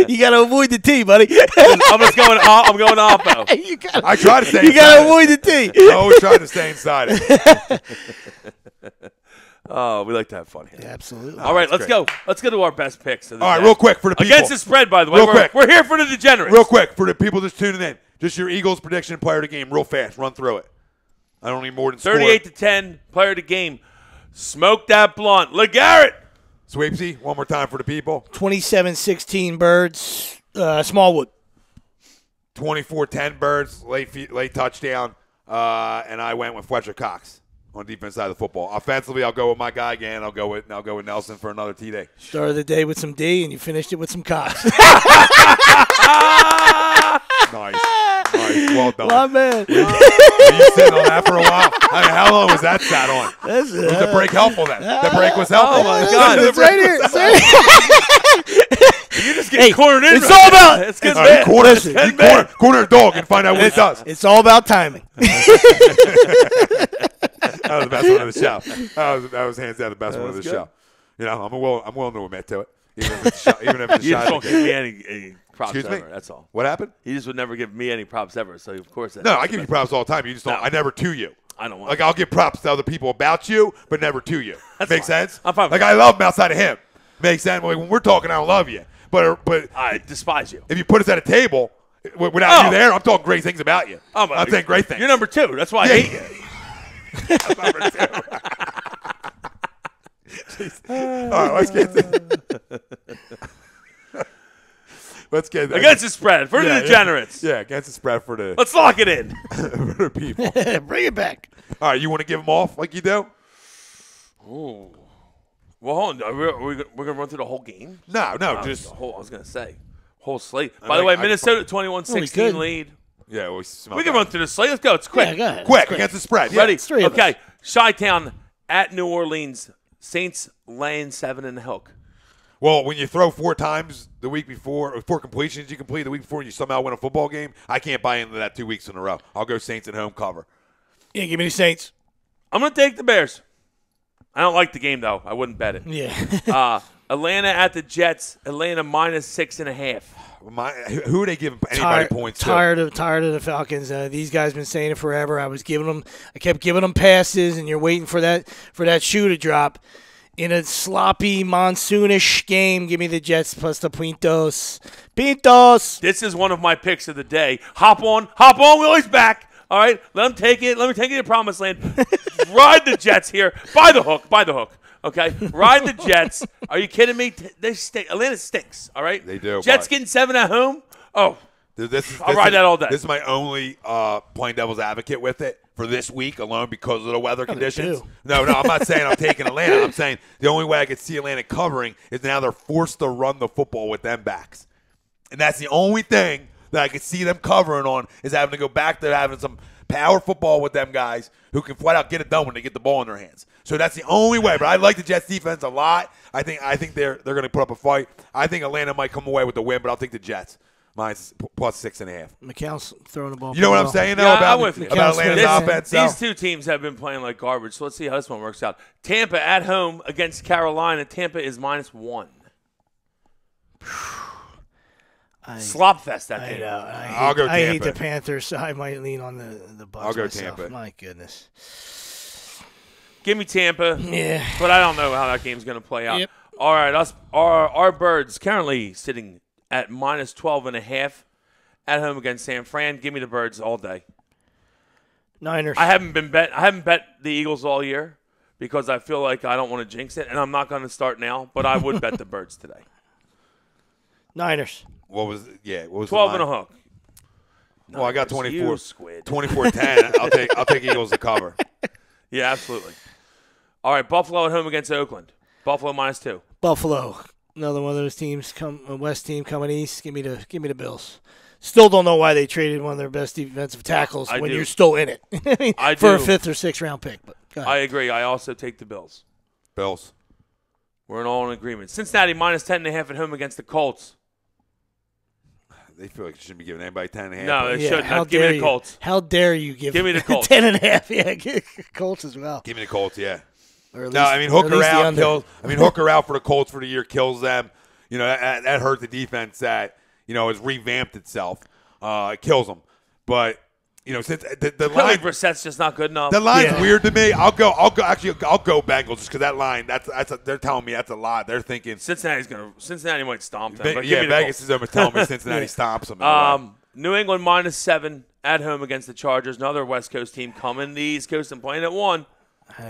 You got to avoid the tee, buddy. I'm going oppo. I try to stay You got to inside avoid the tee. it. I always try to stay inside it. Oh, we like to have fun here. Yeah, absolutely. All right, let's great. go. Let's go to our best picks. Of the All right, day. real quick for the people. Against the spread, by the way. Real quick. We're here for the degenerates. Real quick for the people just tuning in. Just your Eagles prediction, player of the game, real fast. Run through it. I don't need more than 38-10, player of the game. Smoke that blunt. LeGarrette. Sweepsy, one more time for the people. 27-16 Birds. Smallwood. 24-10 Birds, late touchdown, and I went with Fletcher Cox on the defense side of the football. Offensively, I'll go with my guy again. I'll go with Nelson for another TD. Started the day with some D, and you finished it with some Cox. Nice. Well done. My man. Were you sitting on that for a while? I mean, how long was that sat on? Was the break helpful then? The break was helpful. Oh, my God. It's right here. It's right here. You just get cornered in. It's all about. It's good. You corner a dog and find out what he does. It's all about timing. That was the best one of the show. That was hands down the best one of the good. show. You know, I'm willing to admit to it. Even if it's a shot. Even if it's a You shot. just won't give me any props Excuse me? ever. That's all. What happened? He just would never give me any props ever. So of course. No, I give you props all the time. You just don't. No. I never to you. I don't want. Like I'll give props to other people about you, but never to you. That's Makes fine. sense? I'm fine with Like I love him outside of him. Makes sense. Like, when we're talking, I don't love you. But I despise you. if you put us at a table without you Oh. there, I'm talking great things about you. Oh, I'm saying great things. You're number 2. That's why I hate you. I'm number 2. All right, let's get Against the spread for the degenerates. Yeah, against the spread for the Let's lock it in. for the people. Bring it back. All right, you want to give them off like you do? Ooh. Well, hold on. We're gonna run through the whole game. No, The just whole. I was gonna say whole slate. By the way, I Minnesota Really 21-16 good. lead. Yeah, we can run through the slate. Let's go. It's quick. Yeah, go ahead. Quick against the spread. Ready? It's three of us. Okay. Chi-Town at New Orleans. Saints laying 7 in the hook. Well, when you throw 4 times the week before, or 4 completions you complete the week before, and you somehow win a football game, I can't buy into that 2 weeks in a row. I'll go Saints at home cover. Yeah, give me the Saints. I'm going to take the Bears. I don't like the game, though. I wouldn't bet it. Yeah. Atlanta at the Jets. Atlanta minus 6.5. Who are they giving anybody points to? Tired of the Falcons. These guys been saying it forever. I kept giving them passes, and you're waiting for that shoe to drop. In a sloppy monsoonish game, give me the Jets plus the Pintos. This is one of my picks of the day. Hop on, Willie's back. All right, let him take it. Let me take it to promised land. Ride the Jets here by the hook. Okay, ride the Jets. Are you kidding me? They stink. Atlanta stinks. All right, they do. Jets getting 7 at home. Oh, I'll ride that all day. This is my only playing devil's advocate with it for this week alone because of the weather conditions. No, I'm not saying I'm taking Atlanta. I'm saying the only way I could see Atlanta covering is now they're forced to run the football with them backs. And that's the only thing that I could see them covering on is having to go back to having some power football with them guys who can flat out get it done when they get the ball in their hands. So that's the only way. But I like the Jets defense a lot. I think they're going to put up a fight. I think Atlanta might come away with the win, but I'll take the Jets. Mine's plus 6.5. McCown's throwing the ball. You know what I'm saying, though, Yeah, about Atlanta's offense? These two teams have been playing like garbage, so let's see how this one works out. Tampa at home against Carolina. Tampa is minus 1. Slop fest that game. I'll go Tampa. I hate the Panthers, so I might lean on the Bucs. I'll go myself. Tampa. My goodness. Give me Tampa. Yeah. But I don't know how that game's going to play out. Yep. All right, our Birds currently sitting at minus 12.5 at home against San Fran. Give me the Birds all day. Niners. I haven't bet the Eagles all year because I feel like I don't want to jinx it, and I'm not going to start now. But I would bet the Birds today. Niners. What was 12 and a hook. Well, I got 24. Squid. 24-10. I'll take Eagles to cover. Yeah, absolutely. All right, Buffalo at home against Oakland. Buffalo minus 2. Buffalo. Another one of those teams, a West team coming east. Give me the Bills. Still don't know why they traded one of their best defensive tackles when you're still in it. For a 5th or 6th round pick. But I agree. I also take the Bills. Bills. We're all in agreement. Cincinnati minus 10.5 at home against the Colts. They feel like you shouldn't be giving anybody 10.5. No, they shouldn't. Give me the Colts. How dare you give me the Colts. 10.5? Yeah, give Colts as well. Give me the Colts, yeah. Hooker out kills. Hooker out for the Colts for the year kills them. You know that hurt the defense that has revamped itself. It kills them. But since the line Brissett's just not good enough. The line's weird to me. I'll go Bengals just because that line. They're telling me that's a lot. They're thinking Cincinnati might stomp them. Vegas is over telling me Cincinnati stomps them. New England minus 7 at home against the Chargers. Another West Coast team coming to the East Coast and playing at 1.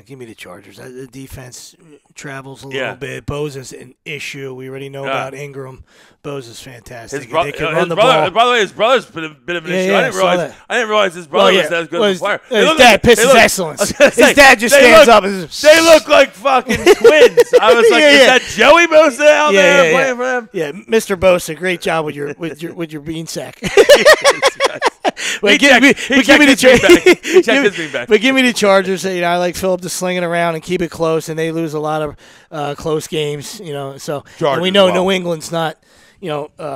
Give me the Chargers. The defense travels a little bit. Bosa's an issue. We already know about Ingram. Bosa's fantastic. They can run the ball. By the way, his brother's been a bit of an issue. I didn't realize his brother was as good of a player. His dad pisses excellence. His dad just stands up. They look like fucking twins. I was like, is that Joey Bosa out there playing for them? Yeah, Mr. Bosa, great job with your bean sack. Give me the Chargers. I like Phillip to sling it around and keep it close, and they lose a lot of close games. So and we know New England's not.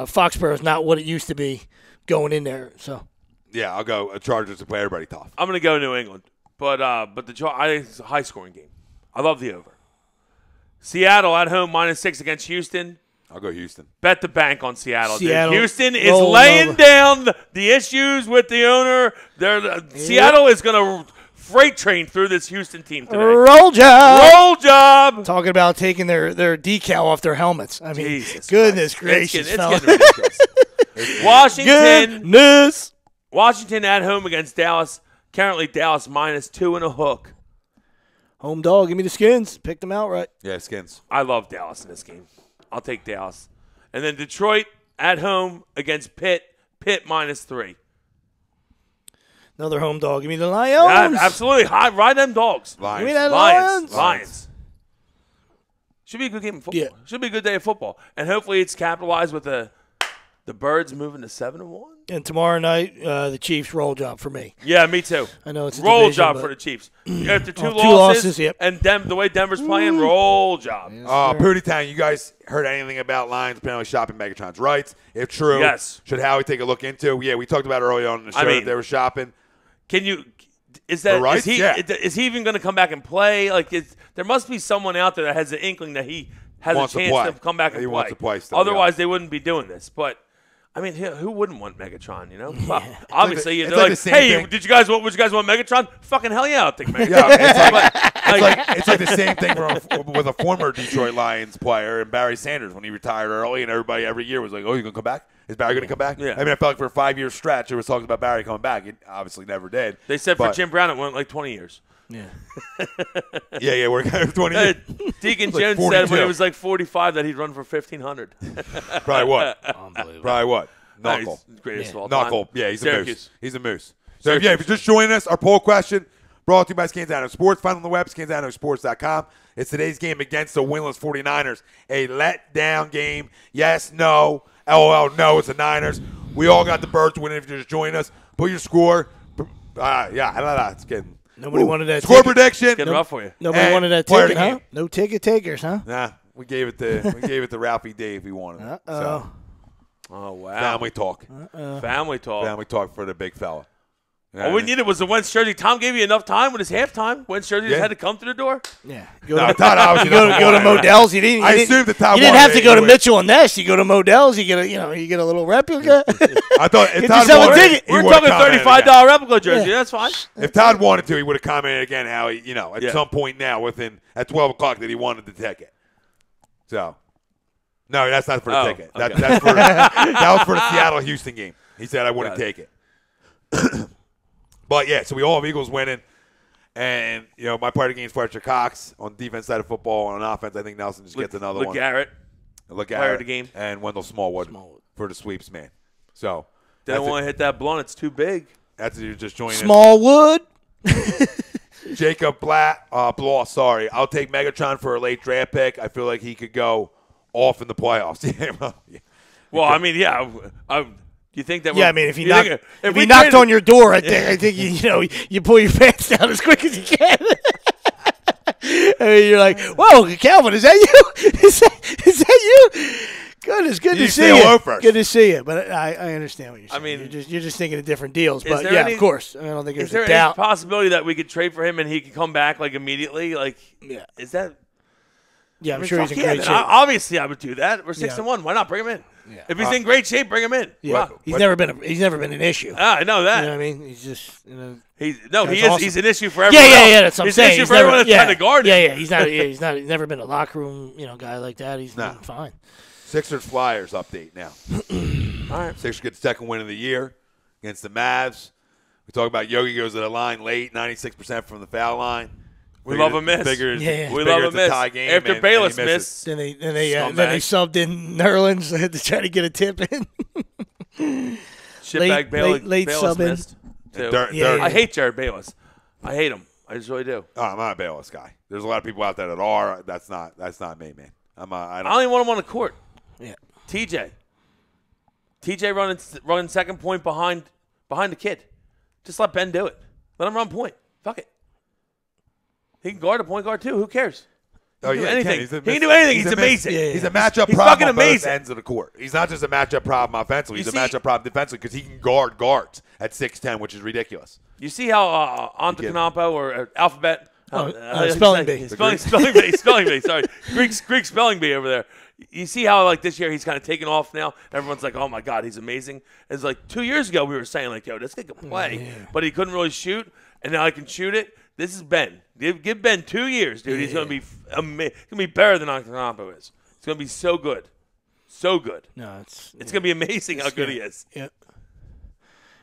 Foxborough's not what it used to be going in there. So yeah, I'll go Chargers to play everybody tough. I'm going to go New England, but I think it's a high scoring game. I love the over. Seattle at home minus 6 against Houston. I'll go Houston. Bet the bank on Seattle. Houston is laying down the issues with the owner. Seattle is going to freight train through this Houston team today. Roll job. Talking about taking their decal off their helmets. I mean, Jesus goodness gracious. It's getting ridiculous. Washington at home against Dallas. Currently Dallas minus 2 and a hook. Home dog. Give me the Skins. Pick them outright. Yeah, Skins. I love Dallas in this game. I'll take Dallas. And then Detroit at home against Pitt. Pitt minus 3. Another home dog. Give me the Lions. Yeah, absolutely. Ride them dogs. Lions. Give me that Lions. Lions. Should be a good game of football. Yeah. Should be a good day of football. And hopefully it's capitalized with the Birds moving to 7-1. And tomorrow night, the Chiefs roll job for me. Yeah, me too. I know it's a roll division, job for the Chiefs. After two losses, yep. and the way Denver's playing, roll job. Yes, Pootie Town, you guys heard anything about Lions apparently shopping Megatron's rights? If true, yes. Should Howie take a look into? Yeah, we talked about it earlier on in the show that they were shopping. Can you? Is that rights? Is he even going to come back and play? Like, there must be someone out there that has an inkling that he has a chance to come back and play. He wants to play still, Otherwise, they wouldn't be doing this. But I mean, who wouldn't want Megatron? You know, well, obviously, it's they're like like, the "Hey, same thing. would you guys want Megatron? Fucking hell yeah, I'll take Megatron." Yeah, it's like the same thing with a former Detroit Lions player and Barry Sanders when he retired early, and everybody every year was like, "Oh, you gonna come back? Is Barry gonna come back?" Yeah. I mean, I felt like for a 5-year stretch, there was talks about Barry coming back. It obviously never did. They said for Jim Brown, it went like 20 years. Yeah. yeah, we're going to 20 years. Deacon Like Jones 42. said when he was like 45 that he'd run for 1,500. Probably what? Unbelievable. Probably what? Knuckle. He's the greatest of all time. Knuckle. Yeah, he's Syracuse. a moose. He's a moose. So, yeah, if you're just joining us, our poll question brought to you by Scanzano Sports. Find on the web, scanzanosports.com. It's today's game against the winless 49ers. A letdown game. Yes, no. LOL, no, it's the Niners. We all got the Birds winning if you just join us. Put your score. It's getting. Nobody wanted that score ticket. prediction. It's getting rough for you. Nobody wanted that ticket, huh? No ticket takers, huh? Nah, we gave it to Ralphie Dave. He wanted it. So. Oh, wow. Family talk. Family talk. Family talk for the big fella. All we needed was a Wentz jersey. Tom gave you enough time with his halftime. Wentz jersey just had to come through the door. Yeah. Todd obviously go to Modell's. You didn't have to go to Mitchell and Ness. You go to Modell's. You get a little replica. I thought if Get Todd yourself a wanted, ticket. We're talking $35 replica jersey. Yeah. That's fine. If Todd wanted to, he would have commented again how he, at some point now at 12 o'clock that he wanted the ticket. So, no, that's not for the ticket. Okay. That was for the Seattle-Houston game. He said I wouldn't take it. But, yeah, so we all have Eagles winning. And, my party game's Fletcher Cox on the defense side of football. On offense, I think Nelson just gets another one. LeGarrette. Player of the game. And Wendell Smallwood for the sweeps, man. So they don't want to hit that blunt. It's too big. That's you're just joining. Smallwood. Jacob Blaw, sorry. I'll take Megatron for a late draft pick. I feel like he could go off in the playoffs. Well, I mean, yeah. You think that? Yeah, I mean, if he knocked on your door, I think you pull your pants down as quick as you can. I mean, you're like, whoa, Calvin, is that you? Is that you? Good to see you. First. Good to see you. But I understand what you're saying. I mean, you're just thinking of different deals. But of course. I don't think there's is there a doubt. any possibility that we could trade for him and he could come back like immediately? Like, is that? Yeah, I'm sure he's in great shape. Obviously, I would do that. We're 6-1. Why not bring him in? Yeah. If he's in great shape, bring him in. Yeah, he's never been an issue. I know that. You know what I mean? He's just he is. awesome. He's an issue for everyone. Yeah. That's what I'm saying. He's an issue for everyone that's trying to guard him. Yeah. He's never been a locker room guy like that. He's been fine. Sixers Flyers update now. All right, Sixers get the second win of the year against the Mavs. We talk about Yogi goes to the line late, 96% from the foul line. We love a miss. We love a miss. After Bayless missed. Then they subbed in Nerlens to try to get a tip in. Shitbag Bayless missed. I hate Jared Bayless. I hate him. I just really do. Oh, I'm not a Bayless guy. There's a lot of people out there that are. That's not me, man. I don't even want him on the court. Yeah. TJ running second point behind the kid. Just let Ben do it. Let him run point. Fuck it. He can guard a point guard too. Who cares? He can do anything. He can do anything. He's amazing. He's a matchup He's problem fucking on both amazing. ends of the court. He's not just a matchup problem offensively. He's a matchup problem defensively because he can guard guards at 6'10", which is ridiculous. You see how Antetokounmpo or Alphabet spelling bee. Spelling bee. Sorry, Greek spelling bee over there. You see how this year he's kind of taken off now. Everyone's like, "Oh my God, he's amazing." It's like 2 years ago we were saying like, "Yo, this kid can play," but he couldn't really shoot, and now he can shoot it. This is Ben. Give Ben 2 years, dude. He's gonna be he's gonna be better than Antetokounmpo is. It's gonna be so good, so good. No, it's gonna be amazing how good he is. Yeah.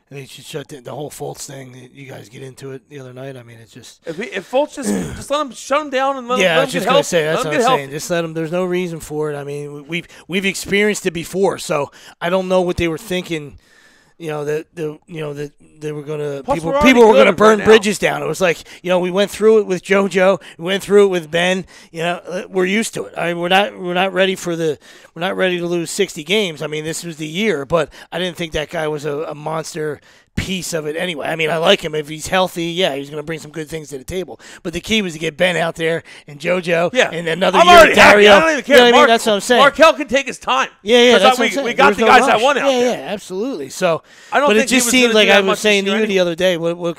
And they should shut the whole Fultz thing. You guys get into it the other night. I mean, it's just if Fultz just let him shut him down and let him I was just get gonna say help. that's what I'm saying. Just let him. There's no reason for it. I mean, we've experienced it before, so I don't know what they were thinking that they were going to Plus, people we're already were going to good burn right now. bridges down. It was like, we went through it with JoJo, we went through it with Ben. We're used to it. I mean, we're not ready to lose 60 games. I mean, this was the year, but I didn't think that guy was a monster piece of it anyway. I mean, I like him. If he's healthy, yeah, he's going to bring some good things to the table. But the key was to get Ben out there and JoJo and another year Dario. I don't even care. I mean? That's what I'm saying. Markel can take his time. Yeah, that's what I'm saying. We got the guys that won out there. Yeah, absolutely. So, I don't but think it just he was seemed gonna like do I that was much saying to this you year the other day, what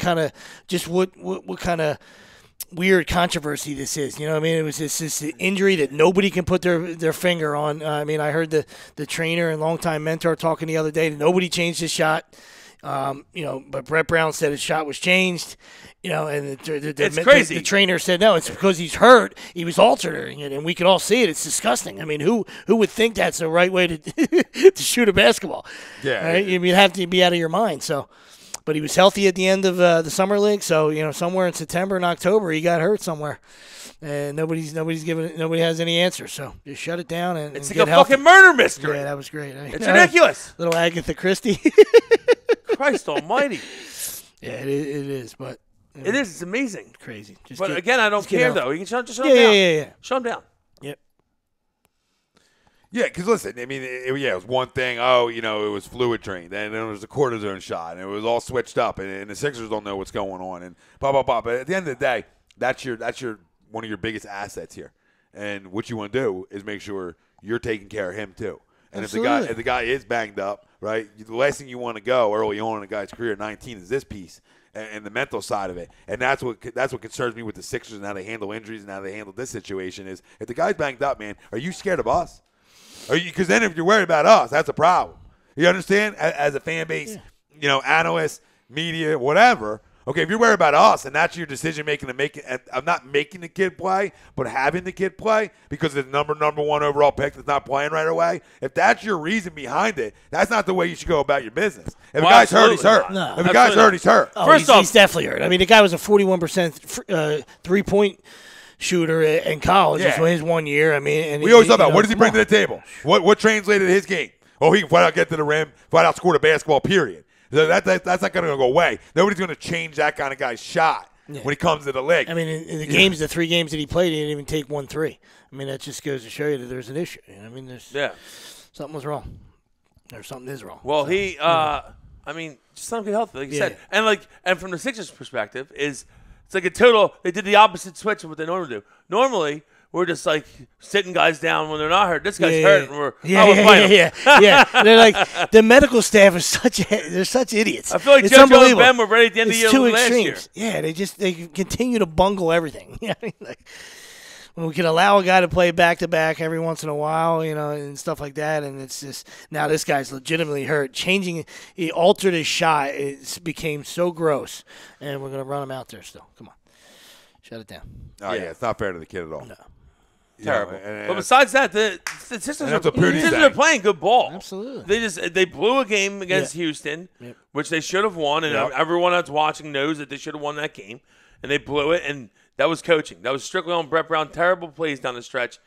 kind of weird controversy this is. I mean, it was this injury that nobody can put their finger on. I mean, I heard the trainer and longtime mentor talking the other day that nobody changed his shot. But Brett Brown said his shot was changed. And it's crazy. The trainer said no, it's because he's hurt. He was altering it, and we can all see it. It's disgusting. I mean, who would think that's the right way to to shoot a basketball? Yeah, right? You'd have to be out of your mind. So, but he was healthy at the end of the summer league. So somewhere in September and October, he got hurt somewhere. And nobody has any answers, so just shut it down and it's and like get a healthy. fucking murder mystery. Yeah, that was great. It's ridiculous. Little Agatha Christie. Christ Almighty. Yeah, it is, but it is. It's amazing. Crazy. But again, I don't care though. You can shut him down. Yeah. Shut him down. Yep. Yeah, because listen, I mean, it was one thing. Oh, it was fluid drained, and then it was a cortisone shot, and it was all switched up, and the Sixers don't know what's going on, and blah blah blah. But at the end of the day, that's your one of your biggest assets here, and what you want to do is make sure you're taking care of him too. And if the guy is banged up, right, the last thing you want to go early on in a guy's career at 19 is this piece and the mental side of it. And that's what concerns me with the Sixers and how they handle injuries and how they handle this situation is if the guy's banged up, man, are you scared of us? Because then if you're worried about us, that's a problem. You understand? As a fan base, analysts, media, whatever. Okay, if you're worried about us and that's your decision making I'm not making the kid play, but having the kid play because it's number one overall pick that's not playing right away. If that's your reason behind it, that's not the way you should go about your business. If a guy's hurt, he's hurt. No, if a guy's hurt, he's hurt. Oh, he's definitely hurt. I mean, the guy was a 41% 3-point shooter in college. Yeah. His 1 year. I mean, and we always talk about what does he bring to the table? What translated his game? Oh, he can flat out get to the rim, flat out score the basketball. Period. That's not going to go away. Nobody's going to change that kind of guy's shot when he comes to the league. I mean, in the 3 games that he played, he didn't even take 1 3. I mean, that just goes to show you that there's an issue. I mean, something was wrong. Or something is wrong. Well, I mean, just let him get healthy, like you said. And from the Sixers' perspective, it's like a total. They did the opposite switch of what they normally do. Normally, we're just like sitting guys down when they're not hurt. This guy's hurt, and we're fighting. Yeah. They're like the medical staff is they're such idiots. I feel like JoJo and Ben were ready at the end of the year last year. Yeah, they continue to bungle everything. When we can allow a guy to play back to back every once in a while, and stuff like that, and it's just now this guy's legitimately hurt. He altered his shot. It became so gross, and we're gonna run him out there still. Come on, shut it down. Oh yeah, it's not fair to the kid at all. No. Terrible. But besides that, the Sixers are playing good ball. Absolutely. They blew a game against Houston, which they should have won, and everyone that's watching knows that they should have won that game, and they blew it, and that was coaching. That was strictly on Brett Brown. Terrible plays down the stretch.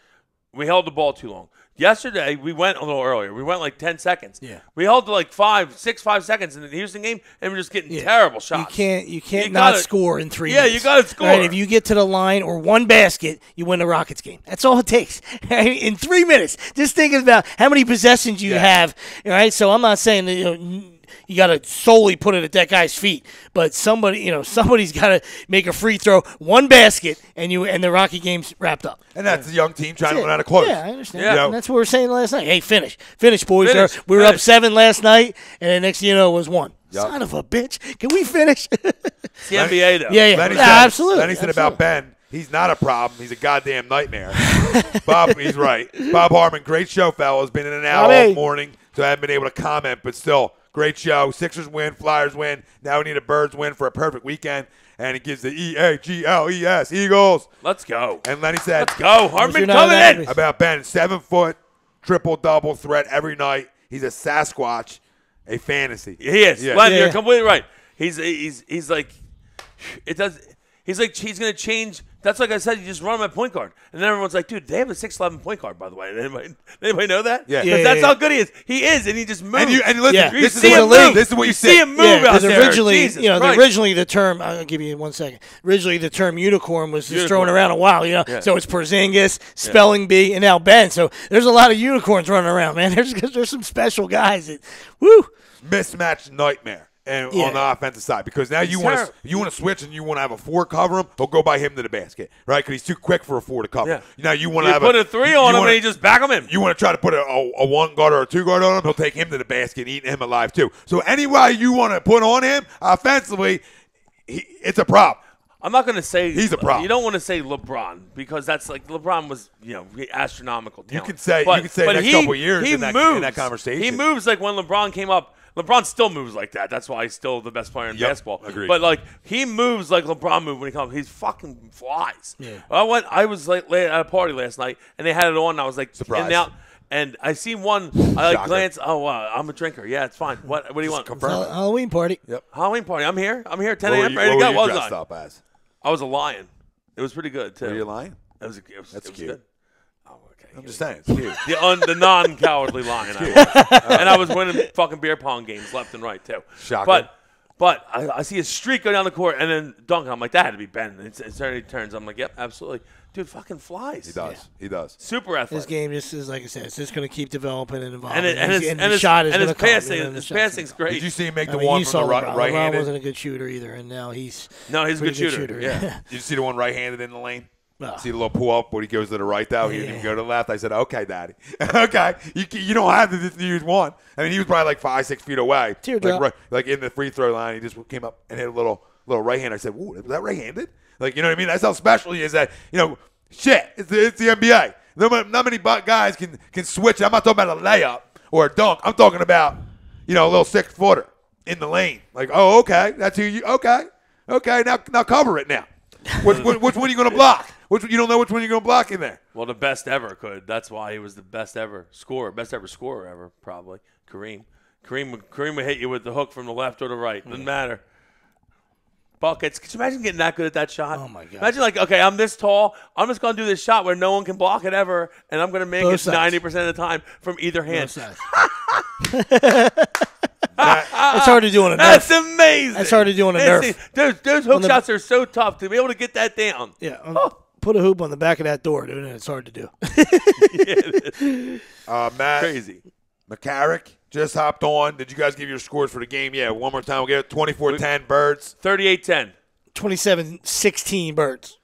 We held the ball too long. Yesterday, we went a little earlier. We went like 10 seconds. Yeah. We held to like 5 seconds in the Houston game, and we're just getting terrible shots. You can't not score in 3 minutes. Yeah, you got to score. Right, if you get to the line or one basket, you win the Rockets game. That's all it takes. In 3 minutes. Just thinking about how many possessions you have. All right, so I'm not saying that, you got to solely put it at that guy's feet, but somebody's got to make a free throw, one basket, and the Rocky game's wrapped up. And that's a young team trying to learn how to close. Yeah, I understand. Yeah. And that's what we were saying last night. Hey, finish, boys. We were up 7 last night, and the next thing you know, it was 1. Yep. Son of a bitch! Can we finish? It's the NBA, though. Yeah. Absolutely. Then he said about Ben. He's not a problem. He's a goddamn nightmare. Bob, he's right. Bob Harmon, great show, fellas. Been in and out all morning, so I haven't been able to comment, but still. Great show. Sixers win. Flyers win. Now we need a Birds win for a perfect weekend. And it gives the EAGLES, Eagles. Let's go. And Lenny said, let's go. Hartman coming in. About Ben, 7-foot, triple-double threat every night. He's a Sasquatch, a fantasy. He is. Lenny, you're completely right. He's like, it does. He's going to change. That's like I said, you just run him at point guard. And then everyone's like, dude, they have a 6'11" point guard, by the way. Anybody know that? Yeah. Because that's how good he is. He is, and he just moves. And listen, you this see is him what move. This is what you see him move out there. Originally, Jesus Christ. originally the term, I'll give you 1 second. Originally the term unicorn was just thrown around a while, So it's Porzingis, Spelling Bee, and now Ben. So there's a lot of unicorns running around, man. There's some special guys that, woo. Mismatch nightmare. And on the offensive side, because now you want to switch and you want to have a 4 cover him, he'll go by him to the basket, right? Because he's too quick for a 4 to cover. Yeah. Now you want to have put a 3 on him and he just back him in. You want to try to put a 1 guard or a 2 guard on him, he'll take him to the basket, eating him alive too. So anyway you want to put on him offensively, it's a problem. I'm not going to say he's a problem. You don't want to say LeBron because that's like LeBron was, astronomical talent. You can say next couple of years in that conversation. He moves like when LeBron came up. LeBron still moves like that. That's why he's still the best player in basketball. Agreed. But he moves like LeBron moved when he comes. He's fucking flies. Yeah. I was at a party last night and they had it on. And I was like surprised. And I seen one. I glance. Oh, I'm a drinker. Yeah, it's fine. What do you want? Halloween party. Yep. Halloween party. I'm here. 10 a.m. Ready to go. What were you dressed up as? I was a lion. It was pretty good too. Were you a lion? That's cute. Good. Oh, okay. I'm just saying, it's cute. The non-cowardly lion. And I was winning fucking beer pong games left and right too. Shocking. But I see a streak go down the court and then dunk. I'm like, that had to be Ben. It already turns. I'm like, yep, absolutely. Dude, fucking flies. He does. Yeah. He does. Super athletic. This game just is, like I said, it's just going to keep developing and evolving. And his shot is going to come. His passing's great. Did you see him make the one from the right-handed? LeBron wasn't a good shooter either, and now he's a good shooter. Yeah. Did you see the one right-handed in the lane? Oh. See the little pull-up when he goes to the right, though? He didn't even go to the left. I said, okay, Daddy. Okay. You don't have to use one. I mean, he was probably like 5-6 feet away. Teardrop. Like in the free throw line. He just came up and hit a little right hand. I said, "Ooh, was that right-handed?" Like, you know what I mean? That's how special he is. That, shit, it's the NBA. Not many guys can switch. I'm not talking about a layup or a dunk. I'm talking about, a little 6-footer in the lane. Like, oh, okay, that's who you. Okay, now cover it now. Which one are you going to block? You don't know which one you're going to block in there. Well, the best ever could. That's why he was the best ever scorer ever, probably. Kareem would hit you with the hook from the left or the right. Doesn't matter. Buckets. Could you imagine getting that good at that shot? Oh, my God. Imagine okay, I'm this tall. I'm just going to do this shot where no one can block it ever, and I'm going to make it 90% of the time from either hand. It's hard to do on a nerf. That's amazing. That's hard to do on a nerf. Those hook shots are so tough to be able to get that down. Yeah. Put a hoop on the back of that door, dude, and it's hard to do. Matt. Crazy. McCarrick just hopped on. Did you guys give your scores for the game? Yeah, one more time. We'll get it. 24-10 Birds. 38-10. 27-16 Birds.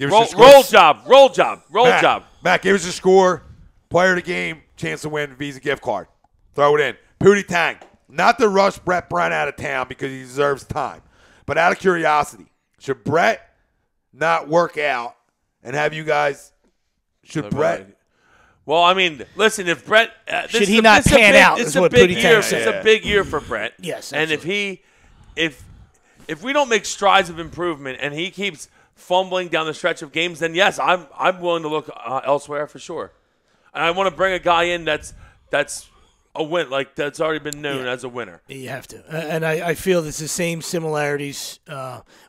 Roll job. Matt, give us a score. Player of the game. Chance to win. Visa gift card. Throw it in. Pootie Tang. Not to rush Brett Brown out of town because he deserves time. But out of curiosity, should Brett not work out and have you guys – should Brett – well, I mean, listen, if Brett should he not pan out is what Pootie Tang said. It's a big year for Brett. Yes, absolutely. And if we don't make strides of improvement and he keeps fumbling down the stretch of games, then yes, I'm willing to look elsewhere for sure. And I want to bring a guy in that's a win, like that's already been known as a winner. You have to, and I feel there's the same similarities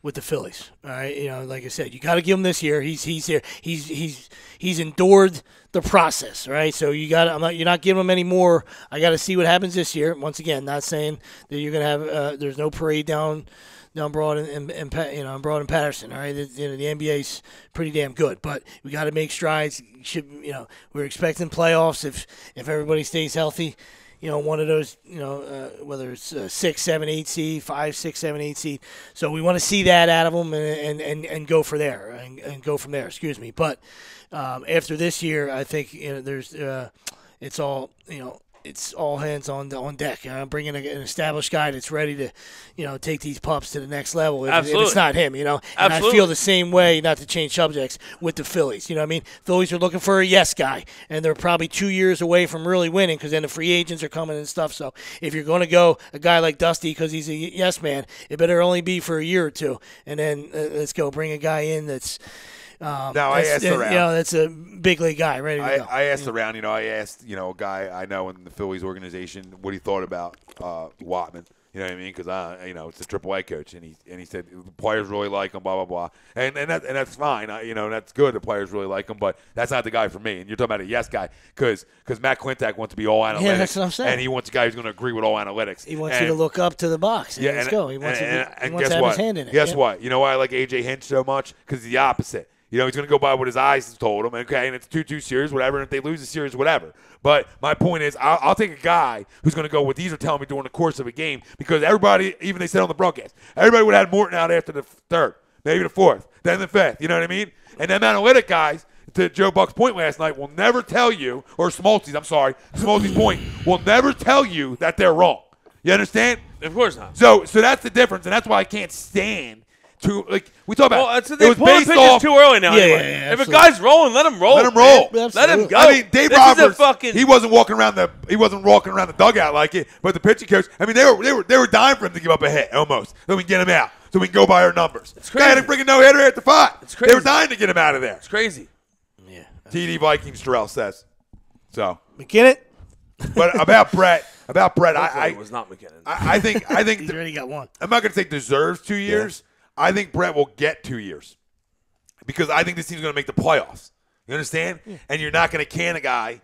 with the Phillies. All right, like I said, you got to give him this year. He's here. He's endured the process, right? So you're not giving him any more. I got to see what happens this year. Once again, not saying that you're gonna have. There's no parade down Broad and Broad and Patterson. All right, the NBA's pretty damn good, but we got to make strides. We're expecting playoffs if everybody stays healthy. One of those, whether it's 6, 7, 8 seed, 5, 6, 7, 8 seed. So we want to see that out of them and go for there and go from there. Excuse me, but after this year, I think there's it's all it's all hands on deck. I'm bringing an established guy that's ready to, take these pups to the next level. If it's not him, And I feel the same way, not to change subjects, with the Phillies. You know what I mean? Phillies are looking for a yes guy, and they're probably 2 years away from really winning because then the free agents are coming and stuff. So if you're going to go a guy like Dusty because he's a yes man, it better only be for a year or two. And then let's go bring a guy in that's – I asked around. That's a big league guy, ready to go. I asked around. I asked, a guy I know in the Phillies organization what he thought about Watman. You know what I mean? Because it's a AAA coach, and he said the players really like him, blah blah blah, and that's fine. That's good. The players really like him, but that's not the guy for me. And you're talking about a yes guy because Matt Klintak wants to be all analytics. Yeah, that's what I'm saying. And he wants a guy who's going to agree with all analytics. He wants you to look up to the box. And let's go. He wants to have his hand in it. Guess what? You know why I like AJ Hinch so much? Because the opposite. He's going to go by what his eyes told him, okay, and it's 2-2 series, whatever, and if they lose the series, whatever. But my point is, I'll take a guy who's going to go what these are telling me during the course of a game, because everybody, even they said on the broadcast, everybody would have had Morton out after the third, maybe the fourth, then the fifth, you know what I mean? And them analytic guys, to Joe Buck's point last night, will never tell you, or Smolty's point, will never tell you that they're wrong. You understand? Of course not. So that's the difference, and that's why I can't stand we talk about. Well, it was based off too early now. Yeah, if a guy's rolling, let him roll. Let him roll. Let him go. I mean, Dave Roberts. He wasn't walking around the dugout like it. But the pitching coach. I mean, they were dying for him to give up a hit almost, so we can get him out, so we can go by our numbers. It's crazy. Guy had a freaking no-hitter at the 5. It's crazy. They were dying to get him out of there. It's crazy. Yeah. TD Vikings. Terrell says. So. McKinnon. But about Brett, it was not McKinnon. I think he's already got one. I'm not going to say deserves 2 years. Yeah. I think Brett will get 2 years because I think this team's going to make the playoffs. You understand? Yeah. And you're not going to can a guy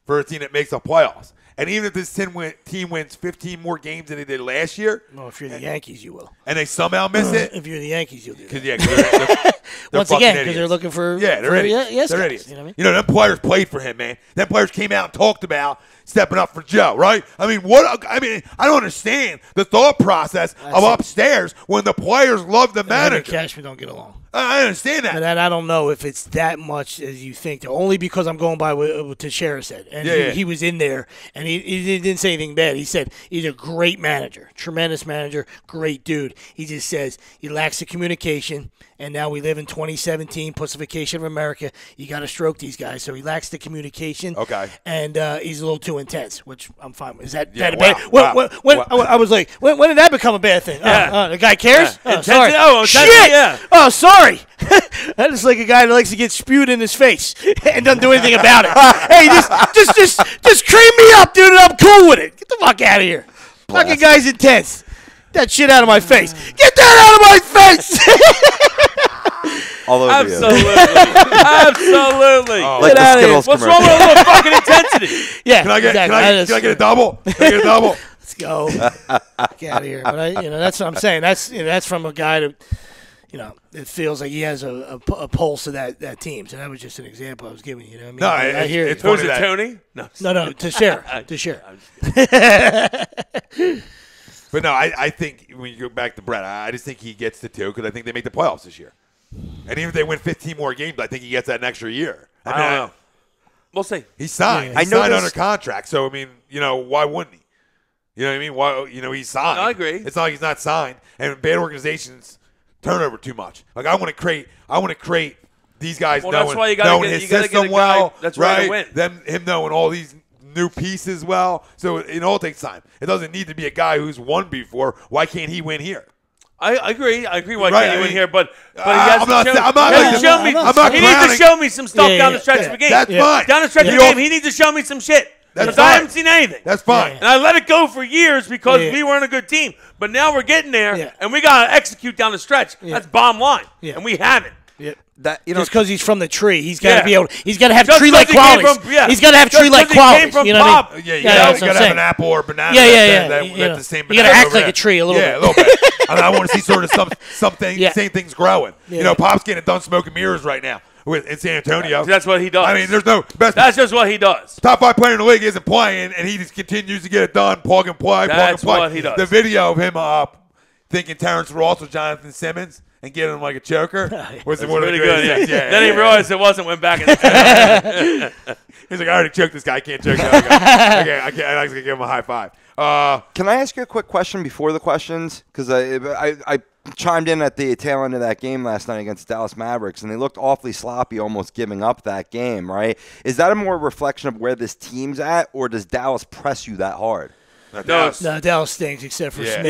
for a team that makes the playoffs. And even if this team wins 15 more games than they did last year. No, if you're the Yankees, you will. And they somehow miss it. If you're the Yankees, you'll do that. They're once again, because they're looking for they're idiots. Yes, they're guys, idiots. You know what I mean? You know, them players played for him, man. Them players came out and talked about stepping up for Joe, right? I mean, I don't understand the thought process of upstairs when the players love the manager. And Cashman don't get along. I understand that. And I don't know if it's that much as you think. Only because I'm going by what Teixeira said. And he was in there, and he didn't say anything bad. He said he's a great manager, tremendous manager, great dude. He just says he lacks the communication, and now we live in 2017, pussification of America. You got to stroke these guys. So he lacks the communication. Okay. And he's a little too intense, which I'm fine with. Is that wow, a bad? wow. I was like, when did that become a bad thing? Yeah. The guy cares? Yeah. Oh, sorry. Shit! Yeah. Oh, sorry. That is like a guy that likes to get spewed in his face and doesn't do anything about it. Hey, just cream me up, dude, and I'm cool with it. Get the fuck out of here. Fucking guy's intense. That shit out of my face. Get that out of my face. All over Absolutely. you. Absolutely. Like the Skittles What's wrong with a little fucking intensity? Yeah. Can I get a double? Can I get a double? Let's go. Get out of here. But that's what I'm saying. That's from a guy that, it feels like he has a pulse of that team. So that was just an example I was giving you. You know what I mean? No, I hear it's Who's it, Tony? No, to share. But no, I think when you go back to Brett, I just think he gets the 2 because I think they make the playoffs this year. And even if they win 15 more games, I think he gets that an extra year. I don't know. We'll see. He's signed. He's signed under contract. So, I mean, why wouldn't he? You know what I mean? Why, he's signed. No, I agree. It's not like he's not signed. And bad organizations turnover too much. Like, I want to create these guys knowing his system well. That's right to win. Him knowing all these new pieces well. So it all takes time. It doesn't need to be a guy who's won before. Why can't he win here? I agree. Why can't he win here? But he has to he needs to show me some stuff down the stretch of the game. That's fine. Down the stretch of the game, he needs to show me some shit. Because I haven't seen anything. That's fine. And I let it go for years because we weren't a good team. But now we're getting there, and we got to execute down the stretch. That's bottom line. And we haven't. Just because he's from the tree, he's got to be able. He's got to have tree-like qualities. He's got to have tree-like qualities. You know what I mean? You got to have an apple or a banana. That's the same. You got to act like a tree a little bit. Yeah, a little bit. I want to see sort of something, same things growing. Pop's getting done smoking mirrors right now in San Antonio. That's what he does. I mean, there's no best. That's just what he does. Top 5 player in the league isn't playing, and he just continues to get it done. Plug and play. That's what he does. The video of him thinking Terrence Ross was Jonathan Simmons and getting him like a choker was pretty good. Yeah. Then he realized it wasn't. Went back in the He's like, I already choked this guy. I can't choke that guy. I can't give him a high five. Can I ask you a quick question before the questions? Because I chimed in at the tail end of that game last night against the Dallas Mavericks, and they looked awfully sloppy, almost giving up that game, right? Is that a more reflection of where this team's at, or does Dallas press you that hard? No, Dallas stinks except for Smith.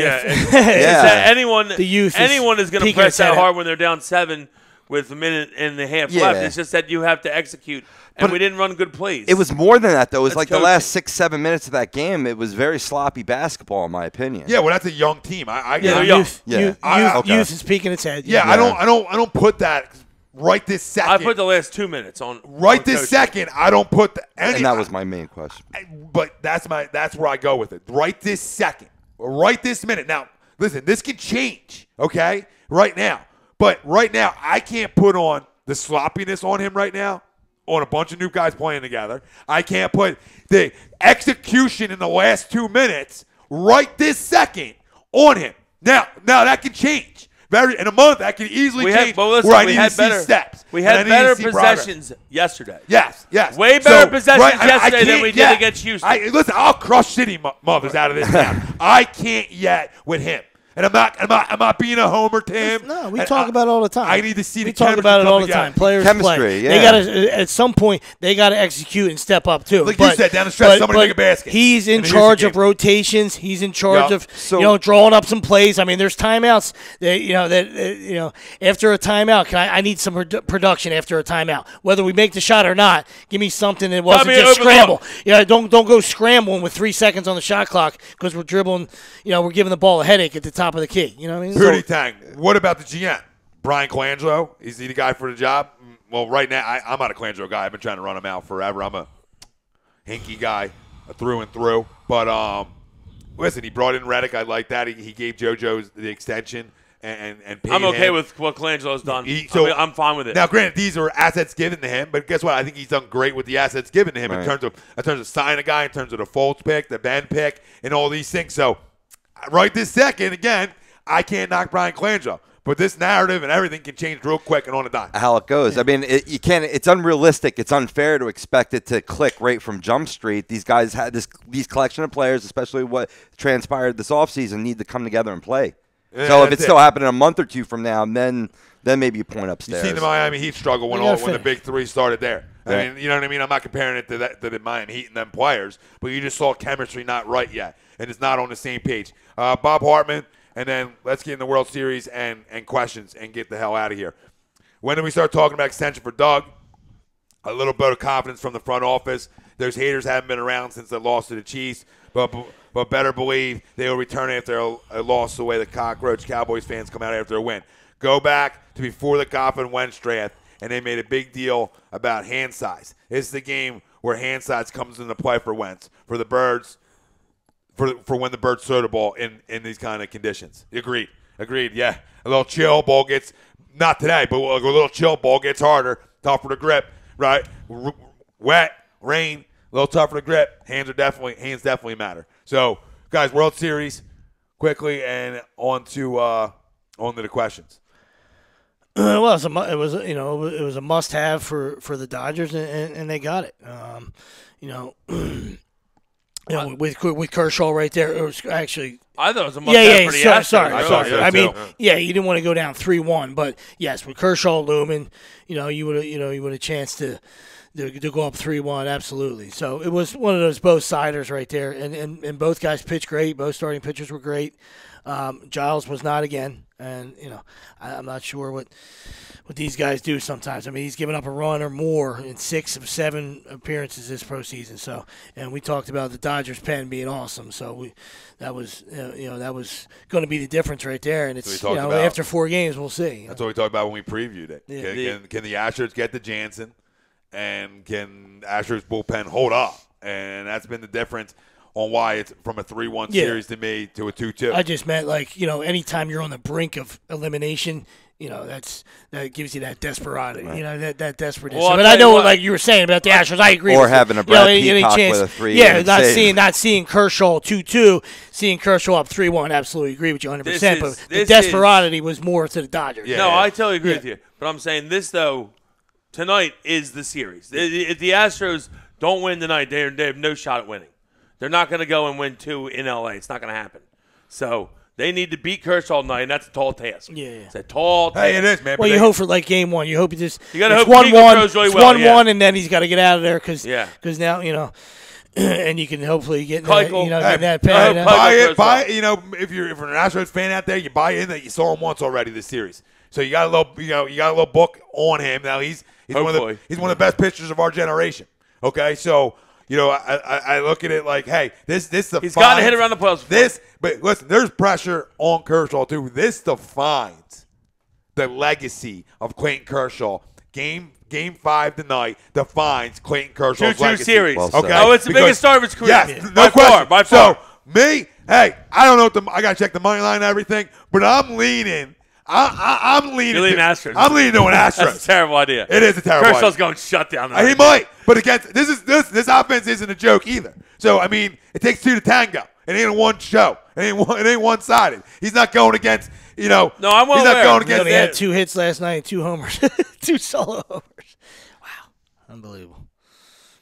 Anyone the youth anyone is going to press that hard when they're down 7 with a minute and a half Yeah. left. It's just that you have to execute, and we didn't run good plays. It was more than that, though. It was That's like coaching. the last 6-7 minutes of that game. It was very sloppy basketball, in my opinion. Yeah, well, that's a young team. I Yeah, get it. youth, Yeah. youth, Okay. youth is peeking its head. Yeah, I don't put that right this second. I put the last 2 minutes on. right on this coaching. second. I don't put And that was my main question. But that's where I go with it. Right this second. Right this minute. Now, listen, this can change, okay? Right now. But right now, I can't put on the sloppiness on him right now, on a bunch of new guys playing together. I can't put the execution in the last 2 minutes right this second on him. Now that can change. In a month, that can easily change listen, where I we need had to better see steps. We and I had need to better see progress. possessions yesterday. Yes. Way better possessions and I yesterday than can't we did yet. against Houston. Listen, I'll crush city mothers out of this town. I can't yet with him. And I'm not being a homer, Tim. No, we And talk about it all the time. I need to see the We talk about it all the time. Players Chemistry, play. yeah. They got at some point they got to execute and step up too. Like you said, down the stretch, somebody make a basket. He's in And here's charge the of game. rotations. He's in charge Yup. of drawing up some plays. I mean, there's timeouts that after a timeout, I need some production after a timeout. Whether we make the shot or not, give me something that wasn't me just open scramble. look. Yeah, don't go scrambling with 3 seconds on the shot clock because we're dribbling. We're giving the ball a headache at the top of the key. You know what I mean? Purdy Tang. What about the GM? Brian Colangelo? Is he the guy for the job? Well, right now, I'm not a Colangelo guy. I've been trying to run him out forever. I'm a hinky guy, through and through. But listen, he brought in Reddick. I like that. He gave JoJo the extension and paid I'm okay him. with what Colangelo's done. I'm fine with it. Now, granted, these are assets given to him, but guess what? I think he's done great with the assets given to him Right. in terms of signing a guy, in terms of the Fultz pick, the Ben pick, and all these things. So, right this second, again, I can't knock Brian Colangelo, but this narrative and everything can change real quick and on a dime. How it goes. I mean, you can't. It's unrealistic. It's unfair to expect it to click right from Jump Street. These guys had these collection of players, especially what transpired this offseason, need to come together and play. Yeah, so if that's it's still it. happening a month or two from now, then maybe you point You upstairs. see the Miami Heat struggle when the big three started there. Right. I mean, you know what I mean? I'm not comparing it to the Miami Heat and them players, but you just saw chemistry not right yet, and it's not on the same page. Bob Hartman, and then let's get in the World Series and questions and get the hell out of here. When do we start talking about extension for Doug? A little bit of confidence from the front office. Those haters haven't been around since they lost to the Chiefs, but better believe they will return after a loss the way the cockroach Cowboys fans come out after a win. Go back to before the Goff and Wentz draft, and they made a big deal about hand size. This is the game where hand size comes into play for Wentz, for the Birds, for when the Birds throw the ball in these kind of conditions. Agreed. Yeah, a little chill, ball gets, not today, but a little chill, ball gets harder, tougher to grip, right? Wet, rain, a little tougher to grip. Hands definitely matter. So, guys, World Series, quickly, and on to the questions. Well, it was a must-have for the Dodgers, and they got it. With Kershaw right there, it was actually. I thought it was a must-have for the Astros. Sorry. I mean, too. you didn't want to go down 3-1, but yes, with Kershaw looming, you would have a chance to go up 3-1, absolutely. So it was one of those both-siders right there, and both guys pitched great. Both starting pitchers were great. Giles was not again, and I'm not sure what these guys do sometimes. I mean, he's given up a run or more in 6 of 7 appearances this postseason. So, and we talked about the Dodgers pen being awesome. So that was going to be the difference right there. And it's after 4 games, we'll see. That's what we talked about when we previewed it. Yeah. Can the Astros get the Jansen, and can Astros bullpen hold up? And that's been the difference on why it's from a 3-1 series to me to a 2-2. I just meant anytime you're on the brink of elimination, that gives you that desperation, Right. that desperation. Well, but I know, like you were saying about the Astros, I agree. Or with having you. a Brad Any Peacock chance, with a 3. not seeing Kershaw 2-2, seeing Kershaw up 3-1. Absolutely agree with you 100%. But the desperation was more to the Dodgers. Yeah. No, I totally agree with you. But I'm saying this though, tonight is the series. If the Astros don't win tonight, they have no shot at winning. They're not going to go and win 2 in LA. It's not going to happen. So they need to beat Kershaw tonight, and that's a tall task. Yeah. It's a tall task. Hey, it is, man. Well, you hope for game 1. You hope you got to hope 1-1. Keegan throws really It's well. 1-1, and then he's got to get out of there because now and you can hopefully get in that pen. Buy it. If you're an Astros fan out there, you buy in that you saw him once already this series. So you got a little, you got a little book on him. Now he's one of the best pitchers of our generation. Okay, so I look at it like, hey, this he's got to hit around the post. But listen, there's pressure on Kershaw too. This defines the legacy of Clayton Kershaw. Game 5 tonight defines Clayton Kershaw's 2-2 legacy. series. Okay, Oh, it's the biggest start of his career. Yes, no question. By far. So me, hey, I don't know. I gotta check the money line and everything, but I'm leaning. I'm leaning. You're leaning Astros. I'm leaning to an Astros. That's a terrible idea. It is a terrible idea. Kershaw's going shut down. He might, but against this offense isn't a joke either. So I mean, it takes two to tango. It ain't a one show. It ain't one sided. He's not going against No, I'm well he's aware. not going against. He had 2 hits last night and 2 homers, 2 solo homers. Wow, unbelievable.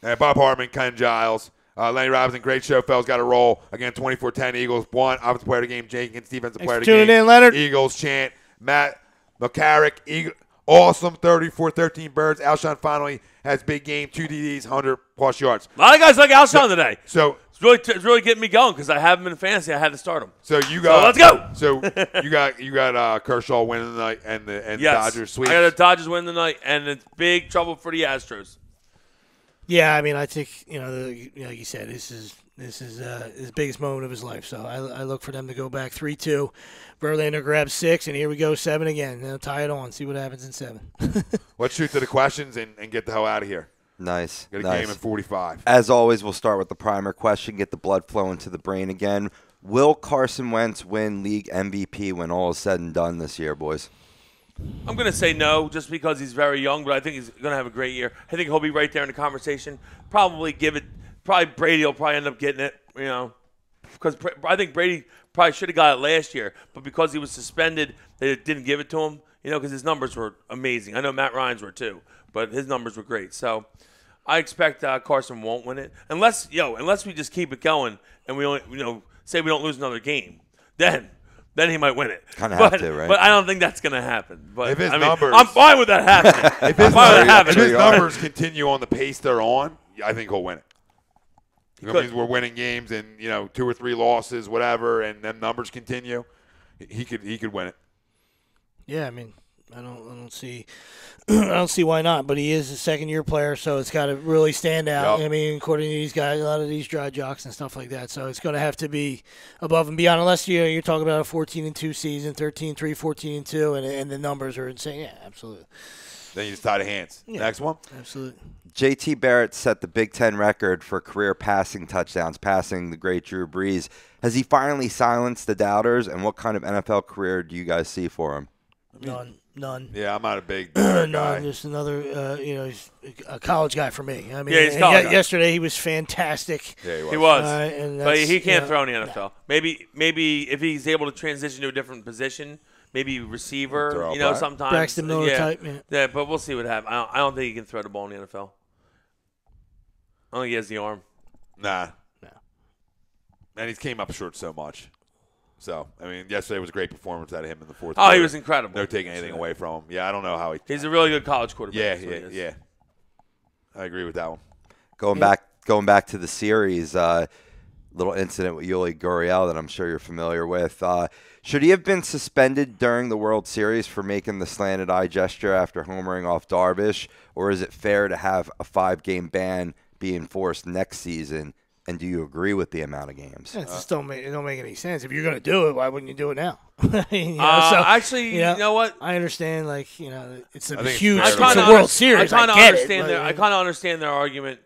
Bob Hartman, Ken Giles, Lenny Robinson, great show. Fellas got a roll again. 24-10 Eagles. 1 offensive player of the game. Jenkins, defensive player of the game. Tuning in, Leonard. Eagles chant. Matt McCarrick, awesome 34-13 Birds. Alshon finally has big game, 2 DDs, 100+ yards. A lot of guys like Alshon today. So it's really getting me going because I have him in fantasy. I had to start him. So you got. let's go. So you got Kershaw winning tonight and the Dodgers sweep. I got the Dodgers winning tonight, and it's big trouble for the Astros. Yeah, I mean, I think like you said, this is his biggest moment of his life. So I look for them to go back 3-2. Verlander grabs 6, and here we go 7 again. They'll tie it on. See what happens in 7. Let's shoot to the questions and get the hell out of here. Nice. Got a game in 45. As always, we'll start with the primer question, get the blood flowing to the brain again. Will Carson Wentz win league MVP when all is said and done this year, boys? I'm going to say no just because he's very young, but I think he's going to have a great year. I think he'll be right there in the conversation. Probably Brady will probably end up getting it, because I think Brady probably should have got it last year, but because he was suspended, they didn't give it to him, because his numbers were amazing. I know Matt Ryan's were too, but his numbers were great. So I expect Carson won't win it unless we just keep it going and we only, say we don't lose another game, then he might win it. Kind of have to, right? But I don't think that's going to happen. But if his numbers, I'm fine with that happening. If his numbers continue on the pace they're on, I think he'll win it. That means we're winning games and 2 or 3 losses, whatever, and them numbers continue. He could win it. Yeah, I mean, I don't see why not. But he is a second-year player, so it's got to really stand out. Yep. I mean, according to these guys, a lot of these dry jocks and stuff like that. So it's going to have to be above and beyond. Unless you're talking about a 14-2 season, 13-3, 14-2, and the numbers are insane. Yeah, absolutely. Then you just tie the hands. Yeah, Next one. Absolutely. JT Barrett set the Big Ten record for career passing touchdowns, passing the great Drew Brees. Has he finally silenced the doubters, and what kind of NFL career do you guys see for him? None. Yeah, I'm not a big guy. None. Just another, he's a college guy for me. I mean, he's a college guy. Yesterday he was fantastic. Yeah, he was. But he can't throw in the NFL. No. Maybe if he's able to transition to a different position, maybe receiver, sometimes. Braxton Miller type. Yeah, but we'll see what happens. I don't think he can throw the ball in the NFL. I don't think he has the arm. Nah. And he came up short so much. So, I mean, yesterday was a great performance out of him in the fourth quarter. He was incredible. No taking anything away from him. Yeah, I don't know how he's a really good college quarterback. Yeah. I agree with that one. Going back to the series, little incident with Yuli Gurriel that I'm sure you're familiar with. Should he have been suspended during the World Series for making the slanted eye gesture after homering off Darvish, or is it fair to have a 5-game ban be enforced next season? And do you agree with the amount of games? It just don't make any sense. If you're going to do it, why wouldn't you do it now? Actually, you know what? I understand. It's a huge. It's a World Series. I kind of understand their argument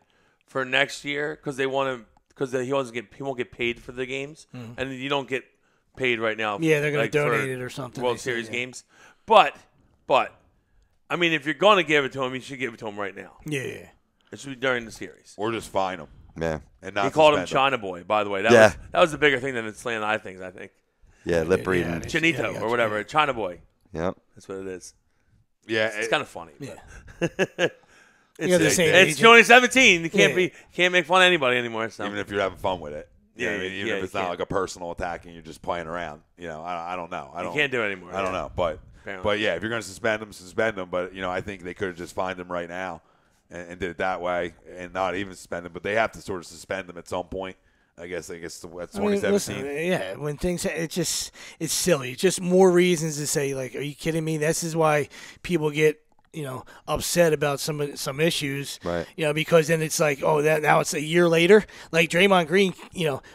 for next year because he won't get paid for the games, and you don't get paid right now. Yeah, they're going to donate it or something. World Series games, but I mean, if you're going to give it to him, you should give it to him right now. Yeah. It should be during the series, or just fine him. Yeah. And not he called him China Boy, by the way. That was the bigger thing than the slant eye things, I think. Yeah, lip reading. Chinito or whatever. China Boy. Yep. That's what it is. Yeah. It's kind of funny. Yeah. It's 2017. You can't make fun of anybody anymore. So. Even if you're having fun with it. Even if it's not like a personal attack and you're just playing around. I don't know. You can't do it anymore. I don't know. But yeah, if you're going to suspend them, suspend them. But, I think they could have just fined them right now. And did it that way and not even suspend them. But they have to sort of suspend them at some point. I guess that's I 2017. mean, listen, when things it's silly. It's just more reasons to say like, are you kidding me? This is why people get upset about some issues, right? Because then it's like, oh, that now it's a year later. Like Draymond Green,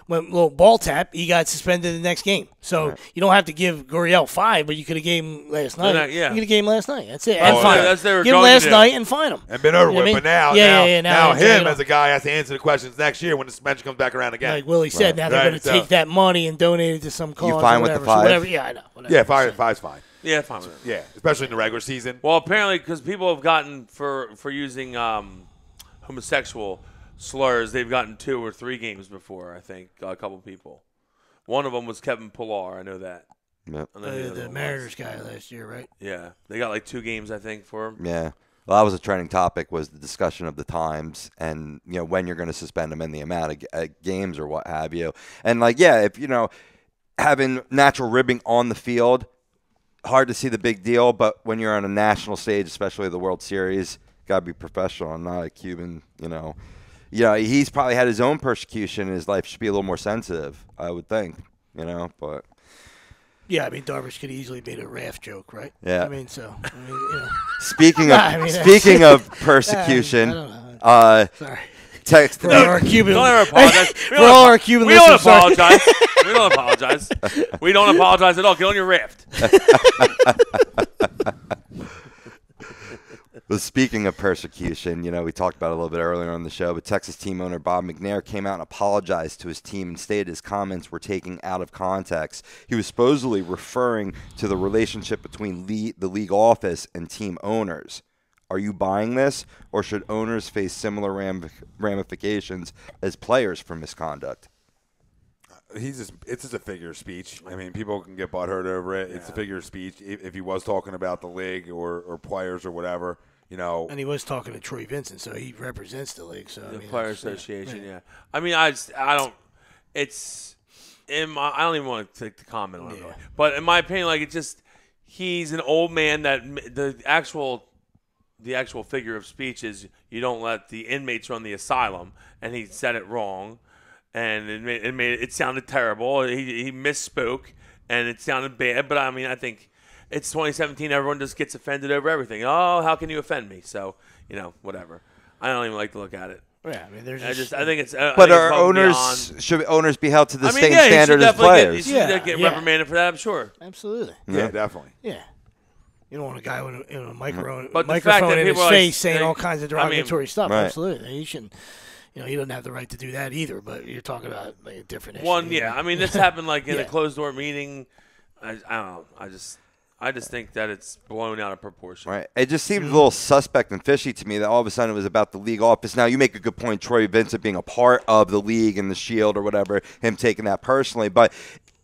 went a little ball tap, he got suspended the next game. So you don't have to give Gurriel 5, but you could have gave him last night. You could have gave him last night. That's it. And fine him. Give him last night and fine him. And been over with. But now him as a guy has to answer the questions next year when the suspension comes back around again. Like Willie said, now they're going to take that money and donate it to some cause. You fine with the 5? So whatever. Yeah, I know. Whatever. Yeah, 5's fine. Yeah, fine with it. Yeah, especially in the regular season. Well, apparently, because people have gotten for using homosexual slurs, they've gotten 2 or 3 games before. I think a couple people. One of them was Kevin Pillar. I know that. Yep. The Mariners guy last year, right? Yeah, they got like 2 games, I think, for him. Yeah. Well, that was a trending topic, was the discussion of the times and when you're going to suspend them and the amount of games or what have you. And if having natural ribbing on the field, hard to see the big deal, but when you're on a national stage, especially the World Series, got to be professional and not a Cuban, he's probably had his own persecution. His life should be a little more sensitive, I would think, but. Yeah, I mean, Darvish could easily made a raft joke, right? Yeah. I mean, Speaking of persecution, sorry. Text for our Cuban. Don't ever apologize. For all our Cuban we don't apologize. We don't apologize. We don't apologize at all. Get on your raft. Well, speaking of persecution, we talked about it a little bit earlier on the show, but Texas team owner Bob McNair came out and apologized to his team and stated his comments were taken out of context. He was supposedly referring to the relationship between the league office and team owners. Are you buying this, or should owners face similar ramifications as players for misconduct? It's just a figure of speech. I mean, people can get butthurt over it. Yeah. It's a figure of speech. If he was talking about the league or players or whatever, And he was talking to Troy Vincent, so he represents the league. So the Player Association, yeah. I mean, I don't. It's I don't even want to take the comment on it. But in my opinion, he's an old man that the actual figure of speech is you don't let the inmates run the asylum, and he said it wrong, and it sounded terrible. He misspoke, and it sounded bad. But I mean, I think it's 2017. Everyone just gets offended over everything. Oh, how can you offend me? So whatever. I don't even like to look at it. Yeah, I mean, there's. I think it's. But are owners should owners be held to the same standard as players? You should get reprimanded for that. I'm sure. Absolutely. Yeah, definitely. Yeah. You don't want a guy with a microphone in his face saying all kinds of derogatory stuff. Right. Absolutely. You shouldn't. He doesn't have the right to do that either. But you're talking about a different issue. I mean, this happened in a closed door meeting. I don't know. I just think that it's blown out of proportion. Right. It just seems a little suspect and fishy to me that all of a sudden it was about the league office. Now, you make a good point, Troy Vincent being a part of the league and the Shield or whatever, him taking that personally. But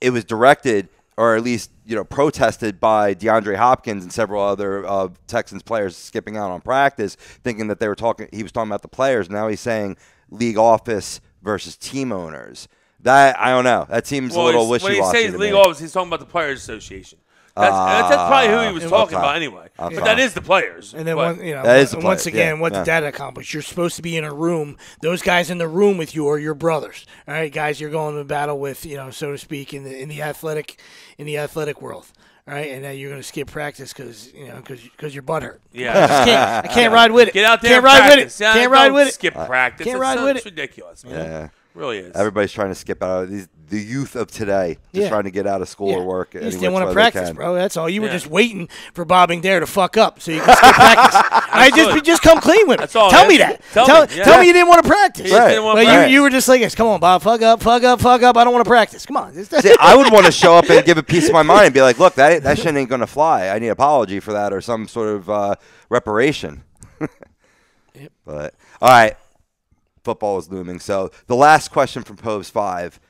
it was directed, or at least protested by DeAndre Hopkins and several other Texans players skipping out on practice, thinking that he was talking about the players. Now he's saying league office versus team owners. That, I don't know. That seems a little wishy-washy. When he says league office, he's talking about the Players Association. That's probably who he was talking about anyway. But that is the players. And then once again, what did that accomplish? You're supposed to be in a room. Those guys in the room with you are your brothers. All right, guys, you're going to battle with, so to speak, in the athletic world. All right, and now you're going to skip practice because your butt hurt. Yeah, I can't ride with it. Get out there, can't ride with it. Can't ride with it. Skip practice. Can't ride with it. It's ridiculous, man. Yeah. It really is. Everybody's trying to skip out. The youth of today just trying to get out of school or work. You just didn't want to practice, bro. That's all. You were just waiting for Bob McNair to fuck up so you can skip practice. Just come clean with it. That's all. Tell me that. Tell me you didn't want to practice. Right. You were just like, come on, Bob, fuck up. I don't want to practice. Come on. See, I would want to show up and give a piece of my mind and be like, look, that shit ain't going to fly. I need an apology for that or some sort of reparation. Yep. But, all right. Football is looming. So the last question from Poves 5.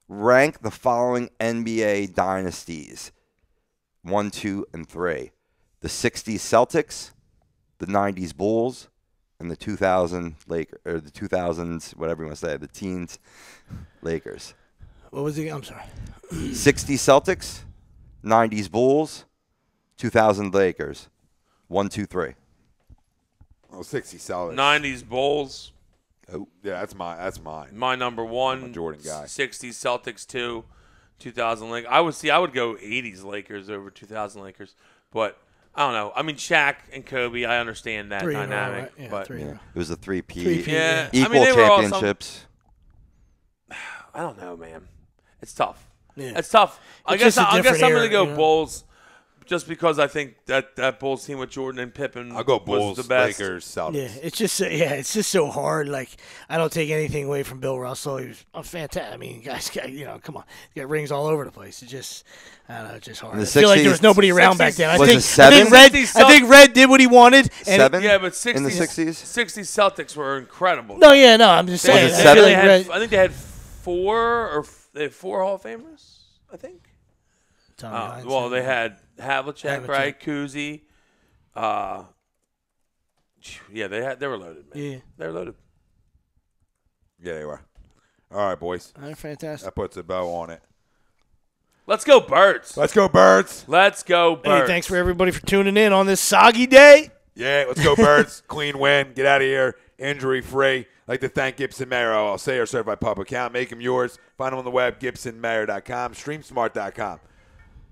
Rank the following NBA dynasties. 1, 2, and 3. The 60s Celtics, the 90s Bulls, and the 2000 Lakers, or the 2000s, whatever you want to say, the teens Lakers. What was it? I'm sorry. 60s Celtics, 90s Bulls, 2000 Lakers. 1, 2, 3. Oh, 60 Celtics. 90s Bulls. Oh, yeah, that's mine. My number one. I'm a Jordan guy. 60s Celtics 2, 2000 Lakers. I would go 80s Lakers over 2000 Lakers, but I don't know. I mean, Shaq and Kobe, I understand that dynamic, but it was a three-peat. Yeah, Equal I mean, they were all championships. I don't know, man. It's tough. Yeah. It's tough. I guess I'm going to go you know? Bulls. Just because I think that Bulls team with Jordan and Pippen I'll go Bulls, was the best. Lakers, Celtics. Yeah, it's just so hard. Like, I don't take anything away from Bill Russell. He was a fantastic. I mean, guys, come on, he got rings all over the place. It's just, I don't know, it's just hard. I feel like there was nobody around back then. I think Red did what he wanted. And 7? Yeah, but 60s, in the 60s? 60s Celtics were incredible. No, I'm just saying. Was it 7? I think they had 4 Hall of Famers. I think. Well, they had Havlicek, right? Kuzi. Yeah, they were loaded, man. Yeah. They were loaded. Yeah, they were. All right, boys. They're fantastic. That puts a bow on it. Let's go, Birds. Let's go, Birds. Let's go, Birds. Hey, thanks for everybody for tuning in on this soggy day. Yeah, let's go, Birds. Clean win. Get out of here. Injury-free. I'd like to thank Gibson Mayer, I'll say our certified pub account. Make them yours. Find them on the web, gibsonmayer.com, streamsmart.com.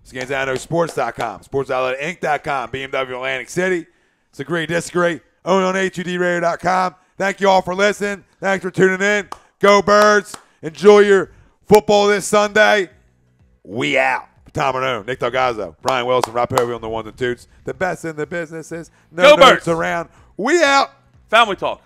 ScanzanoSports.com, SportsOutletInc.com, BMW Atlantic City. It's Agree, Disagree. Only on A2DRadio.com. Thank you all for listening. Thanks for tuning in. Go Birds. Enjoy your football this Sunday. We out. Tom Arnone, Nick Delgozzo, Brian Wilson, Rob Povey on the ones and twos. The best in the business is no Go notes Birds. around. We out. Family talk.